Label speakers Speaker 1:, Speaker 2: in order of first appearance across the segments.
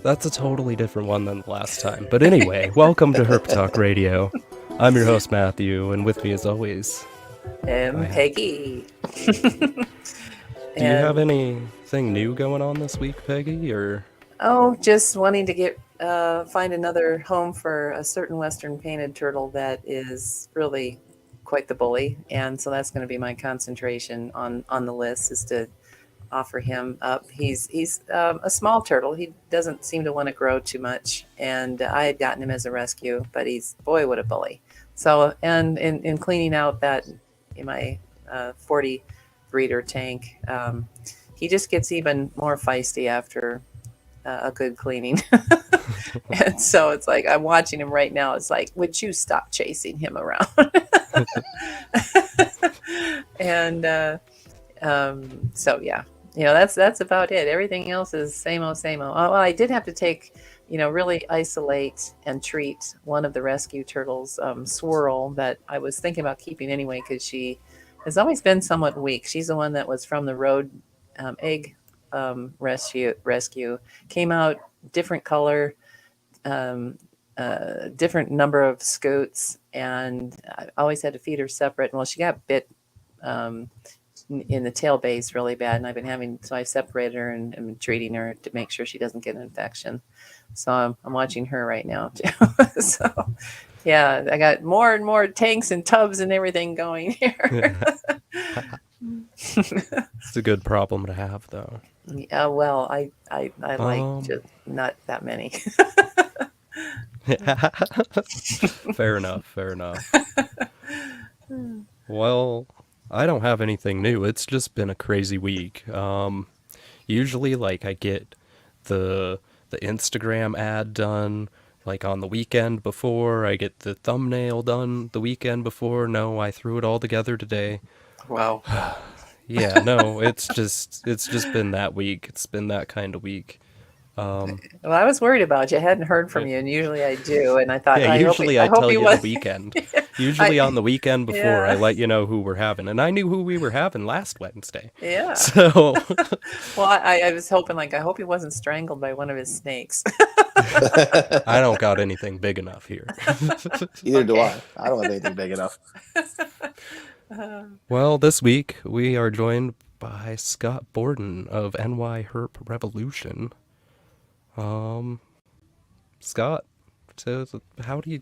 Speaker 1: That's a totally different one than the last time. But anyway, welcome to Herp Talk Radio. I'm your host, Matthew, and with me as always, I have...
Speaker 2: Peggy.
Speaker 1: Do you have anything new going on this week, Peggy, or...
Speaker 2: Oh, just wanting to find another home for a certain western painted turtle that is really quite the bully. And so that's going to be my concentration on the list, is to offer him up. He's a small turtle. He doesn't seem to want to grow too much. And I had gotten him as a rescue, but boy, what a bully. So, and in cleaning out in my 40 breeder tank, he just gets even more feisty after a good cleaning. And so it's like, I'm watching him right now. It's like, would you stop chasing him around? And so, yeah, that's about it. Everything else is same old, same old. Well, I did have to take, really isolate and treat one of the rescue turtles, Swirl, that I was thinking about keeping anyway, because she has always been somewhat weak. She's the one that was from the road egg rescue. Came out different color, different number of scoots, and I always had to feed her separate. Well, she got bit in the tail base really bad, and so I separated her and am treating her to make sure she doesn't get an infection. So I'm watching her right now too. So yeah, I got more and more tanks and tubs and everything going here.
Speaker 1: It's a good problem to have, though.
Speaker 2: Yeah, well, I like just not that many.
Speaker 1: Fair enough. Well, I don't have anything new. It's just been a crazy week. Usually, I get the Instagram ad done, on the weekend before. I get the thumbnail done the weekend before. No, I threw it all together today.
Speaker 2: Wow.
Speaker 1: Yeah, no, it's just been that week. It's been that kind of week.
Speaker 2: Well, I was worried about you. I hadn't heard from you, and usually I do. And I thought,
Speaker 1: yeah, usually I tell you the weekend. Usually on the weekend before, yeah. I let you know who we're having, and I knew who we were having last Wednesday.
Speaker 2: Yeah.
Speaker 1: So,
Speaker 2: well, I was hoping, I hope he wasn't strangled by one of his snakes.
Speaker 1: I don't got anything big enough here.
Speaker 3: Either do I. I don't have anything big enough.
Speaker 1: Well, this week we are joined by Scott Borden of NY Herp Revolution. Scott, so how do you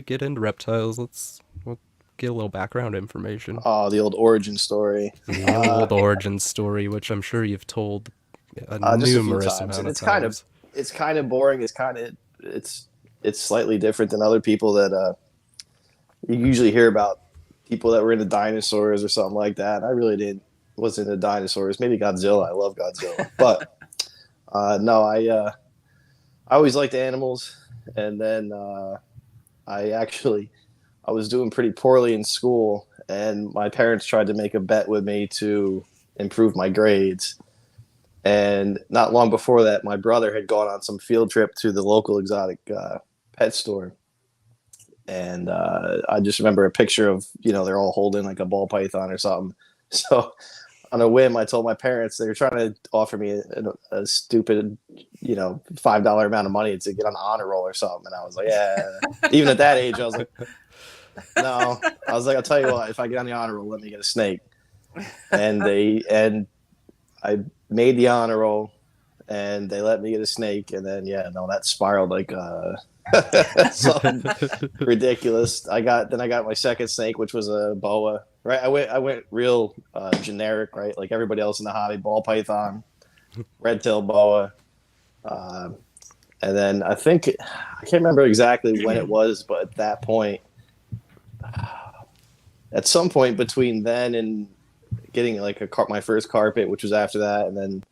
Speaker 1: get into reptiles? We'll get a little background information.
Speaker 3: Oh, the old origin story.
Speaker 1: The old origin story, which I'm sure you've told numerous amounts of times.
Speaker 3: It's kind of boring. It's slightly different than other people that you usually hear about. People that were into dinosaurs or something like that. I really wasn't into dinosaurs. Maybe Godzilla. I love Godzilla, but no, I always liked animals. And then I was doing pretty poorly in school, and my parents tried to make a bet with me to improve my grades. And not long before that, my brother had gone on some field trip to the local exotic pet store. And I just remember a picture of, they're all holding a ball python or something. So on a whim, I told my parents. They were trying to offer me a stupid, $5 amount of money to get on the honor roll or something. And I was like, yeah. Even at that age, I was like, no. I was like, I'll tell you what, if I get on the honor roll, let me get a snake. And I made the honor roll, and they let me get a snake. And then, that spiraled something ridiculous. I got my second snake, which was a boa. Right, I went real generic, right? Like everybody else in the hobby: ball python, red-tailed boa, and then I can't remember exactly when it was, but at that point, at some point between then and getting my first carpet, which was after that, and then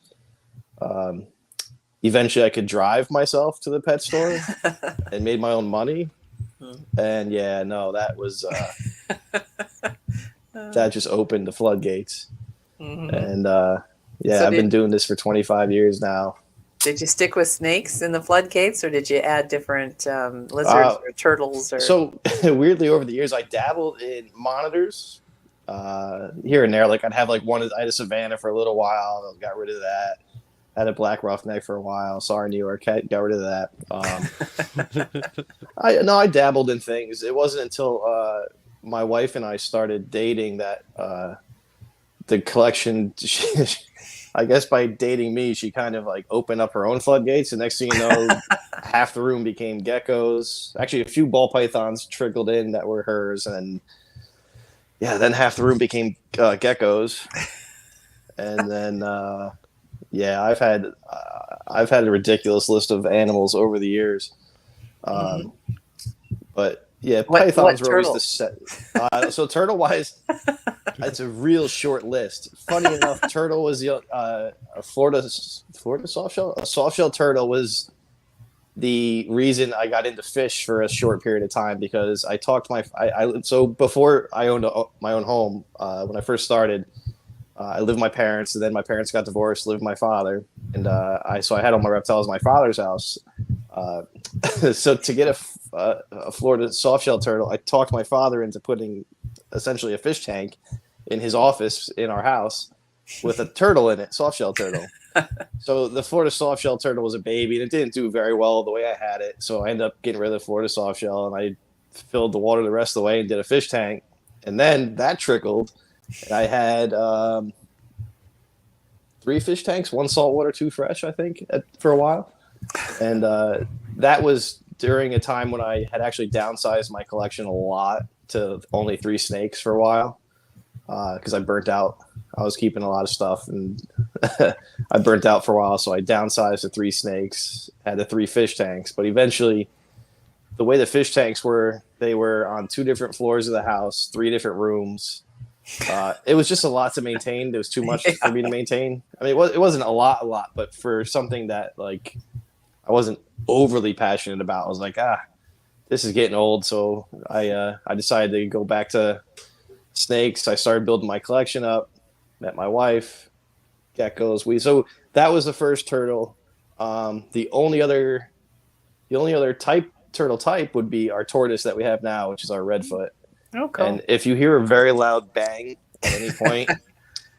Speaker 3: eventually I could drive myself to the pet store and made my own money. And that was that just opened the floodgates. Mm-hmm. And so I've been doing this for 25 years now.
Speaker 2: Did you stick with snakes in the floodgates, or did you add different lizards or turtles?
Speaker 3: So weirdly, over the years, I dabbled in monitors here and there. I'd have one. I had a Savannah for a little while. I got rid of that. had a black roughneck for a while. Sorry, New York, got rid of that. I dabbled in things. It wasn't until my wife and I started dating that the collection. I guess by dating me, she kind of like opened up her own floodgates. And next thing you know, half the room became geckos. Actually, a few ball pythons trickled in that were hers, and then half the room became geckos. And then I've had a ridiculous list of animals over the years. But yeah, pythons were always the set. So turtle wise, it's a real short list. Funny enough, turtle was the a Florida soft shell. A soft shell turtle was the reason I got into fish for a short period of time, because I talked so before I owned my own home, when I first started, I lived with my parents, and then my parents got divorced, lived with my father, and I had all my reptiles in my father's house. So to get a Florida softshell turtle, I talked my father into putting essentially a fish tank in his office in our house with a turtle in it, softshell turtle. So the Florida softshell turtle was a baby, and it didn't do very well the way I had it. So I ended up getting rid of the Florida softshell, and I filled the water the rest of the way and did a fish tank. And then that trickled. And I had 3 fish tanks, 1 saltwater, 2 fresh, I think, for a while. And that was during a time when I had actually downsized my collection a lot to only 3 snakes for a while, because I burnt out. I was keeping a lot of stuff, and I burnt out for a while, so I downsized to 3 snakes, had the 3 fish tanks. But eventually, the way the fish tanks were, they were on 2 different floors of the house, 3 different rooms. It was just a lot to maintain. It was too much for me to maintain. I mean, it wasn't a lot, but for something that like I wasn't overly passionate about, I was like, this is getting old. So I decided to go back to snakes. I started building my collection up. Met my wife, geckos. So that was the first turtle. The only other turtle type would be our tortoise that we have now, which is our redfoot.
Speaker 2: Oh, cool.
Speaker 3: And if you hear a very loud bang at any point,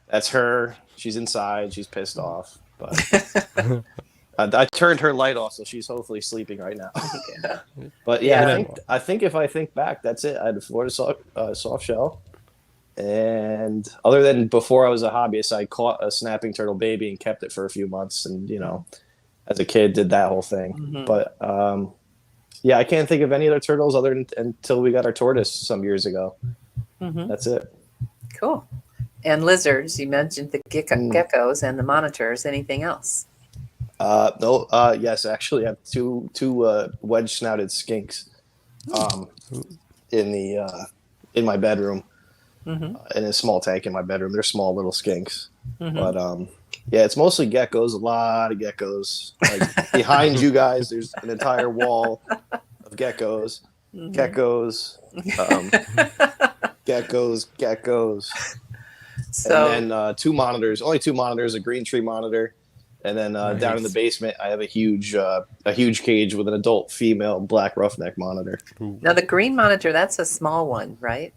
Speaker 3: that's her. She's inside. She's pissed off. But I turned her light off, so she's hopefully sleeping right now.
Speaker 2: Yeah.
Speaker 3: But yeah, I think if I think back, that's it. I had a Florida soft shell. And other than before I was a hobbyist, I caught a snapping turtle baby and kept it for a few months. And, as a kid, did that whole thing. Mm-hmm. But I can't think of any other turtles until we got our tortoise some years ago. Mm-hmm. That's it.
Speaker 2: Cool. And lizards, you mentioned the geckos and the monitors. Anything else?
Speaker 3: No. Yes, actually, I have two wedge-snouted skinks in my bedroom. Mm-hmm. In a small tank in my bedroom. They're small little skinks. Mm-hmm. But it's mostly geckos, a lot of geckos. Like behind you guys, there's an entire wall of geckos. Mm-hmm. Geckos. So, and then 2 monitors, only 2 monitors, a green tree monitor. And then nice. Down in the basement, I have a huge cage with an adult female black roughneck monitor.
Speaker 2: Now the green monitor, that's a small one, right?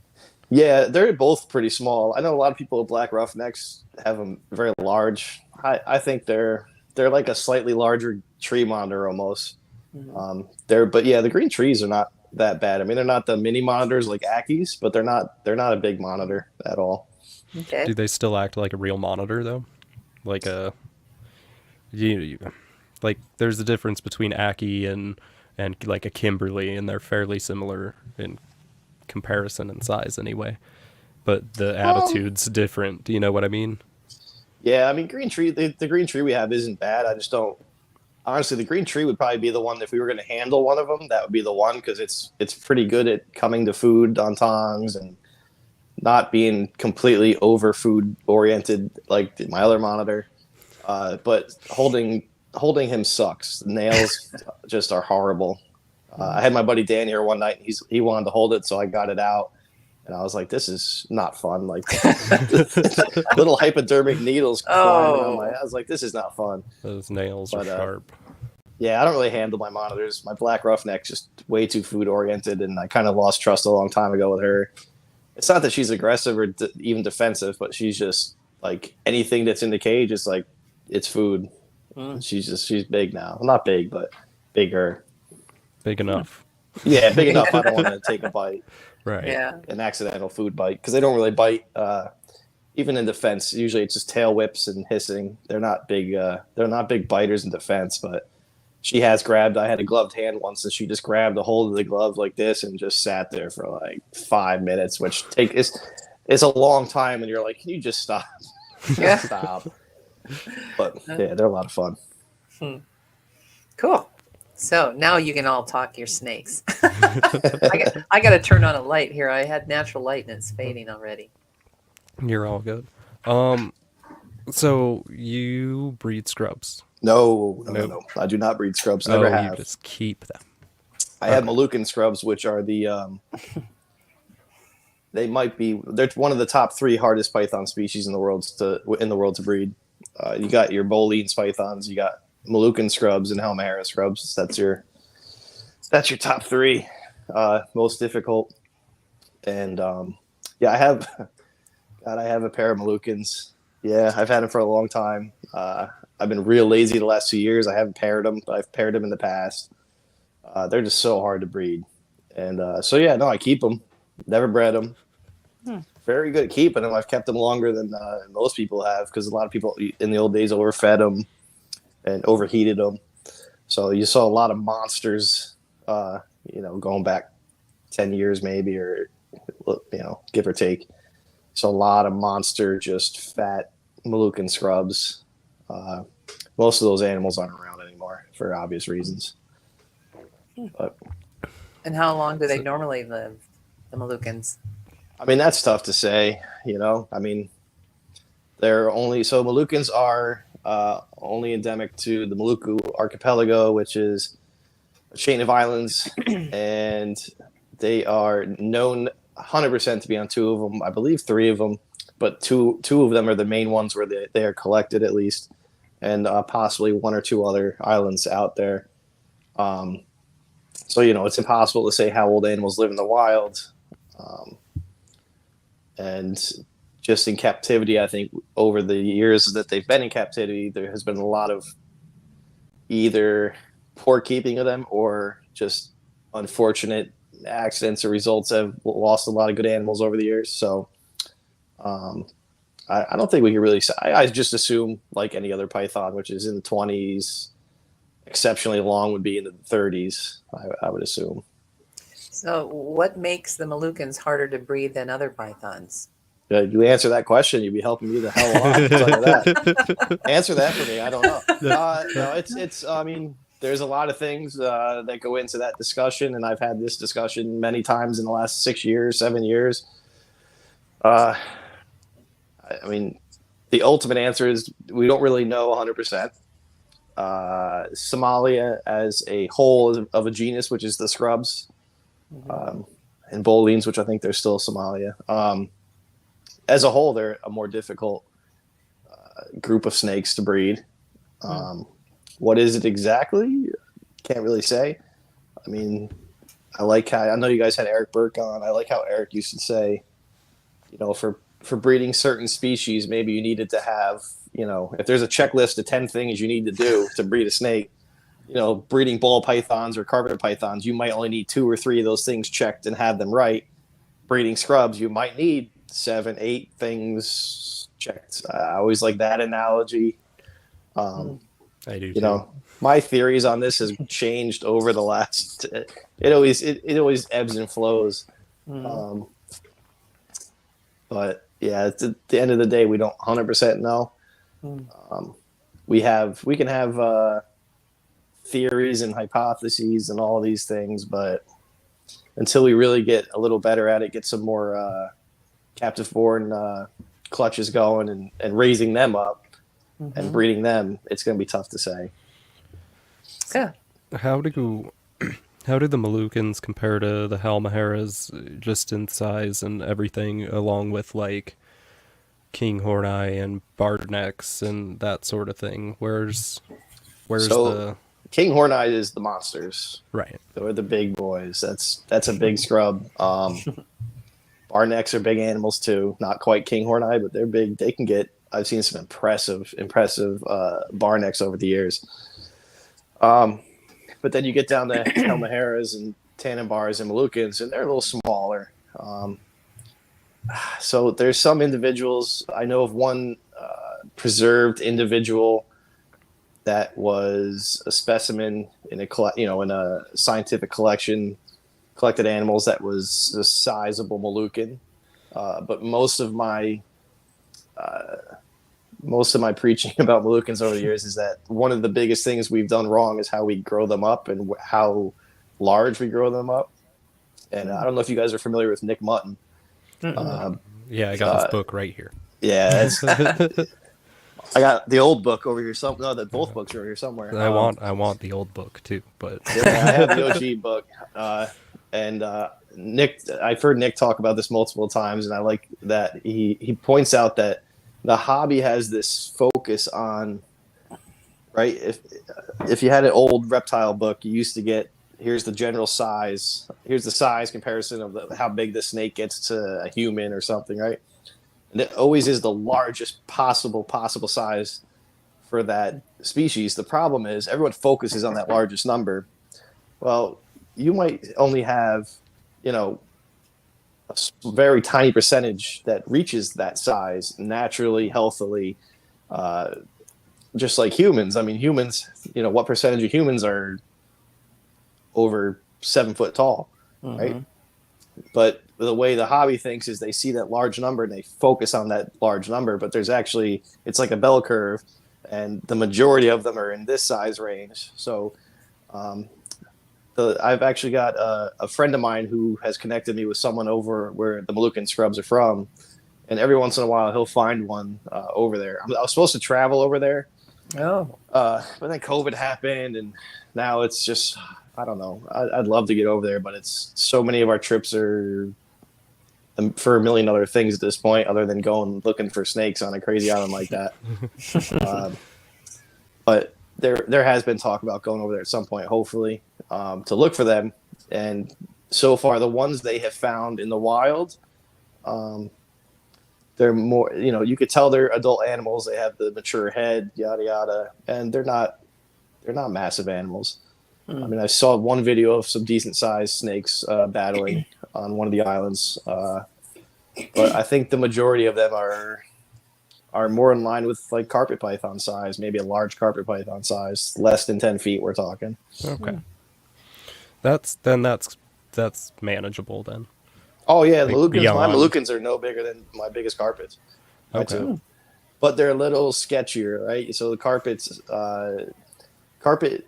Speaker 3: Yeah, they're both pretty small. I know a lot of people with black roughnecks have them very large. I think they're like a slightly larger tree monitor almost. Mm-hmm. The green trees are not that bad. I mean, they're not the mini monitors like Ackies, but they're not a big monitor at all.
Speaker 2: Okay.
Speaker 1: Do they still act like a real monitor though? Like like there's a difference between Ackie and like a Kimberly, and they're fairly similar in comparison in size anyway, but the attitude's different. Do you know what I mean?
Speaker 3: Yeah, I mean, green tree, the green tree we have isn't bad. I just don't, honestly, the green tree would probably be the one. If we were going to handle one of them, that would be the one, because it's pretty good at coming to food on tongs and not being completely over food oriented like my other monitor. But holding him sucks. The nails just are horrible. I had my buddy Dan here one night. He wanted to hold it, so I got it out, and I was like, "This is not fun." Like little hypodermic needles flying around my head. I was like, "This is not fun."
Speaker 1: Those nails are sharp.
Speaker 3: Yeah, I don't really handle my monitors. My black roughneck's just way too food oriented, and I kind of lost trust a long time ago with her. It's not that she's aggressive or even defensive, but she's just like anything that's in the cage is like it's food.
Speaker 2: Mm.
Speaker 3: She's big now. Well, not big, but bigger.
Speaker 1: Big enough.
Speaker 3: Yeah, big enough. I don't want to take a bite,
Speaker 1: Right.
Speaker 2: Yeah.
Speaker 3: an accidental food bite, because they don't really bite. Even in defense, usually it's just tail whips and hissing. They're not big. They're not big biters in defense, but she has grabbed. I had a gloved hand once, and she just grabbed a hold of the glove like this and just sat there for like 5 minutes, which it's a long time. And you're like, can you just stop?
Speaker 2: Yeah.
Speaker 3: Stop. But yeah, they're a lot of fun.
Speaker 2: Cool. So now you can all talk your snakes. I got to turn on a light here. I had natural light and it's fading already.
Speaker 1: You're all good. So you breed scrubs?
Speaker 3: No.
Speaker 1: Nope.
Speaker 3: I do not breed scrubs. Never
Speaker 1: You
Speaker 3: have.
Speaker 1: just keep them.
Speaker 3: I have Moluccan scrubs, which are the they're one of the top 3 hardest python species in the world to breed. You got your Bolene's pythons, you got Moluccan scrubs and Halmahera scrubs. That's your top 3 most difficult. And yeah, I have a pair of Moluccans. Yeah, I've had them for a long time. I've been real lazy the last 2 years. I haven't paired them, but I've paired them in the past. They're just so hard to breed. And so, yeah, no, I keep them. Never bred them. Very good at keeping them. I've kept them longer than most people have, because a lot of people in the old days overfed them and overheated them. So you saw a lot of monsters, going back 10 years maybe, or, give or take. So a lot of monster, just fat Moluccan scrubs. Most of those animals aren't around anymore for obvious reasons. But,
Speaker 2: And how long do they normally live, the Moluccans?
Speaker 3: I mean, that's tough to say. I mean, Moluccans are only endemic to the Maluku archipelago, which is a chain of islands, and they are known 100% to be on 2 of them. I believe 3 of them, but two of them are the main ones where they are collected, at least, and possibly 1 or 2 other islands out there. So it's impossible to say how old animals live in the wild. And just in captivity, I think over the years that they've been in captivity, there has been a lot of either poor keeping of them or just unfortunate accidents or results have lost a lot of good animals over the years. So I don't think we can really say. I just assume, like any other python, which is in the 20s, exceptionally long would be in the 30s, I would assume.
Speaker 2: So what makes the Moluccans harder to breed than other pythons?
Speaker 3: You answer that question, you'd be helping me the hell a lot. I'll tell you that. Answer that for me. I don't know. No, it's. I mean, there's a lot of things that go into that discussion, and I've had this discussion many times in the last 6 years, 7 years. I mean, the ultimate answer is we don't really know 100%. Somalia as a whole of a genus, which is the scrubs, and Bolenes, which I think they're still Somalia. As a whole, they're a more difficult group of snakes to breed. What is it exactly? Can't really say. I mean, I know you guys had Eric Burke on. I like how Eric used to say, for breeding certain species, maybe you needed to have, if there's a checklist of 10 things you need to do to breed a snake, breeding ball pythons or carpet pythons, you might only need 2 or 3 of those things checked and have them right. Breeding scrubs, you might need 7, 8 things checked. I always like that analogy.
Speaker 1: I do too.
Speaker 3: My theories on this has changed over the last. It always ebbs and flows. But yeah, at the end of the day, we don't 100% know. We can have theories and hypotheses and all these things, but until we really get a little better at it, get some more captive born clutches going and raising them up and breeding them, it's going to be tough to say.
Speaker 2: Yeah.
Speaker 1: How do the Moluccans compare to the Halmaheras, just in size and everything, along with like King Horneye and Bardnex and that sort of thing? Where's the
Speaker 3: King Horneye is the monsters,
Speaker 1: right?
Speaker 3: They're the big boys. That's a big scrub. Bardnex are big animals too. Not quite King Horneye, but they're big. They can get I've seen some impressive bar necks over the years. But then you get down to Halmaheras and Tannenbars and Moluccans, and they're a little smaller. So there's some individuals. I know of one preserved individual that was a specimen in in a scientific collection, collected animals that was a sizable Moluccan. But most of my preaching about Moluccans over the years is that one of the biggest things we've done wrong is how we grow them up and how large we grow them up. And I don't know if you guys are familiar with Nick Mutton.
Speaker 1: Yeah, I got his book right here.
Speaker 3: Yeah, I got the old book over here. Both books are over here somewhere.
Speaker 1: I want the old book too, but
Speaker 3: yeah, I have the OG book. And Nick, I've heard Nick talk about this multiple times, and I like that he points out that the hobby has this focus on, right? If you had an old reptile book, you used to get, here's the general size, here's the size comparison of how big the snake gets to a human or something, right? And it always is the largest possible size for that species. The problem is everyone focuses on that largest number. Well, you might only have, a very tiny percentage that reaches that size naturally, healthily, just like humans. I mean, humans, what percentage of humans are over 7 foot tall, right? But the way the hobby thinks is they see that large number and they focus on that large number, but it's like a bell curve, and the majority of them are in this size range. So I've actually got a friend of mine who has connected me with someone over where the Moluccan scrubs are from, and every once in a while he'll find one over there. I was supposed to travel over there, but then COVID happened, and now it's just, I don't know. I'd love to get over there, but it's so many of our trips are for a million other things at this point, other than going looking for snakes on a crazy island like that. But there has been talk about going over there at some point, hopefully, to look for them. And so far, the ones they have found in the wild, they're more, you could tell they're adult animals. They have the mature head, yada yada, and they're not massive animals. I mean, I saw one video of some decent sized snakes battling on one of the islands, but I think the majority of them are more in line with like carpet python size, maybe a large carpet python size, less than 10 feet. We're talking.
Speaker 1: Okay, that's manageable then.
Speaker 3: Oh yeah,
Speaker 1: Like
Speaker 3: Moluccans. My
Speaker 1: beyond.
Speaker 3: Moluccans are no bigger than my biggest carpets.
Speaker 1: Okay.
Speaker 3: But they're a little sketchier, right? So the carpet.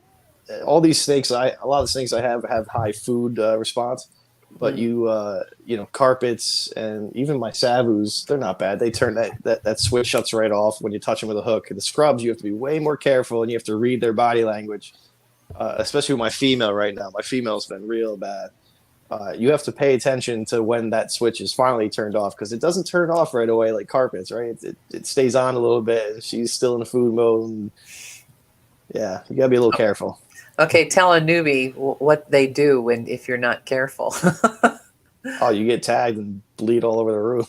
Speaker 3: All these snakes, a lot of the snakes I have high food response, but carpets and even my savus, they're not bad. They turn that switch shuts right off when you touch them with a hook. And the scrubs, you have to be way more careful, and you have to read their body language, especially with my female right now. My female's been real bad. You have to pay attention to when that switch is finally turned off, because it doesn't turn off right away like carpets, right? It stays on a little bit, and she's still in the food mode. And yeah, you gotta be a little careful.
Speaker 2: Okay, tell a newbie what they do if you're not careful.
Speaker 3: Oh, you get tagged and bleed all over the room.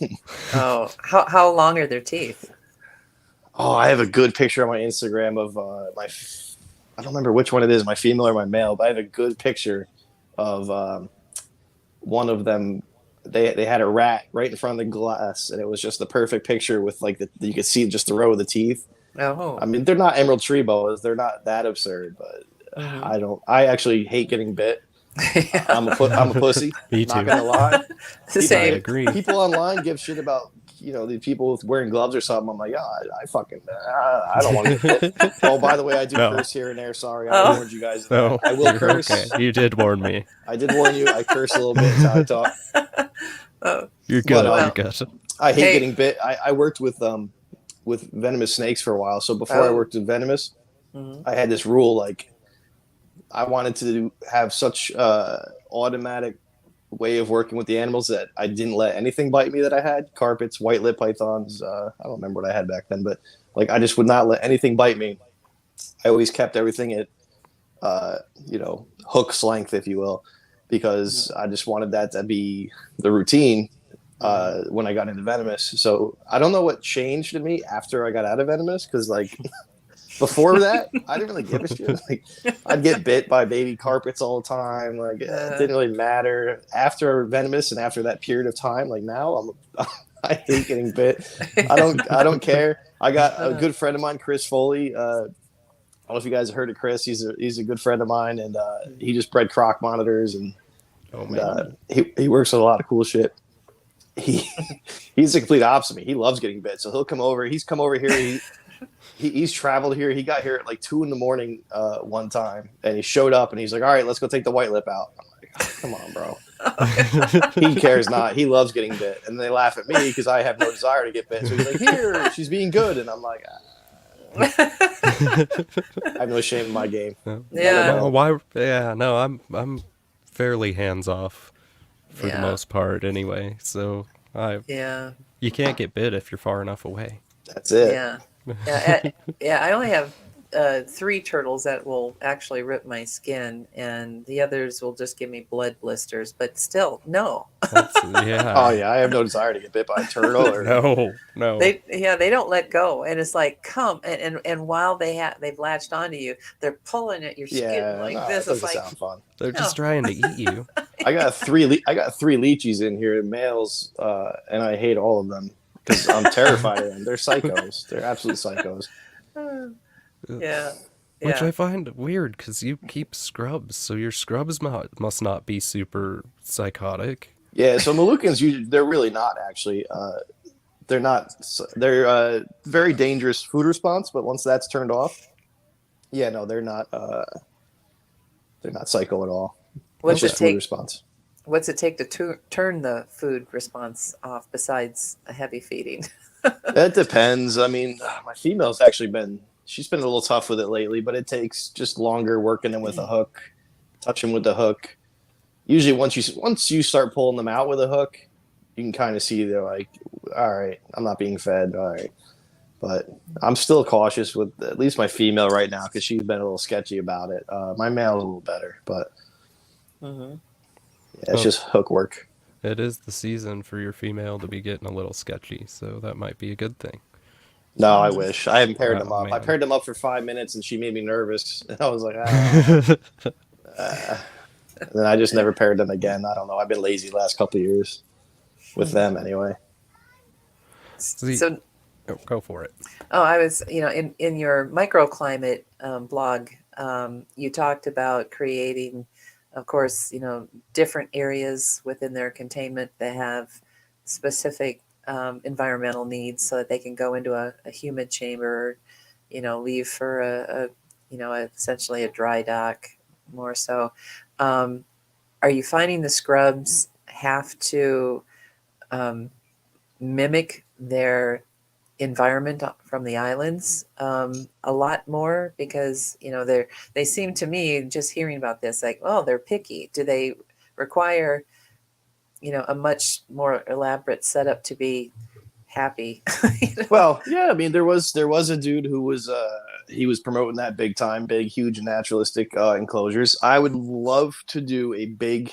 Speaker 2: Oh, how long are their teeth?
Speaker 3: Oh, I have a good picture on my Instagram of I don't remember which one it is, my female or my male, but I have a good picture of one of them. They had a rat right in front of the glass, and it was just the perfect picture with like you could see just the row of the teeth.
Speaker 2: Oh,
Speaker 3: I mean, they're not emerald tree boas. They're not that absurd, but I actually hate getting bit.
Speaker 2: yeah.
Speaker 3: I'm a pussy.
Speaker 1: Me
Speaker 3: Not
Speaker 1: too.
Speaker 3: gonna lie.
Speaker 1: I
Speaker 2: Same.
Speaker 1: agree.
Speaker 3: People online give shit about the people wearing gloves or something. I'm like, I fucking I don't want to. Oh, by the way, I do curse here and there. Sorry, I warned you guys.
Speaker 1: No,
Speaker 3: I will curse.
Speaker 1: Okay. You did warn me.
Speaker 3: I did warn you. I curse a little bit. That's how I talk.
Speaker 2: Oh,
Speaker 1: You're good.
Speaker 3: But,
Speaker 1: You're good.
Speaker 3: I hate
Speaker 2: Hey.
Speaker 3: getting bit. I worked with venomous snakes for a while. So before I worked with venomous, I had this rule, like I wanted to have such automatic way of working with the animals that I didn't let anything bite me that I had. Carpets, white lip pythons. I don't remember what I had back then, but like I just would not let anything bite me. I always kept everything at hook's length, if you will, because I just wanted that to be the routine. when I got into venomous. So I don't know what changed in me after I got out of venomous, because like before that, I didn't really give a shit. Like I'd get bit by baby carpets all the time. Like it didn't really matter. After venomous and after that period of time, like now I hate getting bit. I don't care. I got a good friend of mine, Chris Foley. I don't know if you guys have heard of Chris. He's a good friend of mine, and he just bred croc monitors, and,
Speaker 1: Oh man.
Speaker 3: he works with a lot of cool shit. He he's the complete opposite of me. He loves getting bit, so he'll come over. He's come over here. He's traveled here. He got here at like 2 a.m. One time, and he showed up, and he's like, "All right, let's go take the white lip out." I'm like, oh, "Come on, bro." He cares not. He loves getting bit, and they laugh at me because I have no desire to get bit. So he's like, "Here, she's being good," and I'm like, I have no shame in my game.
Speaker 2: Yeah.
Speaker 1: No, why? Yeah, no, I'm fairly hands off for the most part, anyway. So
Speaker 2: Yeah.
Speaker 1: you can't get bit if you're far enough away.
Speaker 3: That's it.
Speaker 2: Yeah. Yeah. I only have 3 turtles that will actually rip my skin, and the others will just give me blood blisters. But still, no.
Speaker 1: Yeah.
Speaker 3: Oh yeah, I have no desire to get bit by a turtle. Or
Speaker 1: No.
Speaker 2: They don't let go, and it's like come and while they've latched onto you, they're pulling at your skin like
Speaker 3: no,
Speaker 2: this.
Speaker 3: that
Speaker 2: It's
Speaker 3: doesn't
Speaker 2: like
Speaker 3: sound fun.
Speaker 1: They're just trying to eat you.
Speaker 3: I got three leeches in here, males, and I hate all of them because I'm terrified of them. They're psychos. They're absolute psychos.
Speaker 2: yeah.
Speaker 1: Which
Speaker 2: Yeah.
Speaker 1: I find weird because you keep scrubs, so your scrubs must not be super psychotic.
Speaker 3: Yeah, so Moluccans, they're really not actually. They're not. They're very dangerous food response, but once that's turned off, yeah, no, they're not. They're not psycho at all.
Speaker 2: What's
Speaker 3: It's just
Speaker 2: it
Speaker 3: food
Speaker 2: take?
Speaker 3: response.
Speaker 2: What's it take to turn the food response off besides a heavy feeding?
Speaker 3: That depends. I mean, my female's actually she's been a little tough with it lately, but it takes just longer working them with a hook, touching with the hook. Usually, once you start pulling them out with a hook, you can kind of see they're like, all right, I'm not being fed. All right. But I'm still cautious with at least my female right now because she's been a little sketchy about it. My male's a little better, but
Speaker 2: Mm-hmm.
Speaker 3: yeah, it's just hook work.
Speaker 1: It is the season for your female to be getting a little sketchy, so that might be a good thing.
Speaker 3: No, I wish. I haven't paired them
Speaker 1: Oh,
Speaker 3: up. I
Speaker 1: man.
Speaker 3: paired them up for 5 minutes and she made me nervous. And I was like, ah. And then I just never paired them again. I don't know. I've been lazy the last couple of years with them anyway.
Speaker 1: See,
Speaker 2: So,
Speaker 1: go for it.
Speaker 2: I was, in your microclimate blog, you talked about creating, of course, different areas within their containment that have specific environmental needs so that they can go into a humid chamber, leave for essentially a dry dock more so. Are you finding the scrubs have to mimic their environment from the islands a lot more because they seem to me, just hearing about this, like, oh, they're picky? Do they require a much more elaborate setup to be happy?
Speaker 3: Well, yeah, I mean there was a dude who was he was promoting that big time, big, huge naturalistic enclosures. I would love to do a big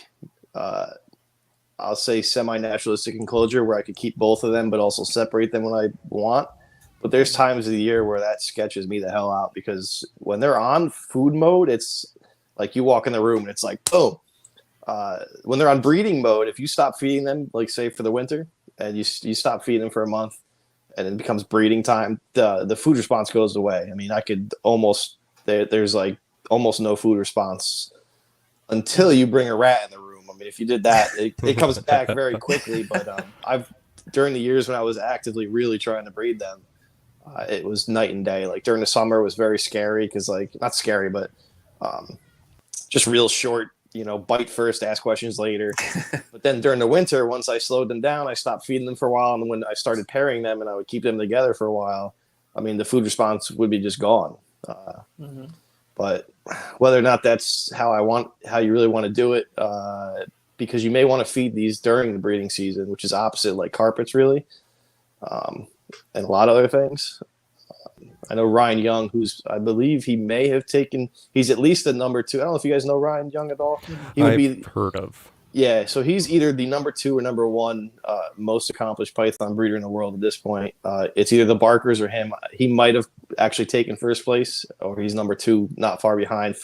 Speaker 3: I'll say semi-naturalistic enclosure where I could keep both of them, but also separate them when I want. But there's times of the year where that sketches me the hell out because when they're on food mode, it's like you walk in the room and it's like, boom. When they're on breeding mode, if you stop feeding them, like say for the winter, and you stop feeding them for a month, and it becomes breeding time, the food response goes away. I mean, I could almost there's like almost no food response until you bring a rat in the room. I mean, if you did that, it comes back very quickly. But during the years when I was actively really trying to breed them, it was night and day. Like during the summer, it was very scary because like not scary, but just real short. Bite first, ask questions later. But then during the winter, once I slowed them down, I stopped feeding them for a while, and when I started pairing them, and I would keep them together for a while, I mean, the food response would be just gone.
Speaker 2: Mm-hmm.
Speaker 3: But whether or not that's how you really want to do it, because you may want to feed these during the breeding season, which is opposite like carpets really, and a lot of other things. I know Ryan Young, I believe he may have he's at least the number 2. I don't know if you guys know Ryan Young at all. He would
Speaker 1: I've heard of.
Speaker 3: Yeah, so he's either the number two or number one most accomplished python breeder in the world at this point. It's either the Barkers or him. He might have actually taken first place, or he's number two, not far behind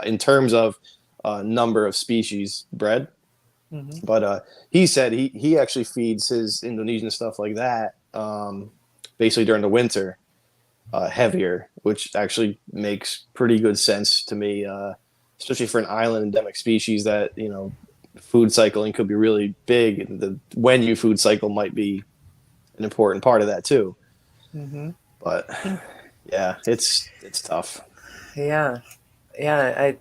Speaker 3: in terms of number of species bred.
Speaker 2: Hmm.
Speaker 3: But he said he actually feeds his Indonesian stuff like that basically during the winter heavier, which actually makes pretty good sense to me, especially for an island endemic species that food cycling could be really big, and the when you food cycle might be an important part of that too.
Speaker 2: Hmm.
Speaker 3: But yeah, it's tough.
Speaker 2: Yeah, yeah.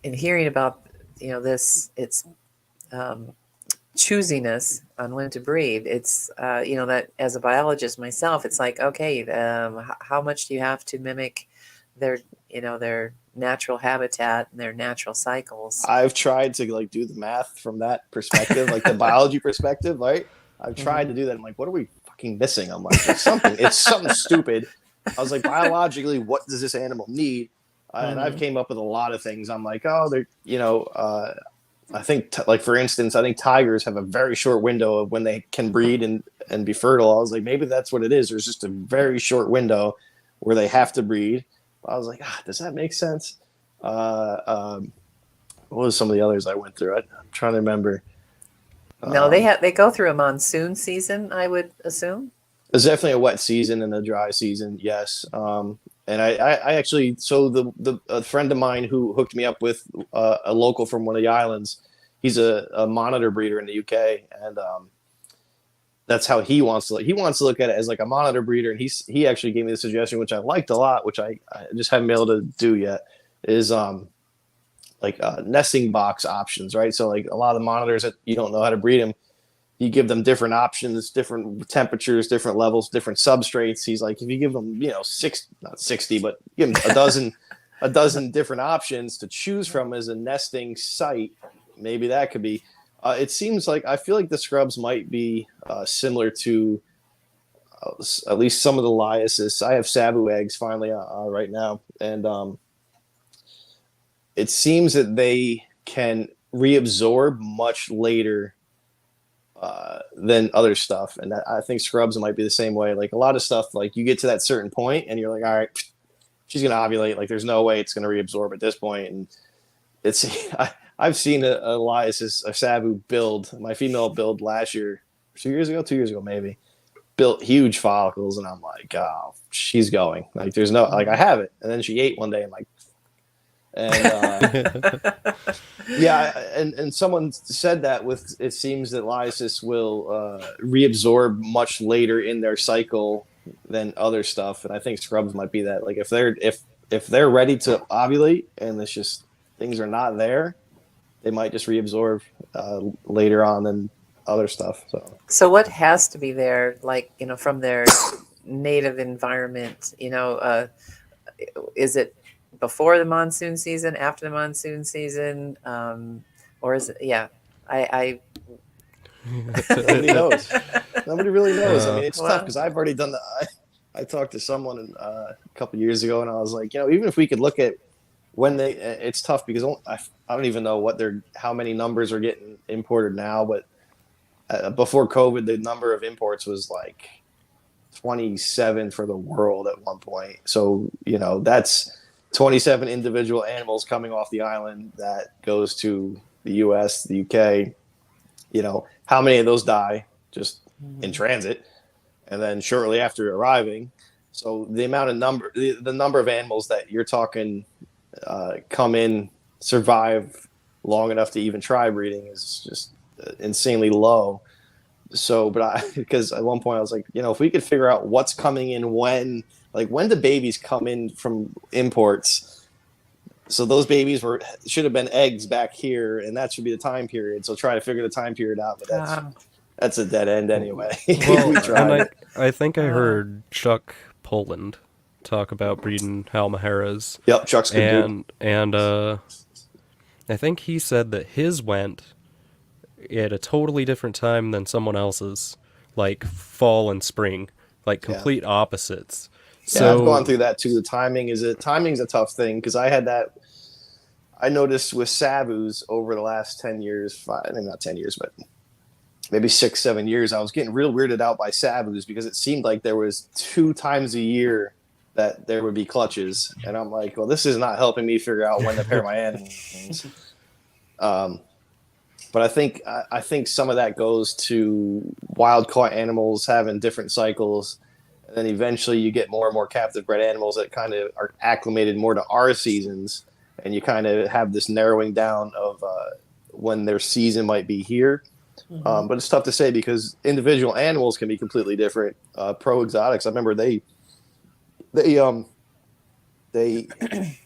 Speaker 2: In hearing about this, it's um, choosiness on when to breed. It's that as a biologist myself, it's like, okay, how much do you have to mimic their their natural habitat and their natural cycles?
Speaker 3: I've tried to like do the math from that perspective, like the biology perspective, right? I've
Speaker 2: Hmm.
Speaker 3: tried to do that. I'm like, what are we fucking missing? I'm like, there's something. It's something stupid. I was like, biologically, what does this animal need? And I've
Speaker 2: Hmm.
Speaker 3: came up with a lot of things. I'm like, oh, they're I think like for instance, I think tigers have a very short window of when they can breed and be fertile. I was like, maybe that's what it is. There's just a very short window where they have to breed. I was like, does that make sense? Uh, um, what was some of the others I went through? I'm trying to remember.
Speaker 2: No,
Speaker 3: Um,
Speaker 2: they go through a monsoon season, I would assume.
Speaker 3: There's definitely a wet season and a dry season, yes. And I actually, so the a friend of mine who hooked me up with a local from one of the islands, he's a monitor breeder in the UK, and that's how he wants to look. He wants to look at it as like a monitor breeder, and he actually gave me the suggestion, which I liked a lot, which I just haven't been able to do yet, is like nesting box options, right? So like a lot of the monitors that you don't know how to breed them, you give them different options, different temperatures, different levels, different substrates. He's like, if you give them, not 60, but give them a dozen different options to choose from as a nesting site, maybe that could be. It seems like I feel like the scrubs might be similar to at least some of the lyasis. I have sabu eggs finally right now, and it seems that they can reabsorb much later than other stuff. And I think scrubs might be the same way. Like a lot of stuff, like you get to that certain point and you're like, all right, she's going to ovulate. Like there's no way it's going to reabsorb at this point. And it's, I've seen a Elias, a Sabu build, my female build last year, 2 years ago, maybe built huge follicles. And I'm like, oh, she's going. Like there's no, like I
Speaker 2: Hmm.
Speaker 3: have it. And then she ate one day. I'm like, and yeah, and someone said that with it seems that lysis will reabsorb much later in their cycle than other stuff, and I think scrubs might be that. Like if they're ready to ovulate and it's just things are not there, they might just reabsorb later on than other stuff. So
Speaker 2: So what has to be there, like from their native environment? Is it before the monsoon season, after the monsoon season, or is it? Yeah, I
Speaker 3: nobody knows. Nobody really knows. I
Speaker 1: uh,
Speaker 3: mean, it's tough
Speaker 2: well,
Speaker 3: because I've already done that. I talked to someone a couple years ago, and I was like, even if we could look at when they, it's tough because I don't even know how many numbers are getting imported now. But before COVID, the number of imports was like 27 for the world at one point. So that's 27 individual animals coming off the island that goes to the U.S., the UK. How many of those die just in
Speaker 2: mhm.
Speaker 3: transit and then shortly after arriving? So the amount of the number of animals that you're talking come in, survive long enough to even try breeding is just insanely low. So, but because at one point I was like, if we could figure out what's coming in when, like when the babies come in from imports, so those babies should have been eggs back here, and that should be the time period. So try to figure the time period out, but
Speaker 2: uh,
Speaker 3: that's a dead end anyway.
Speaker 1: well,
Speaker 3: We
Speaker 1: and
Speaker 3: tried.
Speaker 1: I think I
Speaker 2: uh,
Speaker 1: heard Chuck Poland talk about breeding Halmaheras,
Speaker 3: Yep, Chuck's good dude.
Speaker 1: and I think he said that his went at a totally different time than someone else's, like fall and spring, like
Speaker 3: Yeah,
Speaker 1: complete opposites.
Speaker 3: yeah, I've gone
Speaker 1: So
Speaker 3: through that too. The timing's a tough thing because I had that. I noticed with Savus over the last 10 years, maybe not 10 years, but maybe 6, 7 years, I was getting real weirded out by Savus because it seemed like there was 2 times a year that there would be clutches, and I'm like, well, this is not helping me figure out when to pair my animals. Um, but I think some of that goes to wild caught animals having different cycles, and then eventually you get more and more captive bred animals that kind of are acclimated more to our seasons, and you kind of have this narrowing down of when their season might be here.
Speaker 2: Mm-hmm.
Speaker 3: But it's tough to say because individual animals can be completely different. Pro exotics, I remember they they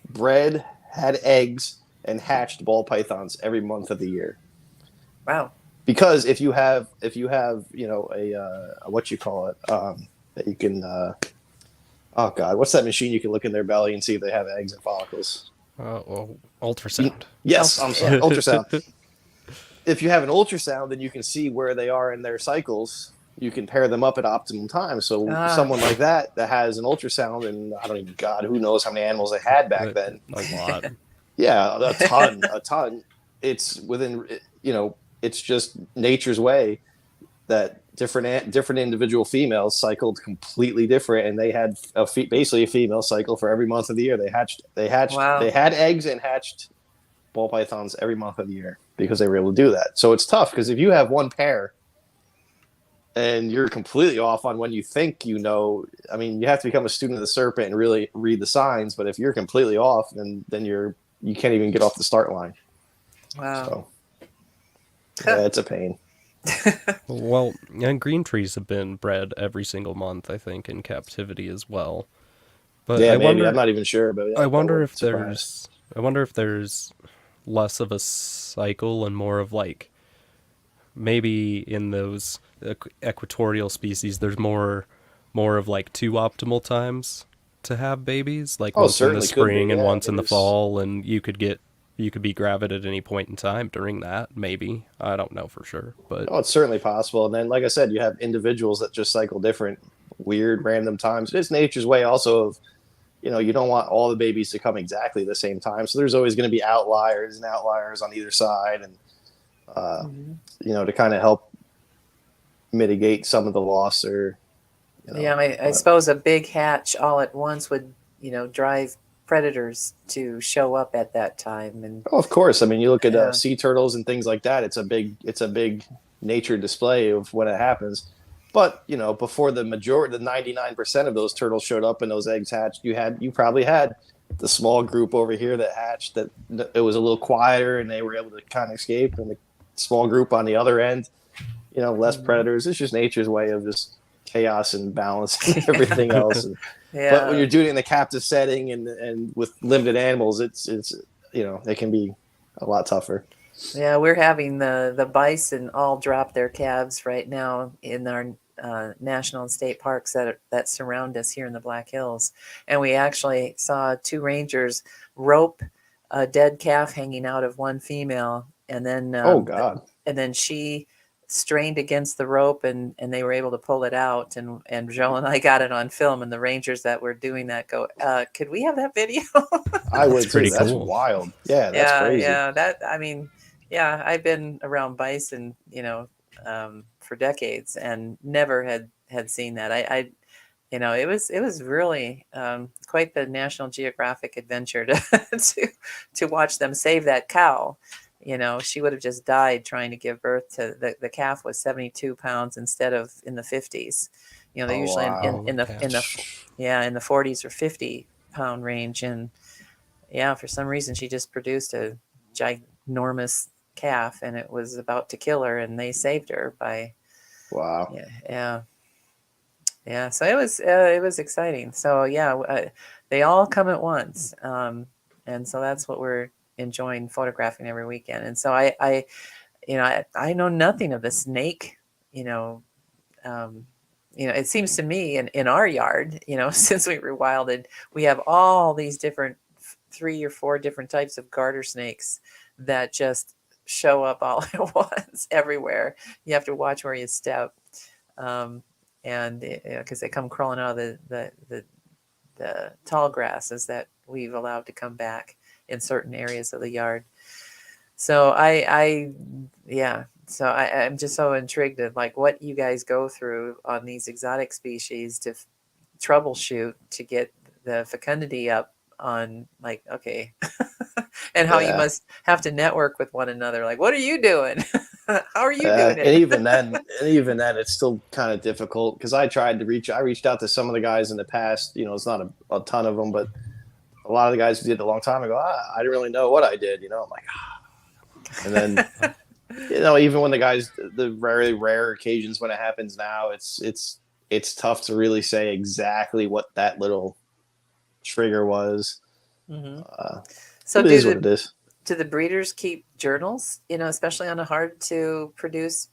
Speaker 3: bred, had eggs, and hatched ball pythons every month of the year.
Speaker 2: Wow.
Speaker 3: Because if you have a what you call it that you can oh god, what's that machine you can look in their belly and see if they have eggs and follicles?
Speaker 1: Well, ultrasound.
Speaker 3: Yes, I'm sorry, ultrasound. If you have an ultrasound, then you can see where they are in their cycles. You can pair them up at optimum time. So
Speaker 2: Ah.
Speaker 3: someone like that has an ultrasound, and I don't even God, who knows how many animals they had back then?
Speaker 1: A lot.
Speaker 3: Yeah, a ton, a ton. It's within it's just nature's way that different individual females cycled completely different, and they had basically a female cycle for every month of the year.
Speaker 2: Wow.
Speaker 3: They had eggs and hatched ball pythons every month of the year because they were able to do that. So it's tough because if you have one pair and you're completely off on when you think I mean, you have to become a student of the serpent and really read the signs. But if you're completely off, then you can't even get off the start line.
Speaker 2: Wow.
Speaker 3: So yeah, it's a pain.
Speaker 1: Well, and green trees have been bred every single month, I think, in captivity as well. But
Speaker 3: Yeah, maybe I'm not even sure, but yeah,
Speaker 1: I
Speaker 3: that
Speaker 1: wonder
Speaker 3: wouldn't
Speaker 1: if
Speaker 3: surprise.
Speaker 1: there's less of a cycle and more of like maybe in those equatorial species there's more of like two optimal times to have babies, like
Speaker 3: Oh,
Speaker 1: once in the
Speaker 3: certainly could be.
Speaker 1: spring and
Speaker 3: Yeah,
Speaker 1: once in the
Speaker 3: there's.
Speaker 1: fall, and you could be gravid at any point in time during that. Maybe, I don't know for sure, but
Speaker 3: Oh, it's certainly possible. And then, like I said, you have individuals that just cycle different, weird, random times. It's nature's way also of you don't want all the babies to come exactly the same time. So there's always going to be outliers and outliers on either side, and uh,
Speaker 2: Mhm.
Speaker 3: to kind of help mitigate some of the loss or
Speaker 2: Yeah, I
Speaker 3: But
Speaker 2: suppose a big hatch all at once would, drive predators to show up at that time. And
Speaker 3: oh, of course. I mean, you look at
Speaker 2: yeah,
Speaker 3: sea turtles and things like that. It's a big nature display of when it happens. But before the 99% of those turtles showed up and those eggs hatched, you probably had the small group over here that hatched that it was a little quieter and they were able to kind of escape, and the small group on the other end, less
Speaker 2: mhm.
Speaker 3: predators. It's just nature's way of just chaos and balancing everything else. But when
Speaker 2: Yeah,
Speaker 3: you're doing it in a captive setting and with limited animals, it's it can be a lot tougher.
Speaker 2: yeah. We're having the bison all drop their calves right now in our national and state parks that surround us here in the Black Hills, and we actually saw two rangers rope a dead calf hanging out of one female, and then
Speaker 3: Oh God.
Speaker 2: she strained against the rope, and they were able to pull it out, and Joel and I got it on film, and the rangers that were doing that go, could we have that video?
Speaker 3: I
Speaker 1: that's
Speaker 3: would too.
Speaker 1: pretty
Speaker 3: That's
Speaker 1: cool.
Speaker 3: wild. Yeah, that's
Speaker 2: Yeah,
Speaker 3: crazy.
Speaker 2: yeah, that I mean, yeah, I've been around bison, for decades and never had seen that. I it was really quite the National Geographic adventure to to watch them save that cow. She would have just died trying to give birth to the calf was 72 pounds instead of in the 50s. They're
Speaker 3: Oh
Speaker 2: usually
Speaker 3: wow.
Speaker 1: Holy cow.
Speaker 2: in the 40s or 50-pound range, and yeah, for some reason she just produced a ginormous calf, and it was about to kill her, and they saved her by
Speaker 3: Wow.
Speaker 2: yeah, yeah. Yeah, so it was exciting. So yeah, they all come at once, and so that's what we're enjoying photographing every weekend. And so I know nothing of the snake. You know, um, it seems to me in our yard, since we rewilded, we have all these different 3 or 4 different types of garter snakes that just show up all at once everywhere. You have to watch where you step. Um, and because they come crawling out of the tall grasses that we've allowed to come back, in certain areas of the yard. So I'm just so intrigued at like what you guys go through on these exotic species to troubleshoot to get the fecundity up on, like, okay. And how you
Speaker 3: Yeah.
Speaker 2: must have to network with one another. Like, what are you doing? How are you doing
Speaker 3: And
Speaker 2: it?
Speaker 3: even then, it's still kind of difficult because I reached out to some of the guys in the past. You know, it's not a ton of them, but a lot of the guys who did it a long time ago, I didn't really know what I did. You know, I'm like, and then even when the very rare occasions when it happens now, it's tough to really say exactly what that little trigger was.
Speaker 2: Hmm.
Speaker 3: Uh,
Speaker 2: So
Speaker 3: it is what it is.
Speaker 2: do the breeders keep journals? Especially on a hard to produce.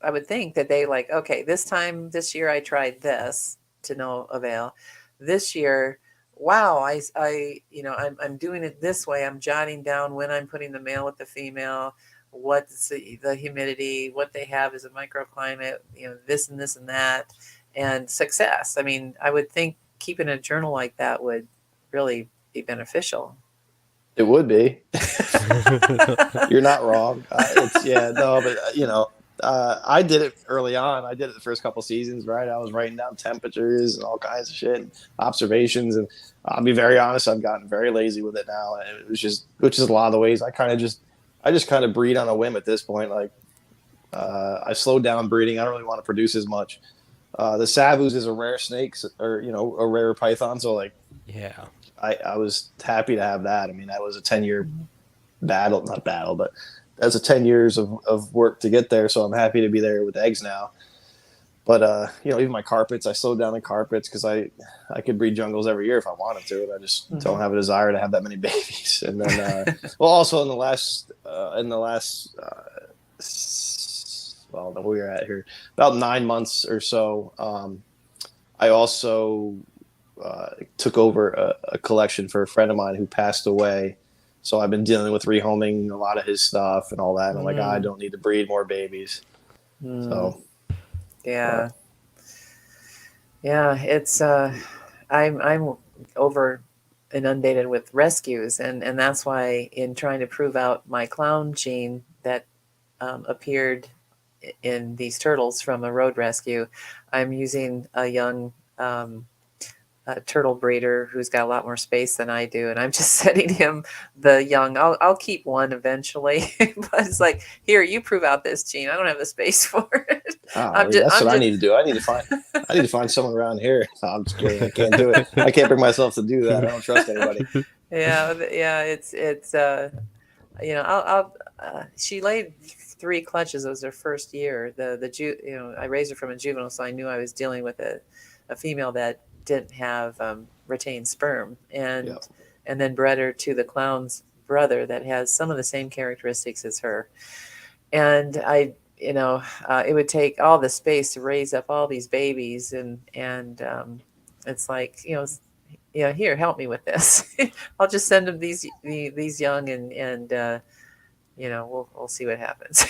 Speaker 2: I would think that they like, okay, this year I tried this to no avail. This year, wow, I'm doing it this way. I'm jotting down when I'm putting the male with the female, what's the humidity, what they have as a microclimate, this and this and that, and success. I mean, I would think keeping a journal like that would really be beneficial.
Speaker 3: It would be. You're not wrong. No, but I did it early on. I did it the first couple seasons, right? I was writing down temperatures and all kinds of shit, and observations, and I'll be very honest. I've gotten very lazy with it now. And which is a lot of the ways I just kind of breed on a whim at this point. Like I slowed down breeding. I don't really want to produce as much. The Savus is a rare snake, or a rare python. So like,
Speaker 1: Yeah.
Speaker 3: I was happy to have that. I mean, that was a 10-year not battle, but that's a 10 years of work to get there. So I'm happy to be there with eggs now. But even my carpets, I slowed down the carpets because I could breed jungles every year if I wanted to, and I just don't have a desire to have that many babies. And then, well, also in the last well, where we're at here, about 9 months or so, I also took over a collection for a friend of mine who passed away. So I've been dealing with rehoming a lot of his stuff and all that. And I'm like, I don't need to breed more babies. So
Speaker 2: Yeah. Yeah, it's I'm over inundated with rescues, and that's why in trying to prove out my clown gene that appeared in these turtles from a road rescue, I'm using a young turtle breeder who's got a lot more space than I do, and I'm just setting him the young. I'll keep one eventually, but it's like, here, you prove out this gene. I don't have the space for it.
Speaker 3: That's what I need to do. I need to find someone around here. No, I'm just kidding. I can't do it. I can't bring myself to do that. I don't trust anybody.
Speaker 2: Yeah. It's I'll she laid 3 clutches. It was her first year. I raised her from a juvenile, so I knew I was dealing with a female that didn't have retained sperm, and then bred her to the clown's brother that has some of the same characteristics as her. And it would take all the space to raise up all these babies, and it's like, here, help me with this. I'll just send them these young, and we'll see what happens.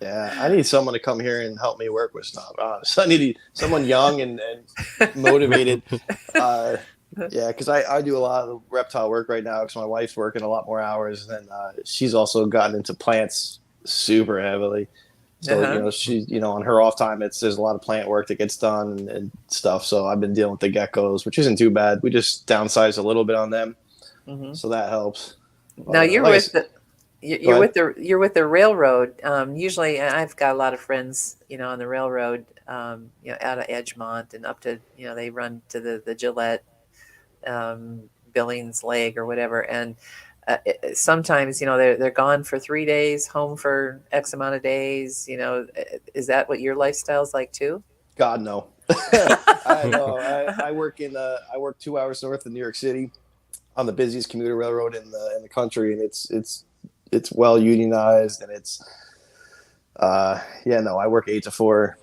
Speaker 3: Yeah, I need someone to come here and help me work with stuff. So I need someone young and motivated. Because I do a lot of reptile work right now because my wife's working a lot more hours, and she's also gotten into plants super heavily. So she's on her off time, there's a lot of plant work that gets done and stuff. So I've been dealing with the geckos, which isn't too bad. We just downsized a little bit on them, so that helps.
Speaker 2: Now you're with the railroad. Usually, I've got a lot of friends, on the railroad, out of Edgemont and up to, they run to the Gillette, Billings Lake or whatever, and sometimes they're gone for 3 days, home for X amount of days. Is that what your lifestyle's like too?
Speaker 3: God, no. I know. I work 2 hours north of New York City on the busiest commuter railroad in the country, and it's well unionized, and I work 8 to 4.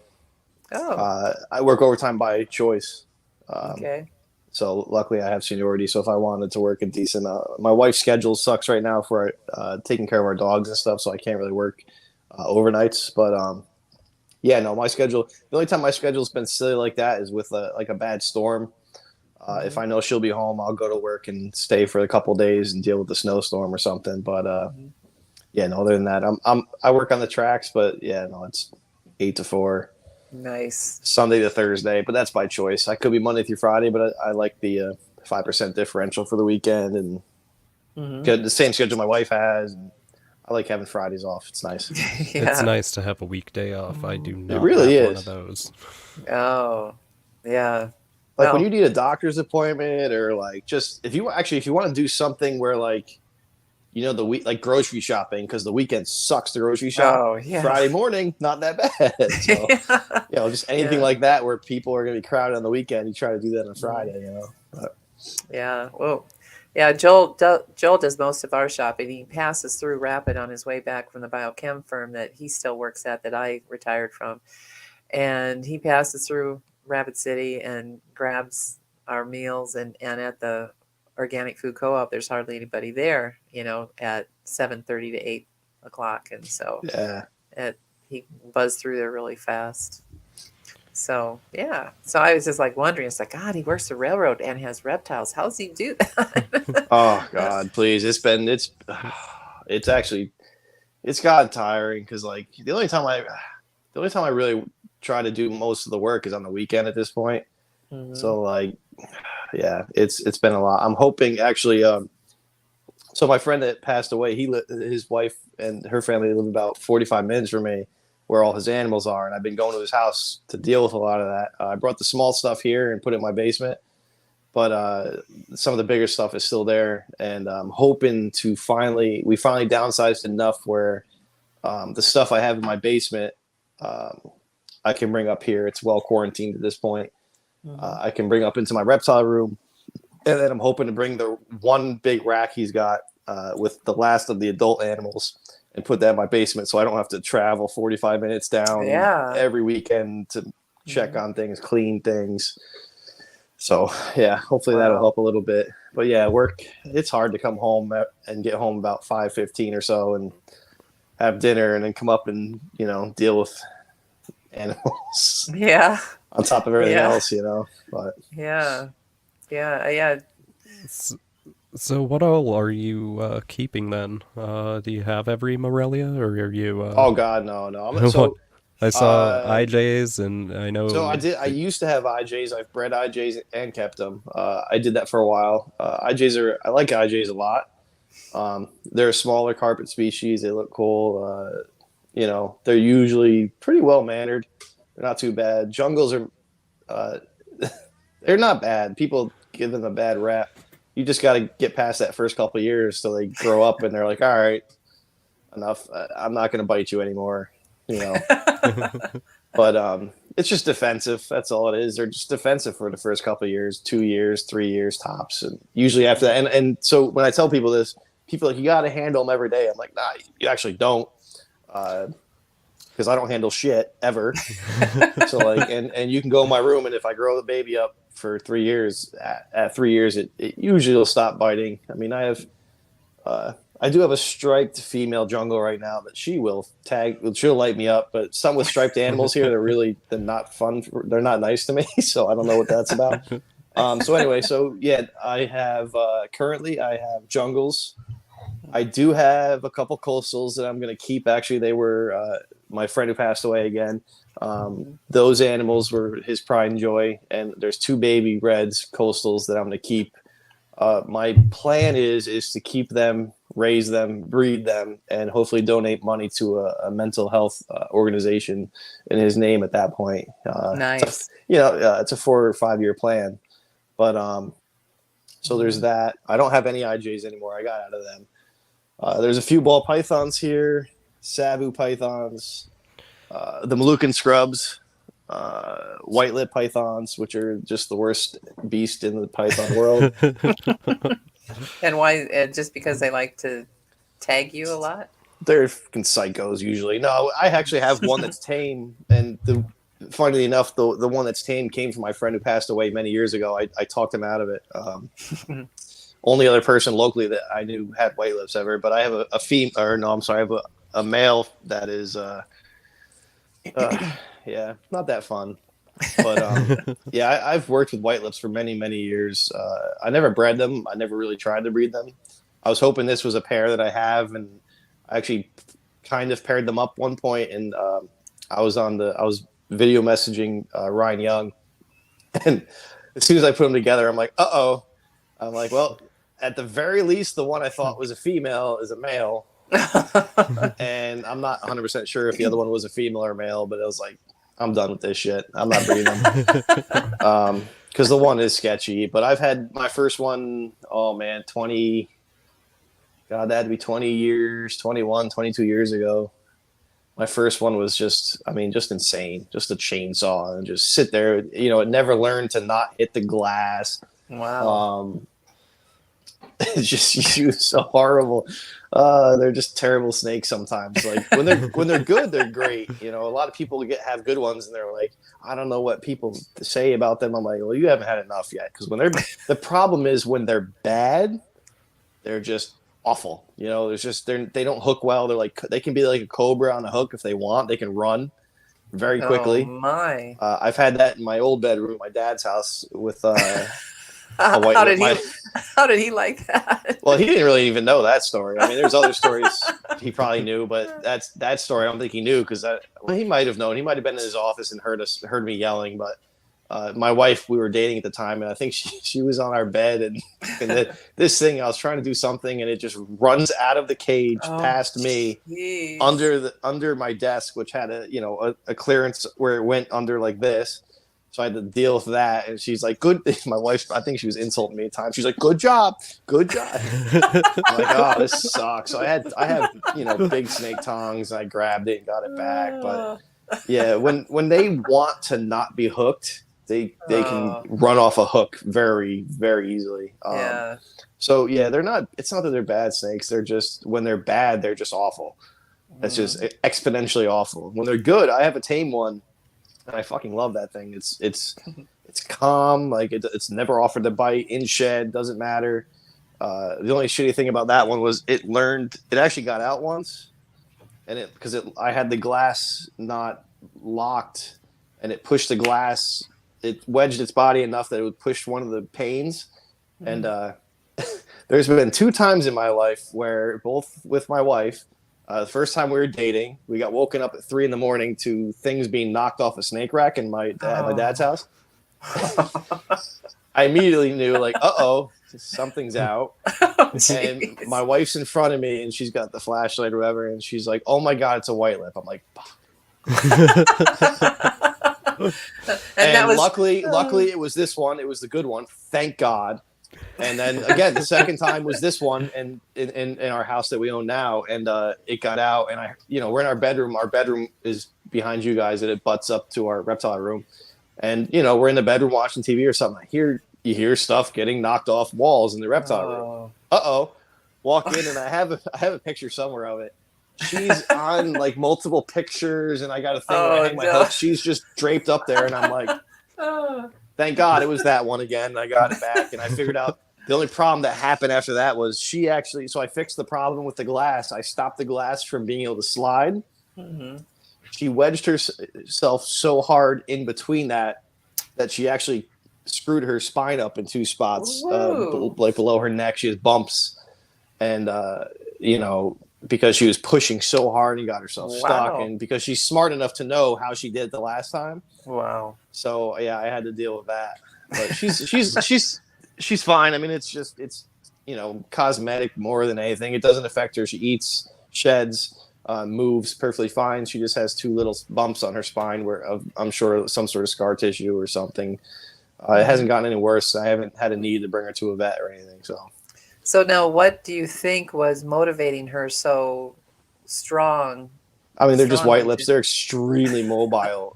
Speaker 3: I work overtime by choice.
Speaker 2: Okay.
Speaker 3: So luckily I have seniority. So if I wanted to work a decent, my wife's schedule sucks right now for taking care of our dogs and stuff, so I can't really work overnights. But my schedule. The only time my schedule's been silly like that is with a bad storm. If I know she'll be home, I'll go to work and stay for a couple days and deal with the snowstorm or something. But yeah, no, other than that, I work on the tracks, but yeah, no, it's 8 to 4,
Speaker 2: Nice.
Speaker 3: Sunday to Thursday, but that's by choice. I could be Monday through Friday, but I like the 5% differential for the weekend and
Speaker 2: Hmm.
Speaker 3: get the same schedule my wife has. And I like having Fridays off. It's nice.
Speaker 1: It's
Speaker 2: Yeah.
Speaker 1: nice to have a weekday off. I do
Speaker 3: It
Speaker 1: not
Speaker 3: really
Speaker 1: have one of
Speaker 3: is.
Speaker 1: those.
Speaker 2: Oh, yeah.
Speaker 3: Like when
Speaker 2: Well,
Speaker 3: you need a doctor's appointment or like just if you want to do something where like the week like grocery shopping because the weekend sucks to grocery shop.
Speaker 2: oh, yeah.
Speaker 3: Friday morning, not that bad. So
Speaker 2: Yeah.
Speaker 3: just anything
Speaker 2: Yeah.
Speaker 3: like that where people are going to be crowded on the weekend. You try to do that on
Speaker 2: Mhm.
Speaker 3: Friday. But,
Speaker 2: Yeah. Whoa. Yeah. Joel does most of our shopping. He passes through Rapid on his way back from the biochem firm that he still works at that I retired from. And he passes through Rapid City and grabs our meals. And at the organic food co-op, there's hardly anybody there, at 7:30 to 8 o'clock. And so
Speaker 3: yeah.
Speaker 2: it, he buzzed through there really fast. So yeah. So I was just like wondering, it's like, God, he works the railroad and has reptiles. How does he do that?
Speaker 3: Oh God, please! It's actually it's gotten tiring because like the only time I really try to do most of the work is on the weekend at this point.
Speaker 2: Hmm.
Speaker 3: So like, yeah, it's been a lot. I'm hoping actually. So my friend that passed away, his wife and her family live about 45 minutes from me, where all his animals are, and I've been going to his house to deal with a lot of that. I brought the small stuff here and put it in my basement, but some of the bigger stuff is still there, and I'm hoping to we finally downsized enough where the stuff I have in my basement, um, I can bring up here. It's well quarantined at this point.
Speaker 2: Hmm.
Speaker 3: I can bring up into my reptile room, and then I'm hoping to bring the one big rack he's got with the last of the adult animals and put that in my basement, so I don't have to travel 45 minutes down
Speaker 2: Yeah.
Speaker 3: every weekend to check
Speaker 2: Hmm.
Speaker 3: on things, clean things. So yeah, hopefully that'll
Speaker 2: Wow.
Speaker 3: help a little bit. But yeah, work. It's hard to come home and get home about 5:15 or so and have dinner and then come up and deal with animals
Speaker 2: Yeah.
Speaker 3: on top of everything
Speaker 2: Yeah.
Speaker 3: else. But
Speaker 2: Yeah. Yeah. Yeah.
Speaker 1: S- So, what all are you keeping then? Do you have every Morelia, or are you?
Speaker 3: oh God, no, no.
Speaker 1: What? I saw
Speaker 3: Uh,
Speaker 1: IJs, and I
Speaker 3: so I
Speaker 1: know.
Speaker 3: did. I used to have IJs. I've bred IJs and kept them. I did that for a while. IJs I like IJs a lot. They're a smaller carpet species. They look cool. They're usually pretty well mannered. They're not too bad. Jungles are uh, they're not bad. People give them a bad rap. You just got to get past that first couple of years so they grow up and they're like, all right, enough. I'm not going to bite you anymore. You know, but it's just defensive. That's all it is. They're just defensive for the first couple of years, 2 years, 3 years tops, and usually after that. And so when I tell people this, people are like, you got to handle them every day. I'm like, nah, you actually don't. Because I don't handle shit ever. So like, and you can go in my room, and if I grow the baby up for 3 years, at 3 years, it usually will stop biting. I mean, uh, I do have a striped female jungle right now that she'll light me up. But some with striped animals here, they're not fun. They're not nice to me. So I don't know what that's about. So anyway, so yeah, I have currently I have jungles. I do have a couple coastals that I'm going to keep. Actually, they were my friend who passed away again. Those animals were his pride and joy. And there's two baby reds coastals that I'm going to keep. My plan is to keep them, raise them, breed them, and hopefully donate money to a mental health organization in his name at that point.
Speaker 2: Nice.
Speaker 3: It's a 4 or 5 year plan. But so there's
Speaker 2: Mhm.
Speaker 3: that. I don't have any IJs anymore. I got out of them. There's a few ball pythons here, sabu pythons, the Moluccan scrubs, white lip pythons, which are just the worst beast in the python world.
Speaker 2: And why? Just because they like to tag you a lot?
Speaker 3: They're fucking psychos usually. No, I actually have one that's tame, and funnily enough, the one that's tame came from my friend who passed away many years ago. I talked him out of it. Only other person locally that I knew had white lips ever, but I have a female, or no, I'm sorry, I have a male that is, yeah, not that fun. But yeah, I've worked with white lips for many years. I never bred them. I never really tried to breed them. I was hoping this was a pair that I have, and I actually kind of paired them up one point, and I was video messaging Ryan Young, and as soon as I put them together, I'm like, uh-oh. I'm like, well, at the very least, the one I thought was a female is a male, and I'm not 100% sure if the other one was a female or male, but I was like, I'm done with this shit. I'm not breeding them. Because the one is sketchy, but I've had my first one, oh man, God, that had to be 20 years, 21, 22 years ago. My first one was just insane. Just a chainsaw and just sit there. It never learned to not hit the glass.
Speaker 2: Wow.
Speaker 3: It's just it was so horrible. They're just terrible snakes sometimes. Like when they're good, they're great. A lot of people have good ones, and they're like, I don't know what people say about them. I'm like, well, you haven't had enough yet, because the problem is when they're bad, they're just awful. There's just they don't hook well. They're like, they can be like a cobra on a hook if they want. They can run very quickly.
Speaker 2: Oh my!
Speaker 3: I've had that in my old bedroom at my dad's house with
Speaker 2: How did he like that?
Speaker 3: Well, he didn't really even know that story. I mean, there's other stories he probably knew, but that story I don't think he knew, because he might have known. He might have been in his office and heard me yelling. But my wife, we were dating at the time, and I think she was on our bed, and this thing, I was trying to do something, and it just runs out of the cage past me,
Speaker 2: geez.
Speaker 3: under my desk, which had a clearance where it went under like this. So I had to deal with that, and she's like, "Good." My wife, I think she was insulting me at times. She's like, "Good job." I'm like, "Oh, this sucks." So I have big snake tongs, and I grabbed it and got it back. But yeah, when they want to not be hooked, they can run off a hook very easily.
Speaker 2: Yeah.
Speaker 3: So yeah, they're not. It's not that they're bad snakes. They're just, when they're bad, they're just awful. That's just exponentially awful. When they're good, I have a tame one. And I fucking love that thing. It's calm. Like it's never offered to bite. In shed, doesn't matter. The only shitty thing about that one was it actually got out once, and because I had the glass not locked, and it pushed the glass. It wedged its body enough that it would push one of the panes, and there's been 2 times in my life where, both with my wife. The first time we were dating, we got woken up at 3 a.m. to things being knocked off a snake rack in my dad's house. I immediately knew, like, uh-oh, something's out. And my wife's in front of me, and she's got the flashlight or whatever, and she's like, "Oh my God, it's a white lip." I'm like, fuck. and luckily, it was this one. It was the good one. Thank God. And then again, the second time was this one, and in our house that we own now, and it got out, and we're in our bedroom. Our bedroom is behind you guys, and it butts up to our reptile room. And we're in the bedroom watching TV or something. You hear stuff getting knocked off walls in the reptile room. Uh-oh. Walk in, and I have a picture somewhere of it. She's on like multiple pictures, and I got a thing where I hang my hook. She's just draped up there, and I'm like, thank God it was that one again. I got it back, and I figured out the only problem that happened after that was so I fixed the problem with the glass. I stopped the glass from being able to slide. Mm-hmm. She wedged herself so hard in between that she actually screwed her spine up in 2 spots, like below her neck. She has bumps, and because she was pushing so hard and got herself stuck, and because she's smart enough to know how she did the last time.
Speaker 2: Wow.
Speaker 3: So yeah, I had to deal with that. But she's fine. I mean, it's cosmetic more than anything. It doesn't affect her. She eats, sheds, moves perfectly fine. She just has 2 little bumps on her spine where I'm sure some sort of scar tissue or something. It hasn't gotten any worse. I haven't had a need to bring her to a vet or anything.
Speaker 2: So now, what do you think was motivating her so strong?
Speaker 3: I mean, they're just white lips. They're extremely mobile,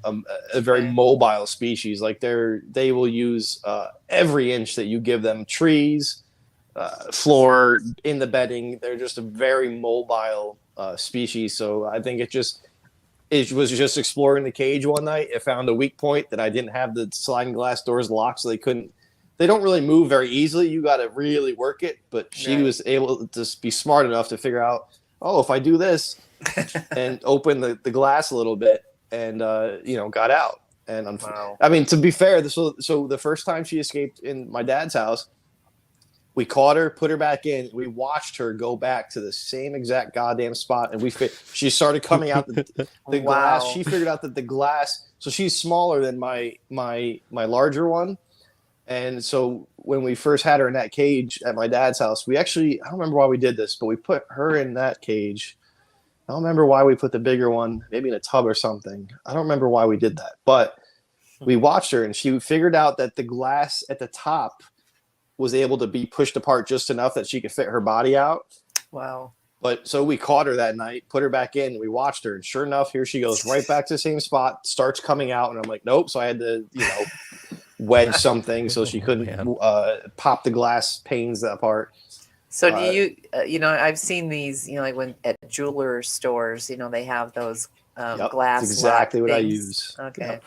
Speaker 3: a very mobile species. Like they will use every inch that you give them. Trees, floor, in the bedding. They're just a very mobile species. So I think it was just exploring the cage one night. It found a weak point that I didn't have the sliding glass doors locked, so they don't really move very easily. You got to really work it. But she was able to be smart enough to figure out, if I do this and open the glass a little bit, and got out. And
Speaker 2: Wow.
Speaker 3: I mean, to be fair, so the first time she escaped in my dad's house, we caught her, put her back in. We watched her go back to the same exact goddamn spot, and she started coming out the glass.
Speaker 2: Wow.
Speaker 3: She figured out that the glass. So she's smaller than my larger one, and so when we first had her in that cage at my dad's house, I don't remember why we did this, but we put her in that cage. I don't remember why we put the bigger one, maybe in a tub or something. I don't remember why we did that, but we watched her, and she figured out that the glass at the top was able to be pushed apart just enough that she could fit her body out.
Speaker 2: Wow.
Speaker 3: But so we caught her that night, put her back in, and we watched her, and sure enough, here she goes right back to the same spot, starts coming out, and I'm like, nope. So I had to, wedge something so she couldn't pop the glass panes apart.
Speaker 2: So do you, I've seen these, like when at jeweler stores, they have those
Speaker 3: Yep,
Speaker 2: glass.
Speaker 3: that's exactly what I
Speaker 2: things.
Speaker 3: use.
Speaker 2: Okay.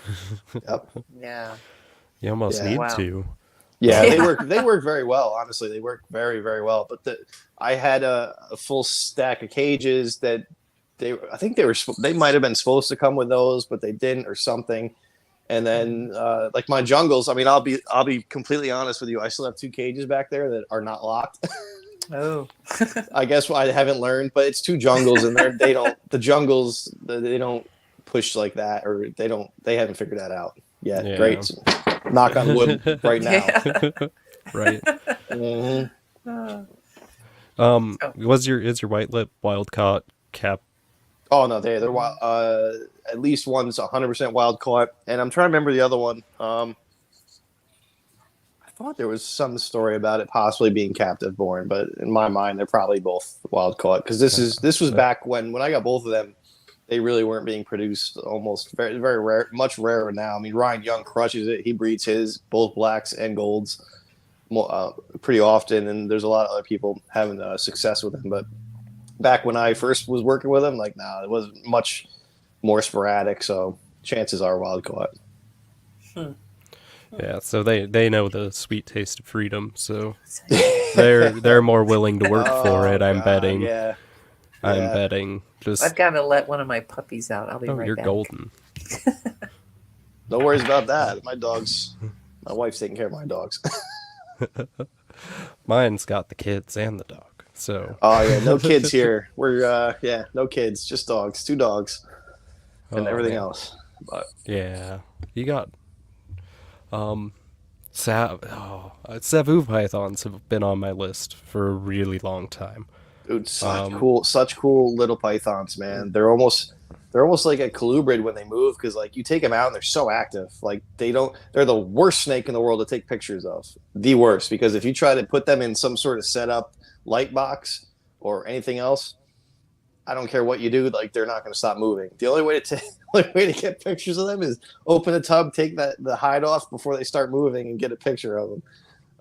Speaker 3: Yep.
Speaker 2: Yeah.
Speaker 1: You almost
Speaker 3: Yeah.
Speaker 1: need
Speaker 2: Wow.
Speaker 1: to.
Speaker 3: Yeah, they work very well. Honestly, they work very, very well. But I had a full stack of cages that I think they might have been supposed to come with those, but they didn't or something. And then like my jungles, I mean, I'll be completely honest with you. I still have 2 cages back there that are not locked.
Speaker 2: Oh.
Speaker 3: I guess I haven't learned, but it's 2 jungles, and they don't push like that, or they haven't figured that out yet.
Speaker 1: Yeah.
Speaker 3: Great. Knock on wood right now.
Speaker 2: Yeah.
Speaker 1: Right.
Speaker 3: Mm-hmm.
Speaker 1: Is your white lip wild caught cap?
Speaker 3: Oh no, they're wild. At least one's 100% wild caught, and I'm trying to remember the other one. I thought there was some story about it possibly being captive born, but in my mind, they're probably both wild caught, because this was back when I got both of them. They really weren't being produced. Almost very, very rare, much rarer now. I mean, Ryan Young crushes it. He breeds his both blacks and golds pretty often, and there's a lot of other people having success with him. But back when I first was working with him, like, it was much more sporadic. So chances are wild caught.
Speaker 1: Yeah, so they know the sweet taste of freedom, so they're more willing to work for it. I'm
Speaker 3: God,
Speaker 1: betting.
Speaker 3: Yeah.
Speaker 1: I'm betting. Just
Speaker 2: I've got to let one of my puppies out. I'll be right
Speaker 1: you're
Speaker 2: back.
Speaker 1: golden.
Speaker 3: No worries about that. My wife's taking care of my dogs.
Speaker 1: Mine's got the kids and the dog. So
Speaker 3: Oh yeah, no kids here. We're no kids, just dogs, 2 dogs, and everything else. But
Speaker 1: yeah, you got Savu pythons have been on my list for a really long time.
Speaker 3: dude, such cool little pythons, man. They're almost like a colubrid when they move, because like you take them out and they're so active. Like they're the worst snake in the world to take pictures of. The worst, because if you try to put them in some sort of setup light box or anything else, I don't care what you do, like they're not going to stop moving. The only way to get pictures of them is open a tub, take the hide off before they start moving, and get a picture of them.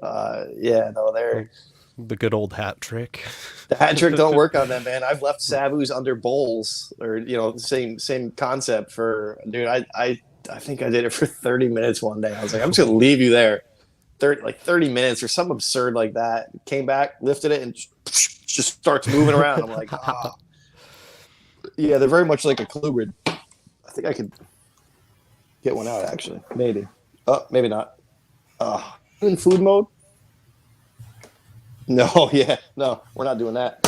Speaker 3: They're
Speaker 1: The good old hat trick.
Speaker 3: the hat trick don't work on them, man. I've left Savus under bowls, or same concept for dude. I think I did it for 30 minutes one day. I was like, I'm just gonna leave you there, 30 minutes or something absurd like that. Came back, lifted it, and just starts moving around. I'm like, yeah, they're very much like a colubrid. I think I could get one out actually, maybe. Maybe not. In food mode. No, we're not doing that.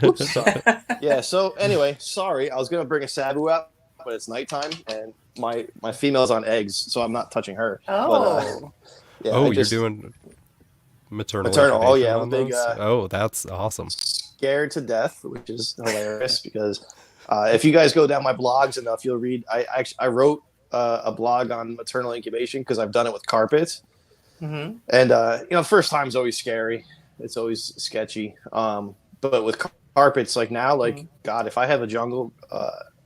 Speaker 3: Oops, sorry. Yeah, so anyway, sorry. I was going to bring a Sabu out, but it's nighttime, and my female's on eggs, so I'm not touching her.
Speaker 2: Oh.
Speaker 3: But,
Speaker 1: You're doing maternal.
Speaker 3: Oh, yeah.
Speaker 1: on
Speaker 3: I'm a big,
Speaker 1: those? That's awesome.
Speaker 3: scared to death, which is hilarious, because if you guys go down my blogs enough, you'll read. I wrote a blog on maternal incubation because I've done it with carpets.
Speaker 2: Mm-hmm.
Speaker 3: And first time's always scary. It's always sketchy. But with carpets, like now, like God, if I have a jungle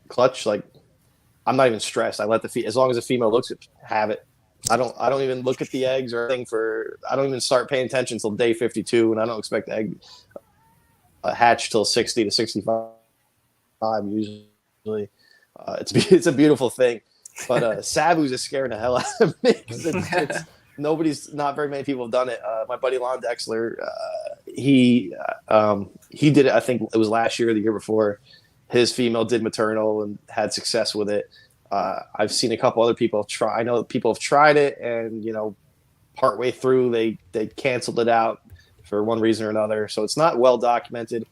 Speaker 3: clutch, like I'm not even stressed. I let as long as the female looks at, have it. I don't even look at the eggs or anything I don't even start paying attention until day 52, and I don't expect the egg hatch till 60 to 65 usually. It's a beautiful thing. But Sabu's is scaring the hell out of me. Not very many people have done it. My buddy Lon Dexler, he did it. I think it was last year or the year before. His female did maternal and had success with it. I've seen a couple other people try. I know that people have tried it, and partway through they canceled it out for one reason or another. So it's not well documented.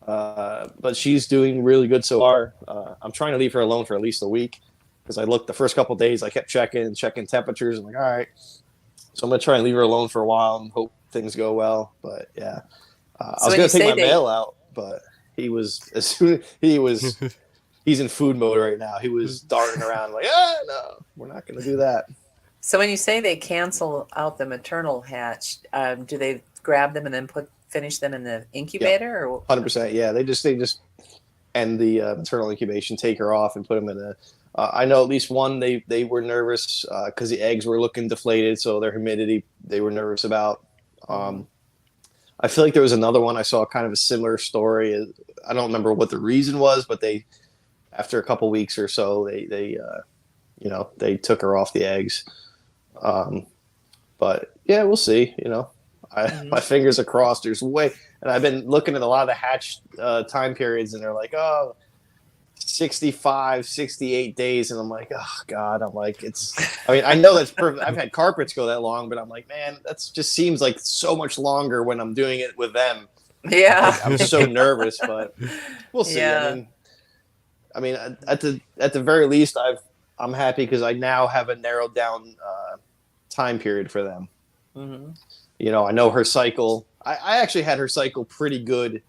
Speaker 3: But she's doing really good so far. I'm trying to leave her alone for at least a week because I looked the first couple of days. I kept checking temperatures. I'm like, all right, so I'm gonna try and leave her alone for a while and hope things go well. But yeah, I
Speaker 2: So
Speaker 3: was
Speaker 2: when
Speaker 3: gonna
Speaker 2: you
Speaker 3: take
Speaker 2: say
Speaker 3: my mail out, but he was as soon he was he's in food mode right now. He was darting around like, no, we're not gonna do that.
Speaker 2: so when you say they cancel out the maternal hatch, do they grab them and then finish them in the
Speaker 3: Yep,
Speaker 2: incubator, or
Speaker 3: 100%. Yeah, they just end the maternal incubation, take her off, and put them in a. I know at least one. They were nervous because the eggs were looking deflated, so their humidity they were nervous about.
Speaker 2: Mhm.
Speaker 3: I feel like there was another one I saw kind of a similar story. I don't remember what the reason was, but they after a couple weeks or so they took her off the eggs. Um, but yeah, we'll see. My
Speaker 2: Mhm.
Speaker 3: fingers are crossed. And I've been looking at a lot of the hatch time periods, and they're like, oh, 65, 68 days. And I'm like, oh, God. I'm like, I mean, I know that's perfect. I've had carpets go that long, but I'm like, man, that's just seems like so much longer when I'm doing it with them.
Speaker 2: Yeah.
Speaker 3: Like, I'm so nervous, but we'll see.
Speaker 2: Yeah.
Speaker 3: I mean, at the very least, I'm happy because I now have a narrowed down time period for them.
Speaker 2: Hmm.
Speaker 3: I know her cycle. I actually had her cycle pretty good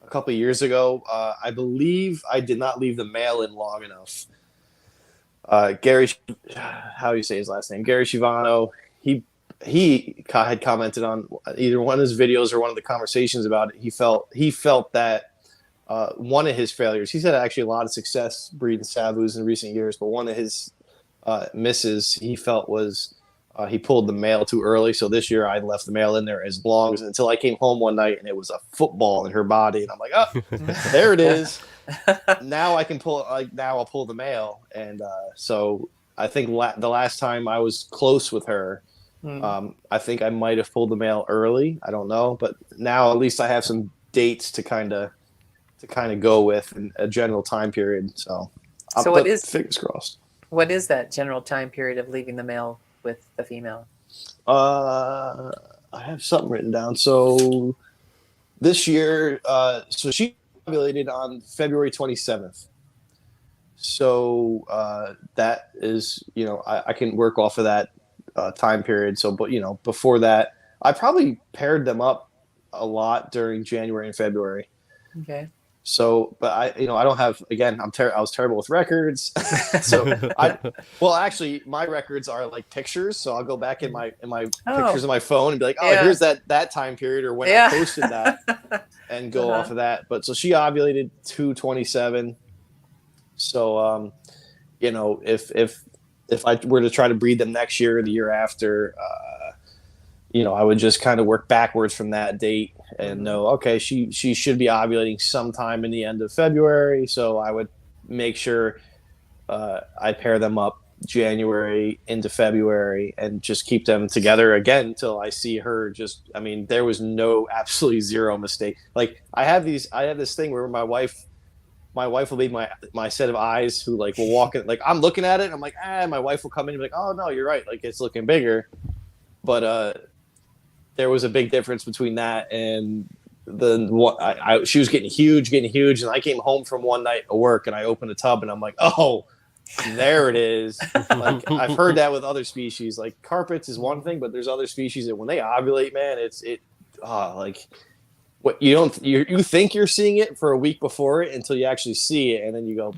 Speaker 3: a couple of years ago. I believe I did not leave the mail in long enough. Gary, how do you say his last name? Gary Shivano. He had commented on either one of his videos or one of the conversations about it. He felt that one of his failures. He's had actually a lot of success breeding Savus in recent years, but one of his misses he felt was he pulled the male too early. So this year I left the male in there as long as until I came home one night and it was a football in her body, and I'm like, oh, there it is. Now I can pull. Like now I'll pull the male, and so I think the last time I was close with her,
Speaker 2: Mm.
Speaker 3: I think I might have pulled the male early. I don't know, but now at least I have some dates to kind of go with in a general time period. So,
Speaker 2: So
Speaker 3: but fingers crossed.
Speaker 2: what is that general time period of leaving the male with the female?
Speaker 3: Uh, I have something written down. So this year, so she ovulated on February 27th. So that is, I can work off of that time period. So, but before that, I probably paired them up a lot during January and February.
Speaker 2: Okay.
Speaker 3: So, but I don't have. Again, I was terrible with records. So well, actually, my records are like pictures. So I'll go back in my
Speaker 2: Oh,
Speaker 3: pictures of my phone and be like, oh,
Speaker 2: yeah.
Speaker 3: here's that time period or when I
Speaker 2: Yeah.
Speaker 3: posted that, and go
Speaker 2: Uh-huh.
Speaker 3: off of that. But so she ovulated 2/27. So if I were to try to breed them next year or the year after, I would just kind of work backwards from that date and
Speaker 2: Mhm.
Speaker 3: know, okay, she should be ovulating sometime in the end of February. So I would make sure I pair them up January into February and just keep them together again until I see her. I mean, there was absolutely zero mistake. Like I have this thing where my wife will be my set of eyes who like will walk in, like I'm looking at it and I'm like, my wife will come in and be like, oh no, you're right, like it's looking bigger. But there was a big difference between that and she was getting huge, and I came home from one night of work and I opened a tub and I'm like, oh, there it is. Like I've heard that with other species. Like carpets is one thing, but there's other species that when they ovulate, man, like what you think you're seeing it for a week before it until you actually see it, and then you go,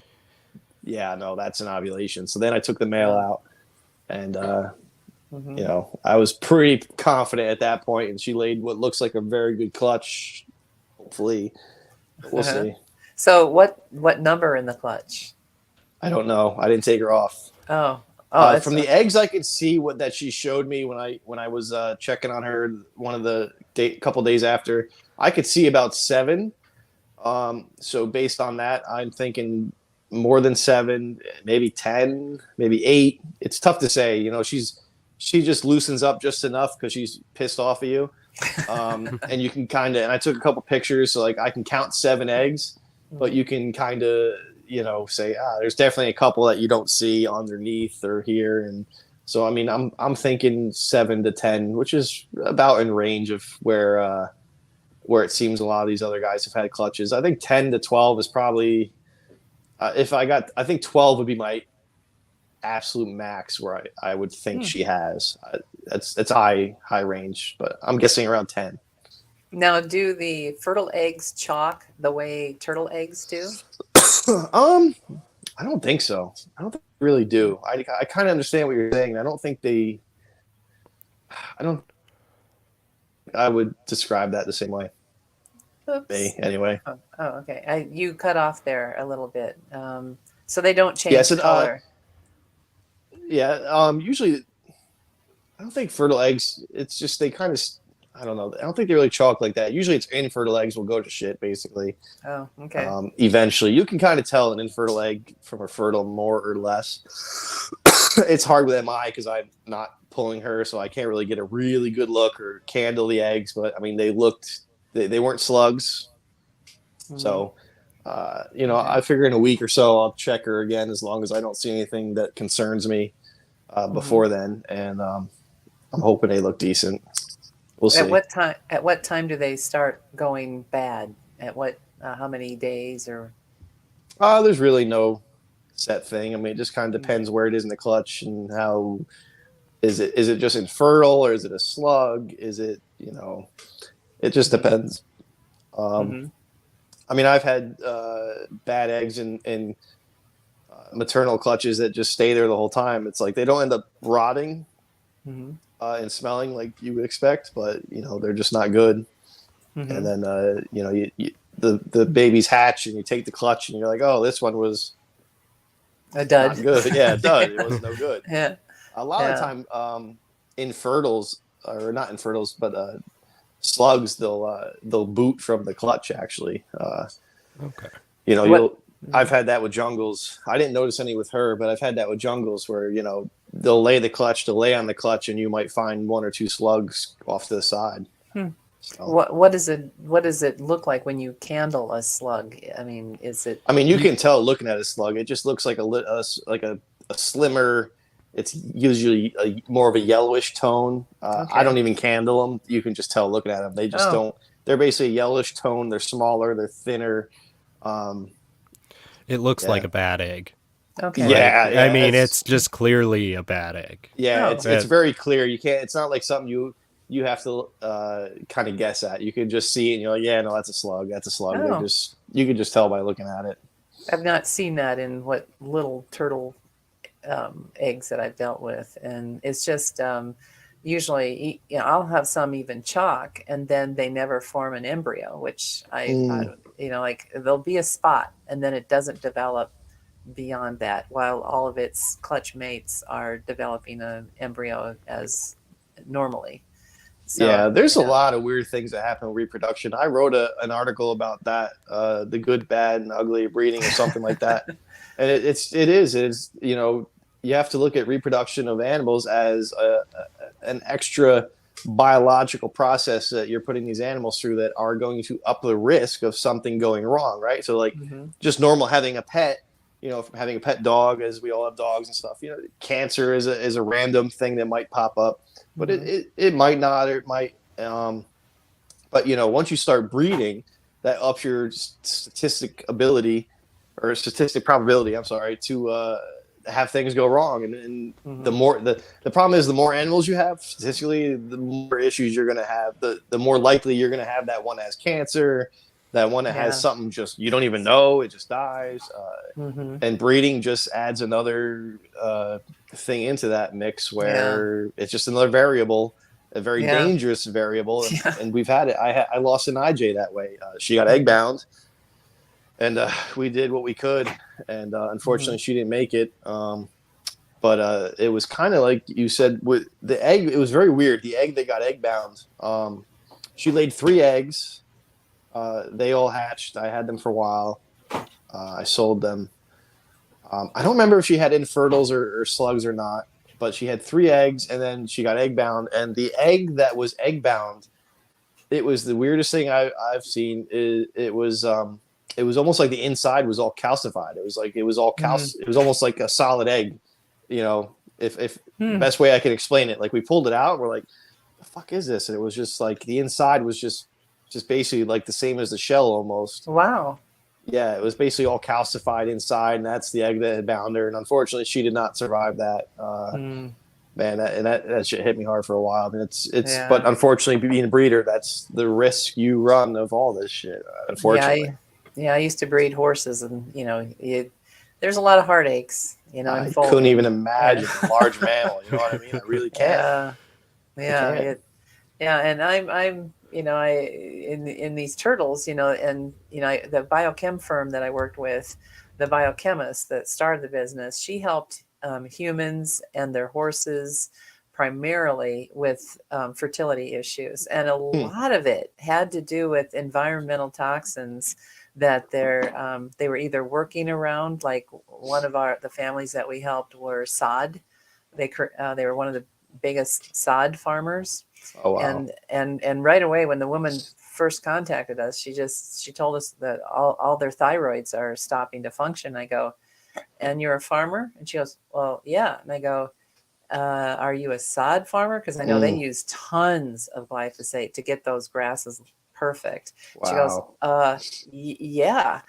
Speaker 3: yeah, no, that's an ovulation. So then I took the male
Speaker 2: Yeah.
Speaker 3: out, and
Speaker 2: Mhm.
Speaker 3: I was pretty confident at that point, and she laid what looks like a very good clutch. Hopefully, but we'll
Speaker 2: Uh-huh.
Speaker 3: see.
Speaker 2: So what number in the clutch?
Speaker 3: I don't know. I didn't take her off.
Speaker 2: Oh, oh, it's
Speaker 3: From the eggs, I could see what that she showed me when I was checking on her one of the couple days after. I could see about 7. So based on that, I'm thinking more than 7, maybe 10, maybe 8. It's tough to say. She just loosens up just enough because she's pissed off at you. And you can and I took a couple pictures, so like I can count 7 eggs, but you can kind of, say there's definitely a couple that you don't see underneath or here, and so I mean I'm thinking 7 to 10, which is about in range of where it seems a lot of these other guys have had clutches. I think 10 to 12 is probably I think 12 would be my absolute max where I would think she has. That's high range, but I'm guessing around 10.
Speaker 2: Now, do the fertile eggs chalk the way turtle eggs do?
Speaker 3: I don't think so. I don't think they really do. I kind of understand what you're saying. I don't think they. I don't. I would describe that the same way.
Speaker 2: Oops.
Speaker 3: Me anyway.
Speaker 2: Oh, okay. You cut off there a little bit. So they don't change color.
Speaker 3: Usually, I don't think fertile eggs. It's just they kind of. I don't know. I don't think they really chalk like that. Usually, it's infertile eggs will go to shit basically.
Speaker 2: Oh, okay.
Speaker 3: Eventually, you can kind of tell an infertile egg from a fertile more or less. It's hard with MI because I'm not pulling her, so I can't really get a really good look or candle the eggs. But I mean, they weren't slugs. Mm-hmm. So, I figure in a week or so I'll check her again as long as I don't see anything that concerns me before then, and I'm hoping they look decent. We'll see.
Speaker 2: At what time do they start going bad? At what? How many days or?
Speaker 3: There's really no set thing. I mean, it just kind of depends where it is in the clutch and how. Is it just infertile or is it a slug? Is it it just depends. I mean, I've had bad eggs in maternal clutches that just stay there the whole time. It's like they don't end up rotting. And smelling like you would expect, but they're just not good. And then the babies hatch, and you take the clutch, and you're like, oh, this one was
Speaker 2: a dud.
Speaker 3: Not good. Yeah, a dud. It was no good.
Speaker 2: Yeah.
Speaker 3: A lot of time, infertiles or not infertiles, but slugs, they'll boot from the clutch. Actually,
Speaker 1: okay.
Speaker 3: I've had that with jungles. I didn't notice any with her, but I've had that with jungles where they'll lay the clutch, they'll lay on the clutch, and you might find 1 or 2 slugs off to the side. So,
Speaker 2: what does it look like when you candle a slug? I mean, is it?
Speaker 3: I mean, you can tell looking at a slug. It just looks like a slimmer. It's usually more of a yellowish tone. I don't even candle them. You can just tell looking at them. They just don't. They're basically a yellowish tone. They're smaller. They're thinner.
Speaker 1: It looks like a bad egg.
Speaker 2: Okay.
Speaker 3: Yeah,
Speaker 1: I mean, it's just clearly a bad egg.
Speaker 3: Yeah, it's very clear. You can't. It's not like something you have to kind of guess at. You can just see it, and you're like, yeah, no, that's a slug. That's a slug.
Speaker 2: Oh.
Speaker 3: You can just tell by looking at it.
Speaker 2: I've not seen that in what little turtle eggs that I've dealt with, and it's just usually I'll have some even chalk, and then they never form an embryo, which I like there'll be a spot, and then it doesn't develop beyond that, while all of its clutch mates are developing an embryo as normally. So,
Speaker 3: yeah, there's a lot of weird things that happen with reproduction. I wrote an article about that, the good, bad, and ugly breeding or something like that. And it is you have to look at reproduction of animals as an extra biological process that you're putting these animals through that are going to up the risk of something going wrong, right? So like just normal having a pet, from having a pet dog, as we all have dogs and stuff, cancer is a random thing that might pop up, but it might not, or it might, but once you start breeding, that ups your statistic probability, I'm sorry, to have things go wrong. And the more, the problem is the more animals you have, statistically, the more issues you're going to have, the more likely you're going to have that one has cancer, that one that has something just you don't even know, it just dies. And breeding just adds another thing into that mix where it's just another variable, a very dangerous variable. And we've had it. I lost an IJ that way. She got egg bound, and we did what we could, and unfortunately she didn't make it. But it was kind of like you said with the egg. It was very weird. The egg that got egg bound. She laid 3 eggs. They all hatched. I had them for a while. I sold them. I don't remember if she had infertiles or slugs or not, but she had 3 eggs, and then she got egg bound. And the egg that was egg bound, it was the weirdest thing I've seen. It was it was almost like the inside was all calcified. It was all
Speaker 2: Mm.
Speaker 3: it was almost like a solid egg, you know. If
Speaker 2: Hmm.
Speaker 3: best way I can explain it, like we pulled it out, we're like, the fuck is this? And it was just like the inside was just basically like the same as the shell almost.
Speaker 2: Wow.
Speaker 3: Yeah, it was basically all calcified inside, and that's the egg that had bound her. And unfortunately, she did not survive that.
Speaker 2: Mm.
Speaker 3: Man, that shit hit me hard for a while. I mean, but
Speaker 2: Yeah.
Speaker 3: unfortunately, being a breeder, that's the risk you run of all this shit.
Speaker 2: Yeah.
Speaker 3: Unfortunately,
Speaker 2: I used to breed horses, and there's a lot of heartaches,
Speaker 3: I couldn't even
Speaker 2: unfolding. Yeah.
Speaker 3: imagine a large mammal. You know what I mean? I really can't.
Speaker 2: Yeah.
Speaker 3: I
Speaker 2: Yeah.
Speaker 3: can't.
Speaker 2: Yeah, and I'm I in these turtles, and the biochem firm that I worked with, the biochemist that started the business, she helped humans and their horses primarily with fertility issues, and a
Speaker 3: Hmm.
Speaker 2: lot of it had to do with environmental toxins that they were either working around. Like one of the families that we helped were sod. They were one of the biggest sod farmers,
Speaker 3: Oh wow.
Speaker 2: and right away when the woman first contacted us, she told us that all their thyroids are stopping to function. I go, and you're a farmer? And she goes, well, yeah. And I go, are you a sod farmer? Because I know they
Speaker 3: Mm,
Speaker 2: use tons of glyphosate to get those grasses perfect. She goes,
Speaker 3: wow.
Speaker 2: yeah.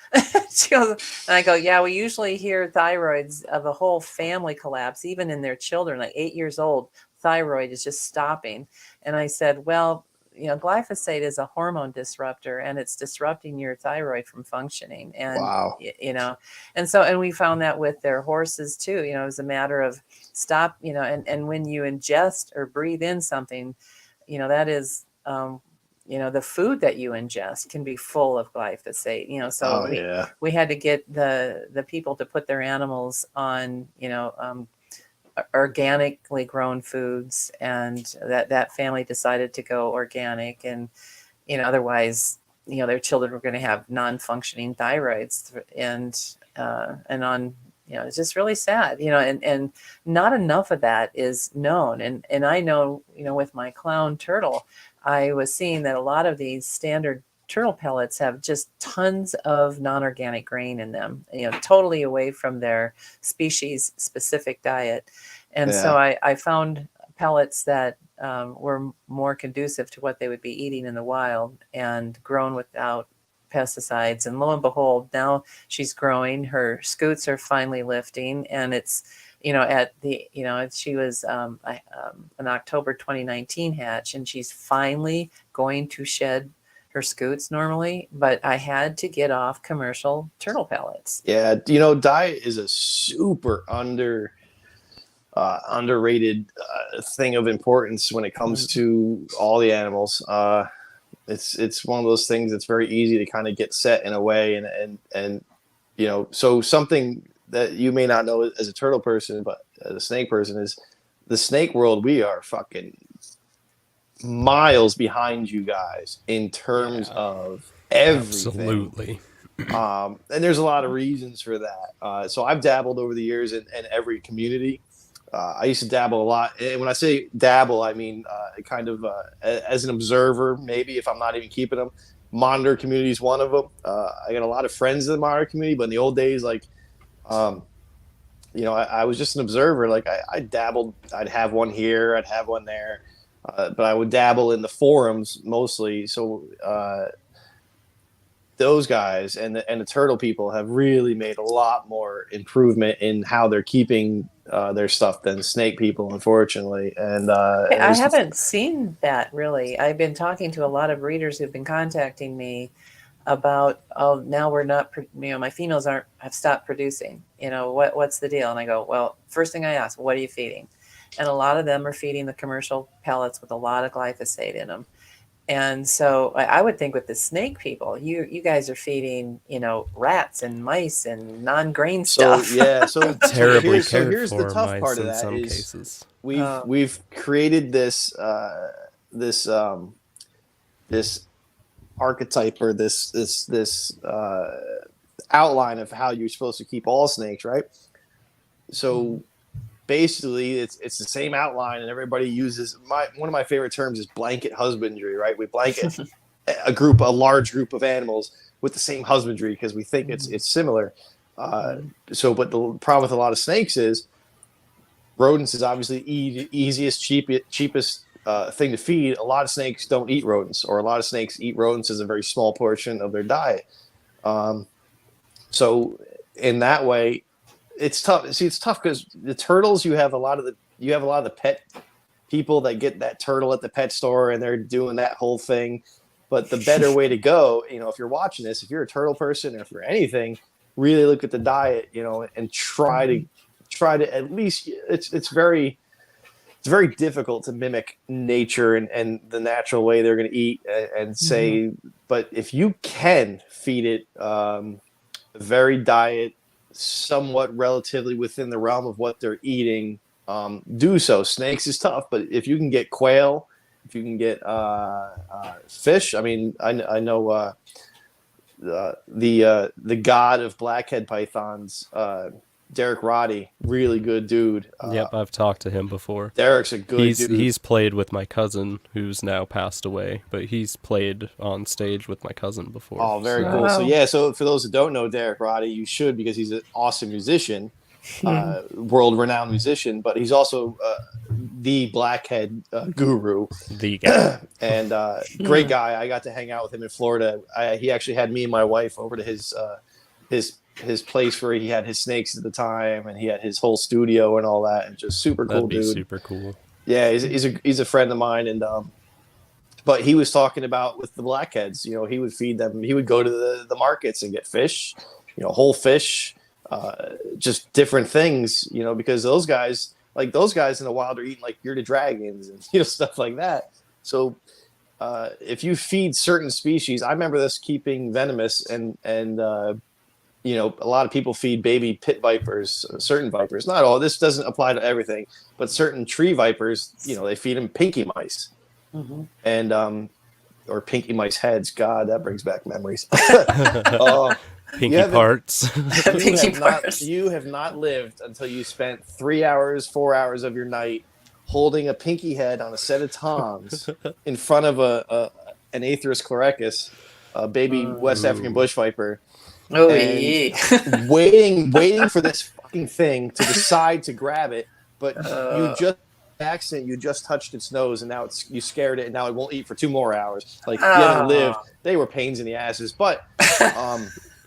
Speaker 2: She goes, and I go, yeah, we usually hear thyroids of a whole family collapse, even in their children, like 8 years old, thyroid is just stopping. And I said, well, glyphosate is a hormone disruptor, and it's disrupting your thyroid from functioning. And,
Speaker 3: Wow.
Speaker 2: and we found that with their horses too. It was a matter of stop, and when you ingest or breathe in something, that is, the food that you ingest can be full of glyphosate. So
Speaker 3: Oh
Speaker 2: we
Speaker 3: yeah.
Speaker 2: we had to get the people to put their animals on, organically grown foods, and that family decided to go organic, and otherwise, their children were going to have non-functioning thyroids, and on, it's just really sad, and not enough of that is known. And I know, with my clown turtle, I was seeing that a lot of these standard turtle pellets have just tons of non-organic grain in them, totally away from their species specific diet. And so
Speaker 3: Yeah.
Speaker 2: I found pellets that were more conducive to what they would be eating in the wild and grown without pesticides. And lo and behold, now she's growing. Her scoots are finally lifting, and it's, she was an October 2019 hatch, and she's finally going to shed her scoots normally. But I had to get off commercial turtle pellets.
Speaker 3: Yeah. Diet is a super underrated thing of importance when it comes
Speaker 2: Mm.
Speaker 3: to all the animals. It's one of those things that's very easy to kind of get set in a way, and so something that you may not know as a turtle person, but as a snake person, is the snake world. We are fucking miles behind you guys in terms
Speaker 1: Yeah,
Speaker 3: of everything.
Speaker 1: absolutely.
Speaker 3: And there's a lot of reasons for that. So I've dabbled over the years in every community. I used to dabble a lot, and when I say dabble, I mean kind of as an observer. Maybe if I'm not even keeping them, monitor community is one of them. I got a lot of friends in the monitor community, but in the old days, like um, I was just an observer. Like I dabbled. I'd have one here, I'd have one there, but I would dabble in the forums mostly. So those guys and the turtle people have really made a lot more improvement in how they're keeping their stuff than snake people, unfortunately. And
Speaker 2: I
Speaker 3: there's
Speaker 2: haven't seen that really. I've been talking to a lot of breeders who've been contacting me about, oh, now we're not, my females have stopped producing. What's the deal? And I go, well, first thing I ask, what are you feeding? And a lot of them are feeding the commercial pellets with a lot of glyphosate in them. And so I would think with the snake people, you guys are feeding, rats and mice and non-grain
Speaker 3: so
Speaker 2: stuff.
Speaker 3: yeah, so
Speaker 1: Terribly cared
Speaker 3: here's the
Speaker 1: for
Speaker 3: tough part
Speaker 1: mice
Speaker 3: of
Speaker 1: in
Speaker 3: that
Speaker 1: some
Speaker 3: is
Speaker 1: cases.
Speaker 2: Oh,
Speaker 3: we've created this this archetype or this outline of how you're supposed to keep all snakes, right? So basically it's the same outline, and everybody uses one of my favorite terms is blanket husbandry, right? We blanket a large group of animals with the same husbandry because we think it's similar. So, but the problem with a lot of snakes is rodents is obviously easiest, cheapest thing to feed. A lot of snakes don't eat rodents, or a lot of snakes eat rodents as a very small portion of their diet. So in that way, it's tough. See, it's tough because the turtles, you have a lot of the pet people that get that turtle at the pet store and they're doing that whole thing. But the better way to go, if you're watching this, if you're a turtle person or if you're anything, really look at the diet, and try to at least it's very difficult to mimic nature and the natural way they're going to eat and say, but if you can feed it varied diet, somewhat relatively within the realm of what they're eating, do so. Snakes is tough, but if you can get quail, if you can get fish, I mean, I know the god of blackhead pythons, Derek Roddy, really good dude.
Speaker 1: Yep, I've talked to him before.
Speaker 3: Derek's a good dude.
Speaker 1: He's played with my cousin, who's now passed away, but he's played on stage with my cousin before.
Speaker 3: Oh, very cool.
Speaker 2: Wow.
Speaker 3: So for those who don't know Derek Roddy, you should, because he's an awesome musician, world-renowned musician, but he's also the blackhead guru.
Speaker 1: The guy.
Speaker 3: And great guy. I got to hang out with him in Florida. He actually had me and my wife over to his place where he had his snakes at the time, and he had his whole studio and all that, and just super cool. That'd be dude.
Speaker 1: Super cool.
Speaker 3: Yeah, he's a friend of mine, and but he was talking about with the blackheads, he would feed them. He would go to the markets and get fish, whole fish, just different things, because those guys in the wild are eating like bearded dragons and stuff like that. So if you feed certain species, I remember this keeping venomous and a lot of people feed baby pit vipers, certain vipers, not all. This doesn't apply to everything, but certain tree vipers, they feed them pinky mice, and or pinky mice heads. God, that brings back memories.
Speaker 1: Pinky parts.
Speaker 3: You have not lived until you spent 3 hours, 4 hours of your night holding a pinky head on a set of tongs in front of an Aethris chlorechus, a baby West African bush viper.
Speaker 2: Oh, yeah.
Speaker 3: waiting for this fucking thing to decide to grab it, but you just touched its nose, and now you scared it, and now it won't eat for 2 more hours. Like, you haven't lived. They were pains in the asses, but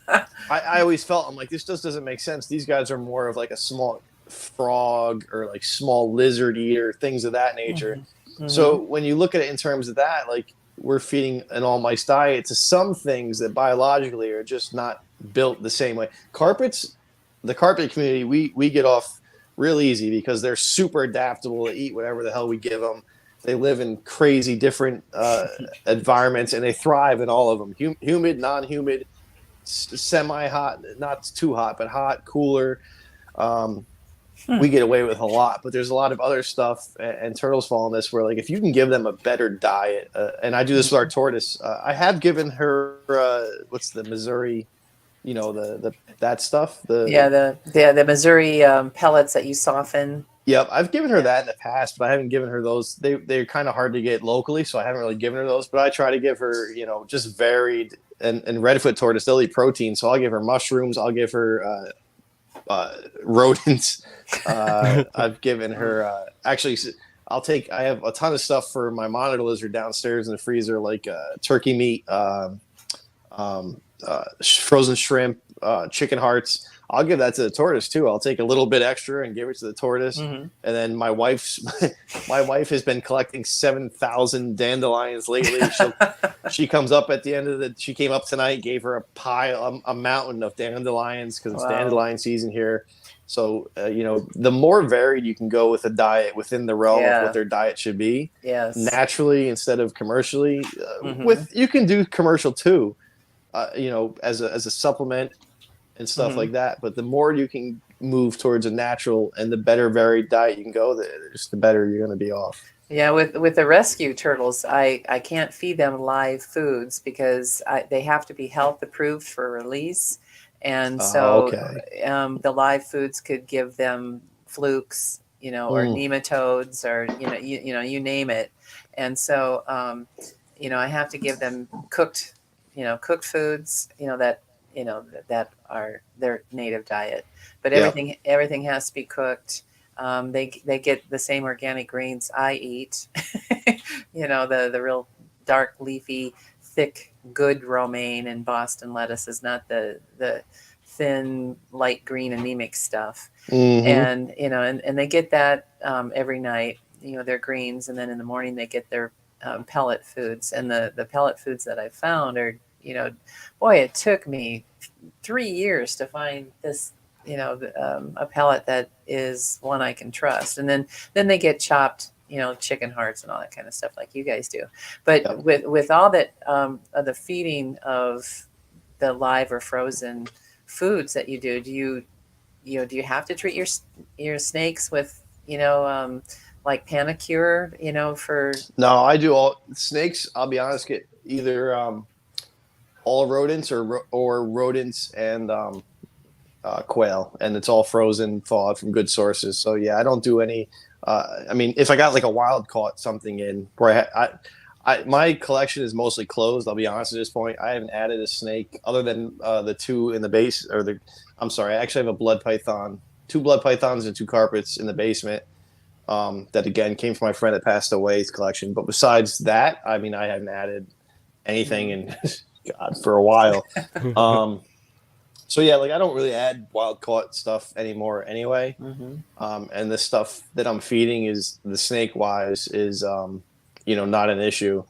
Speaker 3: I always felt, I'm like, this just doesn't make sense. These guys are more of like a small frog or like small lizard eater, things of that nature. So when you look at it in terms of that, like, we're feeding an all mice diet to some things that biologically are just not built the same way. The carpet community, we get off real easy because they're super adaptable to eat whatever the hell we give them. They live in crazy different environments, and they thrive in all of them. Humid, non-humid, semi-hot, not too hot, but hot, cooler. We get away with a lot, but there's a lot of other stuff, and turtles fall in this, where like if you can give them a better diet, and I do this with our tortoise. I have given her what's the Missouri, that stuff.
Speaker 2: The Missouri pellets that you soften.
Speaker 3: Yep, I've given her that in the past, but I haven't given her those. They're kind of hard to get locally, so I haven't really given her those. But I try to give her, just varied. And redfoot tortoise, they'll eat protein, so I'll give her mushrooms. I'll give her rodents. I've given her actually. I have a ton of stuff for my monitor lizard downstairs in the freezer, like turkey meat, frozen shrimp, chicken hearts. I'll give that to the tortoise too. I'll take a little bit extra and give it to the tortoise. And then my wife has been collecting 7,000 dandelions lately. She comes up at the end of she came up tonight, gave her a mountain of dandelions because it's dandelion season here. So, the more varied you can go with a diet within the realm of what their diet should be, naturally instead of commercially, you can do commercial too, as a supplement and stuff like that. But the more you can move towards a natural and the better varied diet you can go, the better you're going to be off.
Speaker 2: Yeah, with the rescue turtles, I can't feed them live foods because they have to be health approved for release. And so the live foods could give them flukes, or nematodes, or you name it. And so I have to give them cooked, cooked foods, that are their native diet. But
Speaker 3: Yeah.
Speaker 2: everything has to be cooked. They get the same organic greens I eat. The real dark leafy, thick, good romaine and Boston lettuce is not the thin, light green anemic stuff.
Speaker 3: Mm-hmm.
Speaker 2: And they get that every night. Their greens, and then in the morning they get their pellet foods. And the pellet foods that I found are, boy, it took me 3 years to find this, a pellet that is one I can trust. And then they get chopped, chicken hearts and all that kind of stuff like you guys do. But
Speaker 3: Yep.
Speaker 2: with all that, of the feeding of the live or frozen foods that you do, do you have to treat your snakes with, like Panacure, for
Speaker 3: No, I do all snakes. I'll be honest, get either all rodents or rodents and quail, and it's all frozen, thawed from good sources. So yeah, I don't do any. I mean, if I got like a wild caught something in where my collection is mostly closed. I'll be honest at this point. I haven't added a snake other than the two in the base, I'm sorry, I actually have a blood python, two blood pythons and two carpets in the basement. That again came from my friend that passed away's collection. But besides that, I mean, I haven't added anything in God for a while. So yeah, like I don't really add wild caught stuff anymore anyway. And the stuff that I'm feeding is the snake wise is not an issue.